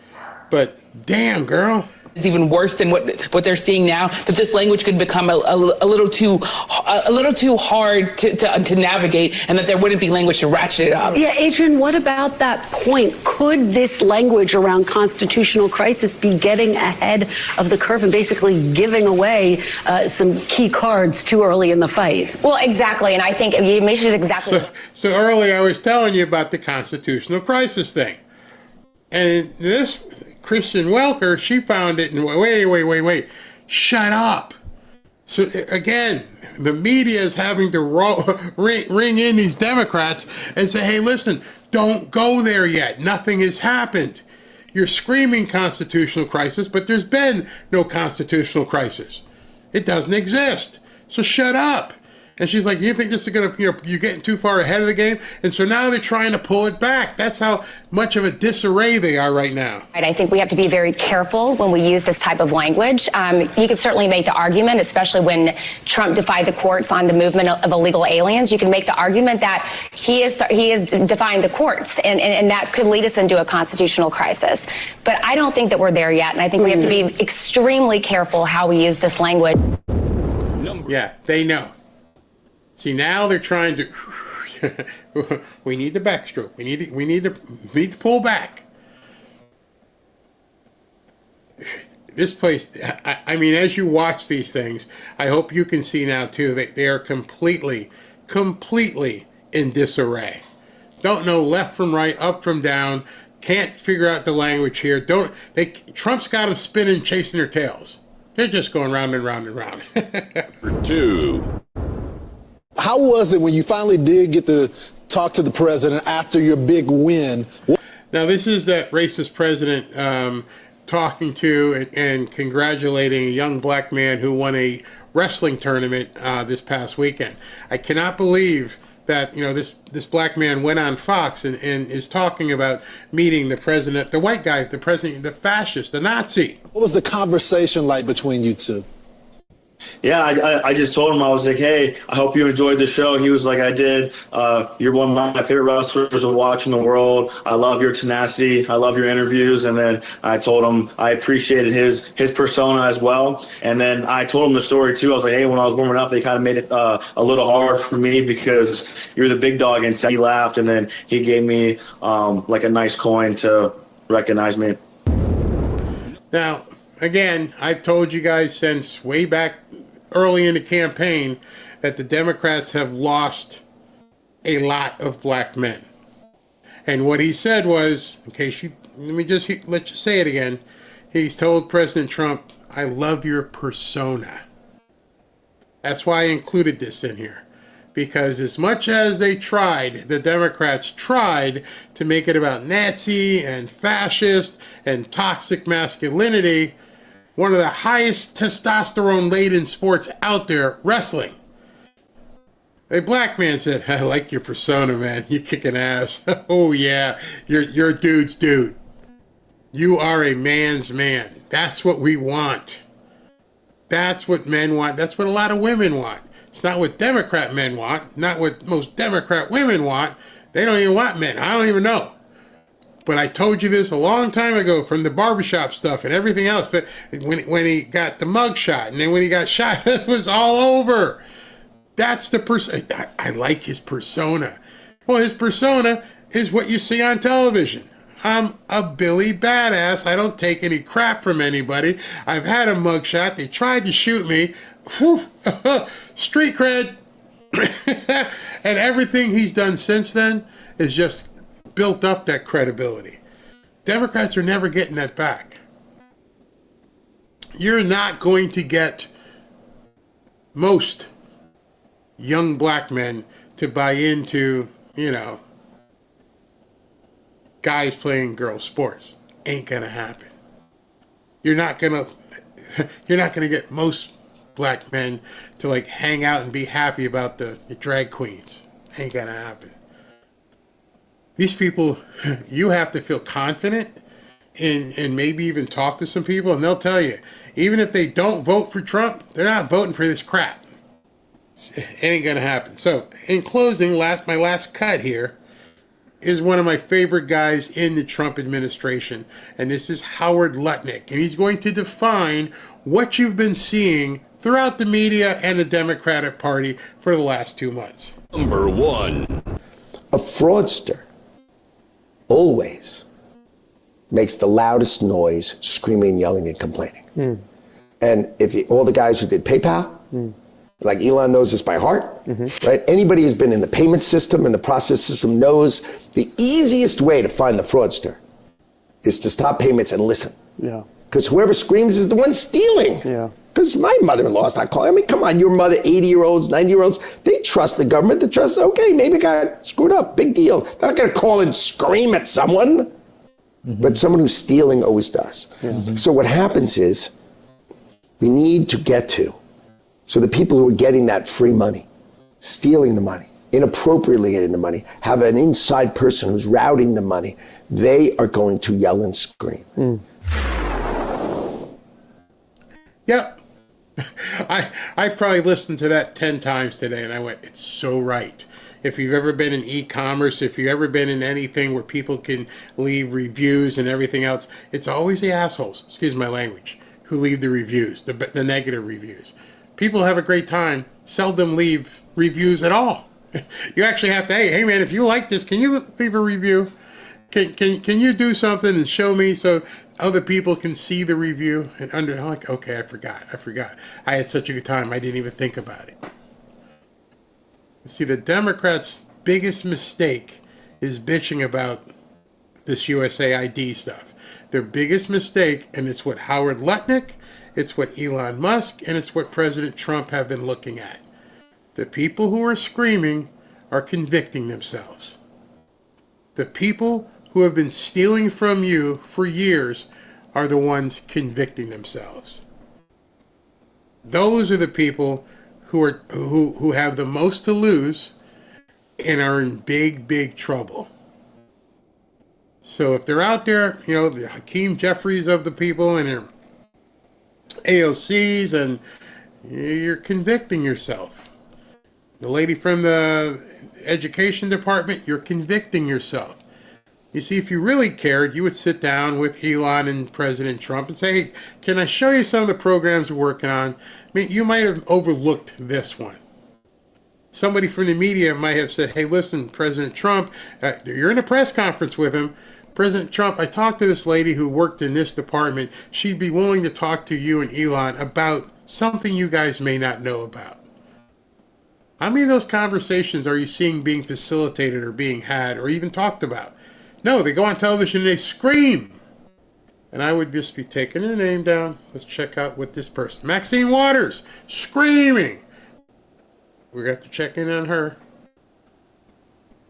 But damn, girl. It's even worse than what they're seeing now, that this language could become a little too hard to navigate, and that there wouldn't be language to ratchet it up. Yeah, Adrian, what about that point? Could this language around constitutional crisis be getting ahead of the curve and basically giving away some key cards too early in the fight? Well, exactly, and I think Misha's exactly. So earlier I was telling you about the constitutional crisis thing, and this Christian Welker, she found it and wait, shut up. So again, the media is having to ring in these Democrats and say, hey, listen, don't go there yet. Nothing has happened. You're screaming constitutional crisis, but there's been no constitutional crisis. It doesn't exist. So shut up. And she's like, you think this is going to, you're getting too far ahead of the game? And so now they're trying to pull it back. That's how much of a disarray they are right now. I think we have to be very careful when we use this type of language. You can certainly make the argument, especially when Trump defied the courts on the movement of illegal aliens. You can make the argument that he is defying the courts, and that could lead us into a constitutional crisis. But I don't think that we're there yet, and I think we have to be extremely careful how we use this language. Yeah, they know. See, now they're trying to. We need the backstroke. We need to pull back. This place. I mean, as you watch these things, I hope you can see now too that they are completely in disarray. Don't know left from right, up from down. Can't figure out the language here. Trump's got them spinning, chasing their tails. They're just going round and round and round. Number 2. How was it when you finally did get to talk to the president after your big win? Now, this is that racist president talking to and congratulating a young black man who won a wrestling tournament this past weekend. I cannot believe that, this black man went on Fox and is talking about meeting the president, the white guy, the president, the fascist, the Nazi. What was the conversation like between you two? Yeah, I just told him, I was like, hey, I hope you enjoyed the show. He was like, I did. You're one of my favorite wrestlers to watch in the world. I love your tenacity. I love your interviews. And then I told him I appreciated his persona as well. And then I told him the story, too. I was like, hey, when I was warming up, they kind of made it a little hard for me because you're the big dog. And he laughed. And then he gave me like a nice coin to recognize me. Now, again, I've told you guys since way back early in the campaign that the Democrats have lost a lot of black men. And what he said was, let me just let you say it again. He's told President Trump, I love your persona. That's why I included this in here. Because as much as the Democrats tried to make it about Nazi and fascist and toxic masculinity, one of the highest testosterone-laden sports out there, wrestling. A black man said, I like your persona, man. You kicking ass. Oh, yeah. You're a dude's dude. You are a man's man. That's what we want. That's what men want. That's what a lot of women want. It's not what Democrat men want. Not what most Democrat women want. They don't even want men. I don't even know. But I told you this a long time ago from the barbershop stuff and everything else. But when he got the mug shot and then when he got shot, it was all over. That's the person. I like his persona. Well, his persona is what you see on television. I'm a Billy Badass. I don't take any crap from anybody. I've had a mug shot. They tried to shoot me. Whew. Street cred. And everything he's done since then is just built up that credibility. Democrats are never getting that back. You're not going to get most young black men to buy into, guys playing girl sports. Ain't gonna happen. You're not gonna get most black men to hang out and be happy about the drag queens. Ain't gonna happen. These people, you have to feel confident and maybe even talk to some people, and they'll tell you, even if they don't vote for Trump, they're not voting for this crap. It ain't gonna happen. So, in closing, my last cut here is one of my favorite guys in the Trump administration, and this is Howard Lutnick, and he's going to define what you've been seeing throughout the media and the Democratic Party for the last 2 months. Number 1. A fraudster always makes the loudest noise, screaming, yelling, and complaining. And all the guys who did PayPal, like Elon knows this by heart, right? Anybody who's been in the payment system and the process system knows the easiest way to find the fraudster is to stop payments and listen. Yeah. Because whoever screams is the one stealing. Yeah. Because my mother-in-law's not calling. I mean, come on, your mother, 80-year-olds, 90-year-olds, they trust the government. They trust, okay, maybe I got screwed up, big deal. They're not going to call and scream at someone. But someone who's stealing always does. So what happens is we need to get to So the people who are getting that free money, stealing the money, inappropriately getting the money, have an inside person who's routing the money, they are going to yell and scream. Yep. I probably listened to that 10 times today, and I went, it's so right. If you've ever been in e-commerce, if you've ever been in anything where people can leave reviews and everything else, it's always the assholes, excuse my language, who leave the reviews, the negative reviews. People have a great time, seldom leave reviews at all. You actually have to, hey man, if you like this, can you leave a review? Can you do something and show me so other people can see the review? And I'm like, okay, I forgot. I had such a good time, I didn't even think about it. See, the Democrats' biggest mistake is bitching about this USAID stuff. Their biggest mistake, and it's what Howard Lutnick, it's what Elon Musk, and it's what President Trump have been looking at. The people who are screaming are convicting themselves. The people who have been stealing from you for years are the ones convicting themselves. Those are the people who have the most to lose and are in big trouble. So if they're out there, you know, the Hakeem Jeffries of the people and their AOCs, and you're convicting yourself. The lady from the education department, you're convicting yourself. You see, if you really cared, you would sit down with Elon and President Trump and say, hey, can I show you some of the programs we're working on? I mean, you might have overlooked this one. Somebody from the media might have said, hey, listen, President Trump, you're in a press conference with him. President Trump, I talked to this lady who worked in this department. She'd be willing to talk to you and Elon about something you guys may not know about. How many of those conversations are you seeing being facilitated or being had or even talked about? No, they go on television and they scream. And I would just be taking their name down. Let's check out what this person, Maxine Waters, screaming. We got to check in on her.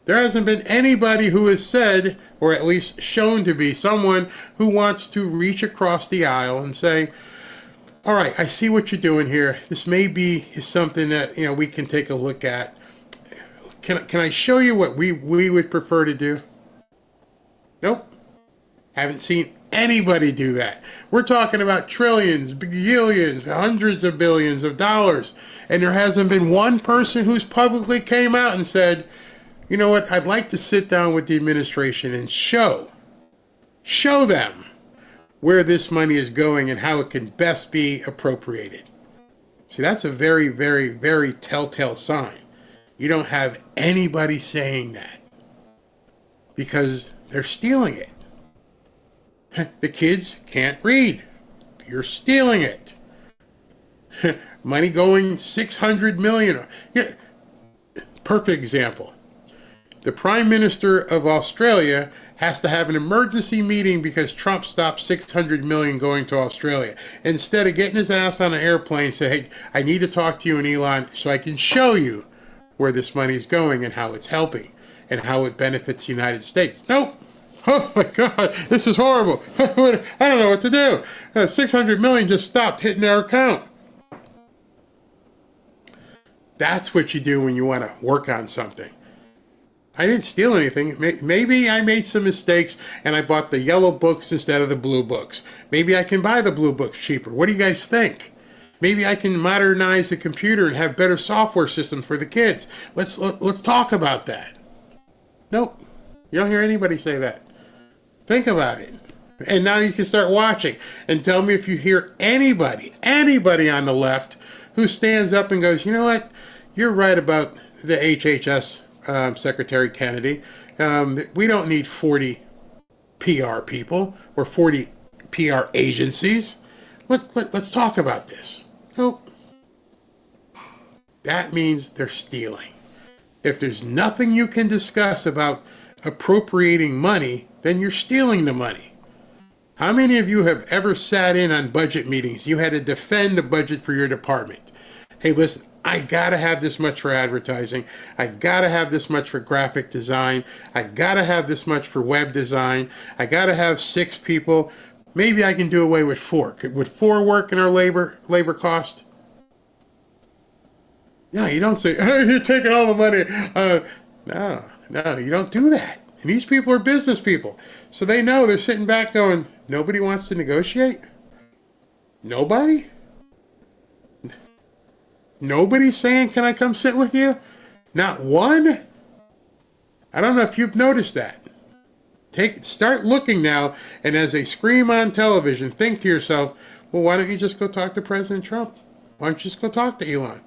There hasn't been anybody who has said, or at least shown to be someone who wants to reach across the aisle and say, all right, I see what you're doing here. This may be something that, you know, we can take a look at. Can I show you what we would prefer to do? Nope. Haven't seen anybody do that. We're talking about trillions, billions, hundreds of billions of dollars. And there hasn't been one person who's publicly came out and said, you know what, I'd like to sit down with the administration and show them where this money is going and how it can best be appropriated. See, that's a very, very, very telltale sign. You don't have anybody saying that because they're stealing it. The kids can't read. You're stealing it. Money going $600 million. Perfect example. The Prime Minister of Australia has to have an emergency meeting because Trump stopped $600 million going to Australia. Instead of getting his ass on an airplane and say, hey, I need to talk to you and Elon so I can show you where this money is going and how it's helping and how it benefits the United States. Nope. Oh my God, this is horrible. I don't know what to do. $600 million just stopped hitting our account. That's what you do when you want to work on something. I didn't steal anything. Maybe I made some mistakes and I bought the yellow books instead of the blue books. Maybe I can buy the blue books cheaper. What do you guys think? Maybe I can modernize the computer and have better software systems for the kids. Let's talk about that. Nope. You don't hear anybody say that. Think about it. And now you can start watching and tell me if you hear anybody on the left who stands up and goes, you know what? You're right about the HHS Secretary Kennedy. We don't need 40 PR people or 40 PR agencies. Let's talk about this. Nope. That means they're stealing. If there's nothing you can discuss about appropriating money, then you're stealing the money. How many of you have ever sat in on budget meetings? You had to defend the budget for your department. Hey, listen, I gotta have this much for advertising. I gotta have this much for graphic design. I gotta have this much for web design. I gotta have 6 people. Maybe I can do away with 4. Would 4 work in our labor cost? No, you don't say, hey, you're taking all the money. No, you don't do that. And these people are business people. So they know, they're sitting back going, nobody wants to negotiate? Nobody? Nobody's saying, can I come sit with you? Not one? I don't know if you've noticed that. Start looking now, and as they scream on television, think to yourself, well, why don't you just go talk to President Trump? Why don't you just go talk to Elon?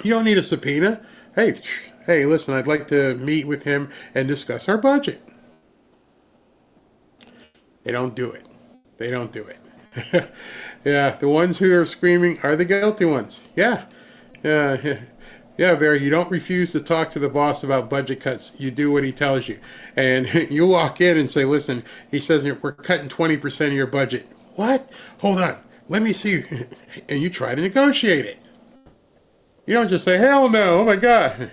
You don't need a subpoena. Hey, listen, I'd like to meet with him and discuss our budget. They don't do it. They don't do it. Yeah, the ones who are screaming are the guilty ones. Yeah, Barry, you don't refuse to talk to the boss about budget cuts. You do what he tells you. And you walk in and say, listen, he says we're cutting 20% of your budget. What? Hold on. Let me see. And you try to negotiate it. You don't just say, hell no, oh my God.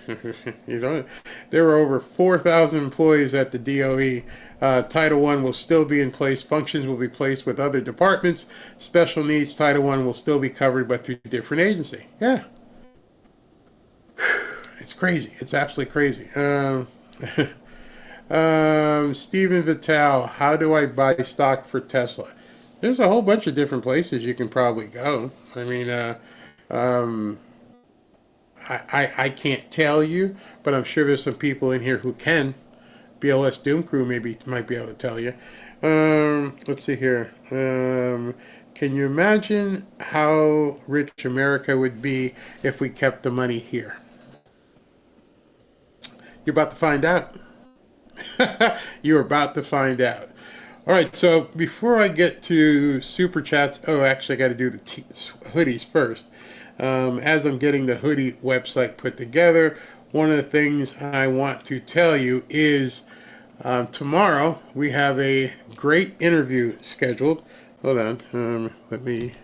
There were over 4,000 employees at the DOE. Title I will still be in place. Functions will be placed with other departments. Special needs, Title I will still be covered, but through a different agency. Yeah. It's crazy. It's absolutely crazy. Stephen Vitale, how do I buy stock for Tesla? There's a whole bunch of different places you can probably go. I mean, I can't tell you, but I'm sure there's some people in here who can. BLS Doom Crew might be able to tell you. Let's see here. Can you imagine how rich America would be if we kept the money here? You're about to find out. You're about to find out. All right, so before I get to Super Chats, actually I got to do the hoodies first. As I'm getting the hoodie website put together, one of the things I want to tell you is tomorrow we have a great interview scheduled. Hold on, let me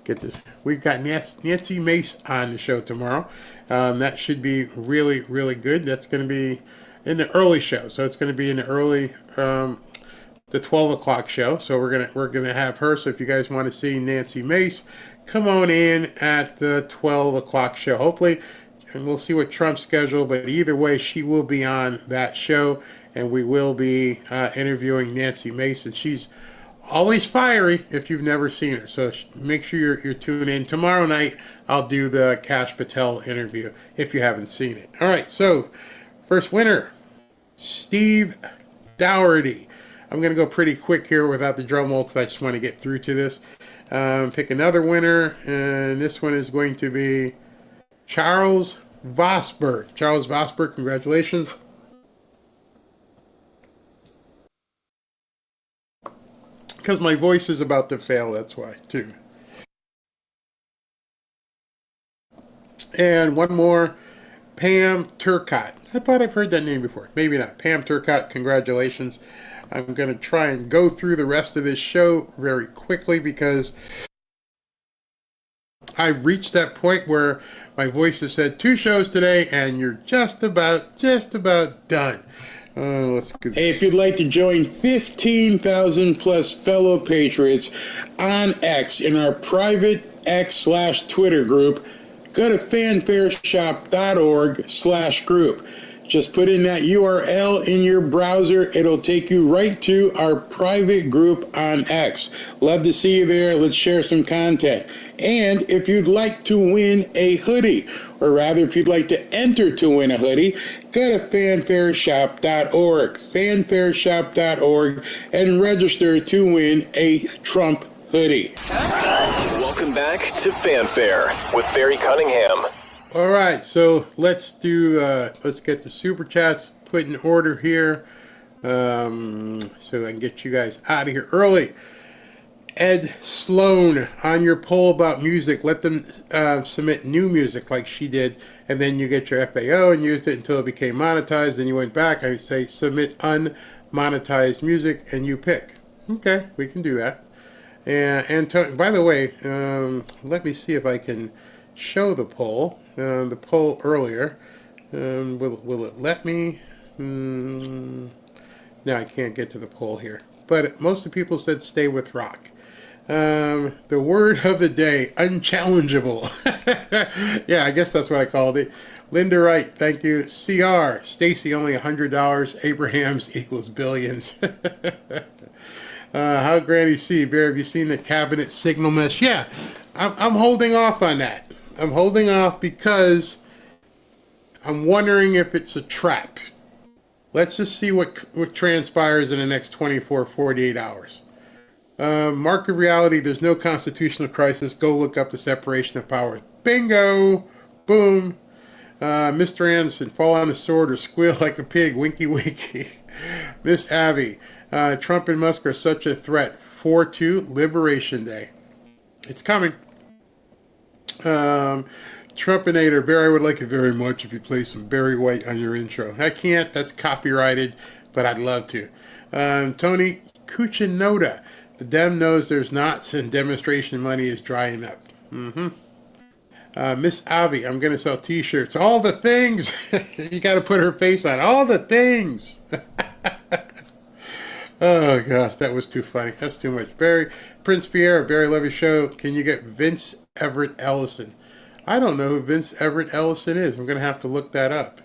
get this. We've got Nancy Mace on the show tomorrow. That should be really, really good. That's going to be in the early show, so it's going to be in the early, the 12 o'clock show. So we're gonna have her. So if you guys want to see Nancy Mace, come on in at the 12 o'clock show. Hopefully, and we'll see what Trump's schedule. But either way, she will be on that show, and we will be interviewing Nancy Mace, and she's always fiery if you've never seen her. So make sure you're tuned in. Tomorrow night, I'll do the Kash Patel interview if you haven't seen it. All right, so first winner, Steve Dougherty. I'm going to go pretty quick here without the drum roll because I just want to get through to this. Pick another winner, and this one is going to be Charles Vosberg. Charles Vosberg, congratulations. Because my voice is about to fail, that's why, too. And one more, Pam Turcott. I thought I've heard that name before. Maybe not. Pam Turcott, congratulations. I'm going to try and go through the rest of this show very quickly because I've reached that point where my voice has said 2 shows today and you're just about done. Let's go. Hey, if you'd like to join 15,000 plus fellow patriots on X in our private X/Twitter group, go to fanfareshop.org/group. Just put in that URL in your browser. It'll take you right to our private group on X. Love to see you there. Let's share some content. And if you'd like to win a hoodie, or rather if you'd like to enter to win a hoodie, go to fanfareshop.org, fanfareshop.org, and register to win a Trump hoodie. Welcome back to Fanfare with Barry Cunningham. All right, so let's get the super chats put in order here, so I can get you guys out of here early. Ed Sloan, on your poll about music, let them submit new music like she did, and then you get your FAO and used it until it became monetized. Then you went back. I say submit unmonetized music, and you pick. Okay, we can do that. And by the way, let me see if I can show the poll. The poll earlier. Will it let me? No, I can't get to the poll here. But most of the people said stay with rock. The word of the day, unchallengeable. Yeah, I guess that's what I called it. Linda Wright, thank you. CR, Stacy, only $100. Abrahams equals billions. How Granny C, Bear, have you seen the cabinet signal mesh? Yeah, I'm holding off on that. I'm holding off because I'm wondering if it's a trap. Let's just see what transpires in the next 24, 48 hours. Mark of reality, there's no constitutional crisis. Go look up the separation of powers. Bingo! Boom! Mr. Anderson, fall on the sword or squeal like a pig. Winky winky. Miss Abby, Trump and Musk are such a threat. 4-2, Liberation Day. It's coming. Trumpinator, Barry, I would like it very much if you play some Barry White on your intro. I can't, that's copyrighted, but I'd love to. Tony Kuchinoda, the Dem knows there's knots and demonstration money is drying up. Miss Avi, I'm going to sell t-shirts. All the things. You got to put her face on. All the things. Oh, gosh, that was too funny. That's too much. Prince Pierre, Barry Levy Show. Can you get Vince Everett Ellison? I don't know who Vince Everett Ellison is. I'm going to have to look that up.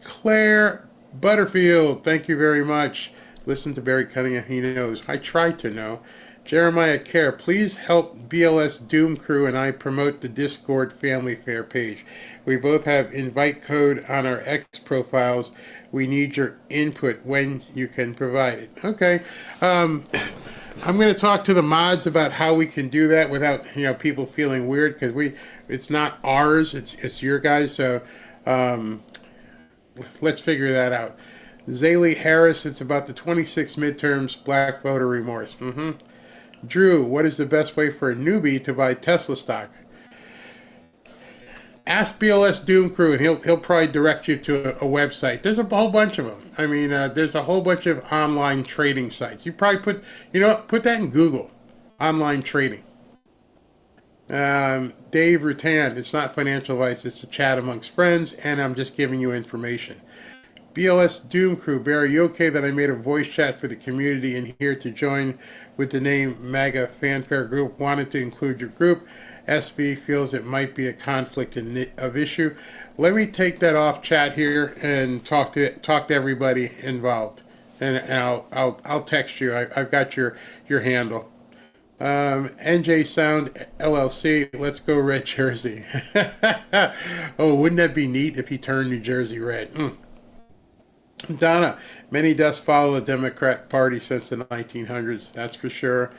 Claire Butterfield, thank you very much. Listen to Barry Cunningham. He knows. I try to know. Jeremiah Kerr, please help BLS Doom Crew and I promote the Discord Family Fair page. We both have invite code on our X profiles. We need your input when you can provide it. Okay. I'm going to talk to the mods about how we can do that without people feeling weird, because it's not ours, it's your guys. So let's figure that out. Zaylee Harris, it's about the 26 midterms, black voter remorse. Drew, what is the best way for a newbie to buy Tesla stock? Ask BLS Doom Crew, and he'll probably direct you to a website. There's a whole bunch of them. I mean, there's a whole bunch of online trading sites. You probably put that in Google, online trading. Dave Rutan, it's not financial advice, it's a chat amongst friends, and I'm just giving you information. BLS Doom Crew, Barry, you okay that I made a voice chat for the community and here to join with the name MAGA Fanfare Group? Wanted to include your group. SB feels it might be a conflict of issue. Let me take that off chat here and talk to everybody involved, and I'll text you. I've got your handle. NJ Sound LLC, let's go Red Jersey. Oh, wouldn't that be neat if he turned New Jersey red? Donna, many deaths follow the Democrat Party since the 1900s, that's for sure.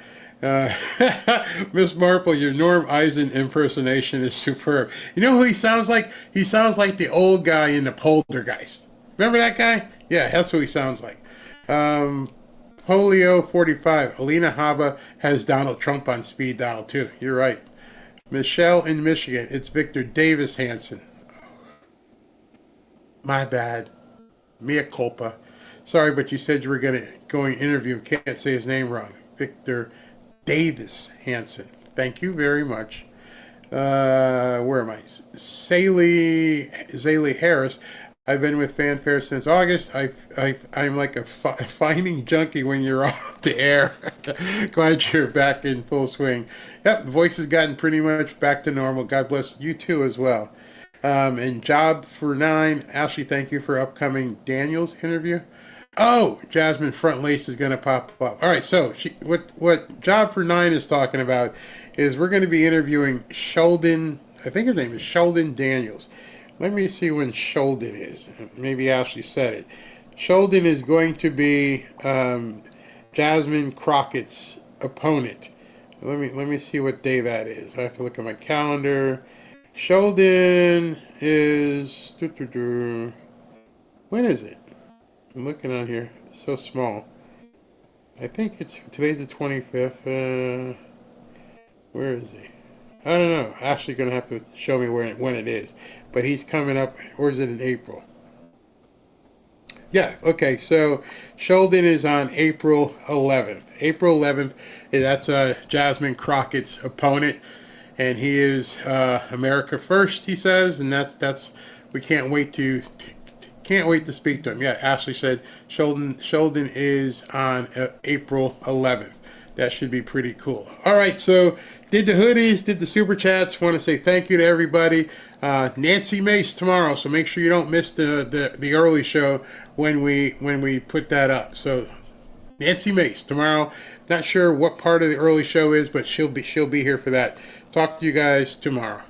Miss Marple, your Norm Eisen impersonation is superb. You know who he sounds like? He sounds like the old guy in the Poltergeist. Remember that guy? Yeah, that's who he sounds like. Polio 45, Alina Habba has Donald Trump on speed dial too. You're right. Michelle in Michigan, it's Victor Davis Hansen. My bad. Mea culpa. Sorry, but you said you were going to interview him. Can't say his name wrong. Victor Davis Hansen. Thank you very much. Where am I? Zaylee Harris. I've been with Fanfare since August. I'm like a finding junkie when you're off the air. Glad you're back in full swing. Yep, the voice has gotten pretty much back to normal. God bless you too as well. And Job for 9, Ashley, thank you for upcoming Daniels interview. Oh, Jasmine Front Lace is going to pop up. All right, so what Job for 9 is talking about is we're going to be interviewing Sheldon, I think his name is Sheldon Daniels. Let me see when Sheldon is. Maybe Ashley said it. Sheldon is going to be Jasmine Crockett's opponent. Let me see what day that is. I have to look at my calendar. Sheldon is... When is it? I'm looking on here. It's so small. I think today's the 25th. Where is he? I don't know. Ashley's going to have to show me when it is. But he's coming up, or is it in April? Yeah, okay. So Sheldon is on April 11th. April 11th, that's Jasmine Crockett's opponent. And he is America First, he says, and that's we can't wait to speak to him. Yeah, Ashley said Sheldon is on April 11th. That should be pretty cool. All right, so did the hoodies, did the super chats. Want to say thank you to everybody. Nancy Mace tomorrow, so make sure you don't miss the early show when we put that up. So Nancy Mace tomorrow. Not sure what part of the early show is, but she'll be here for that. Talk to you guys tomorrow.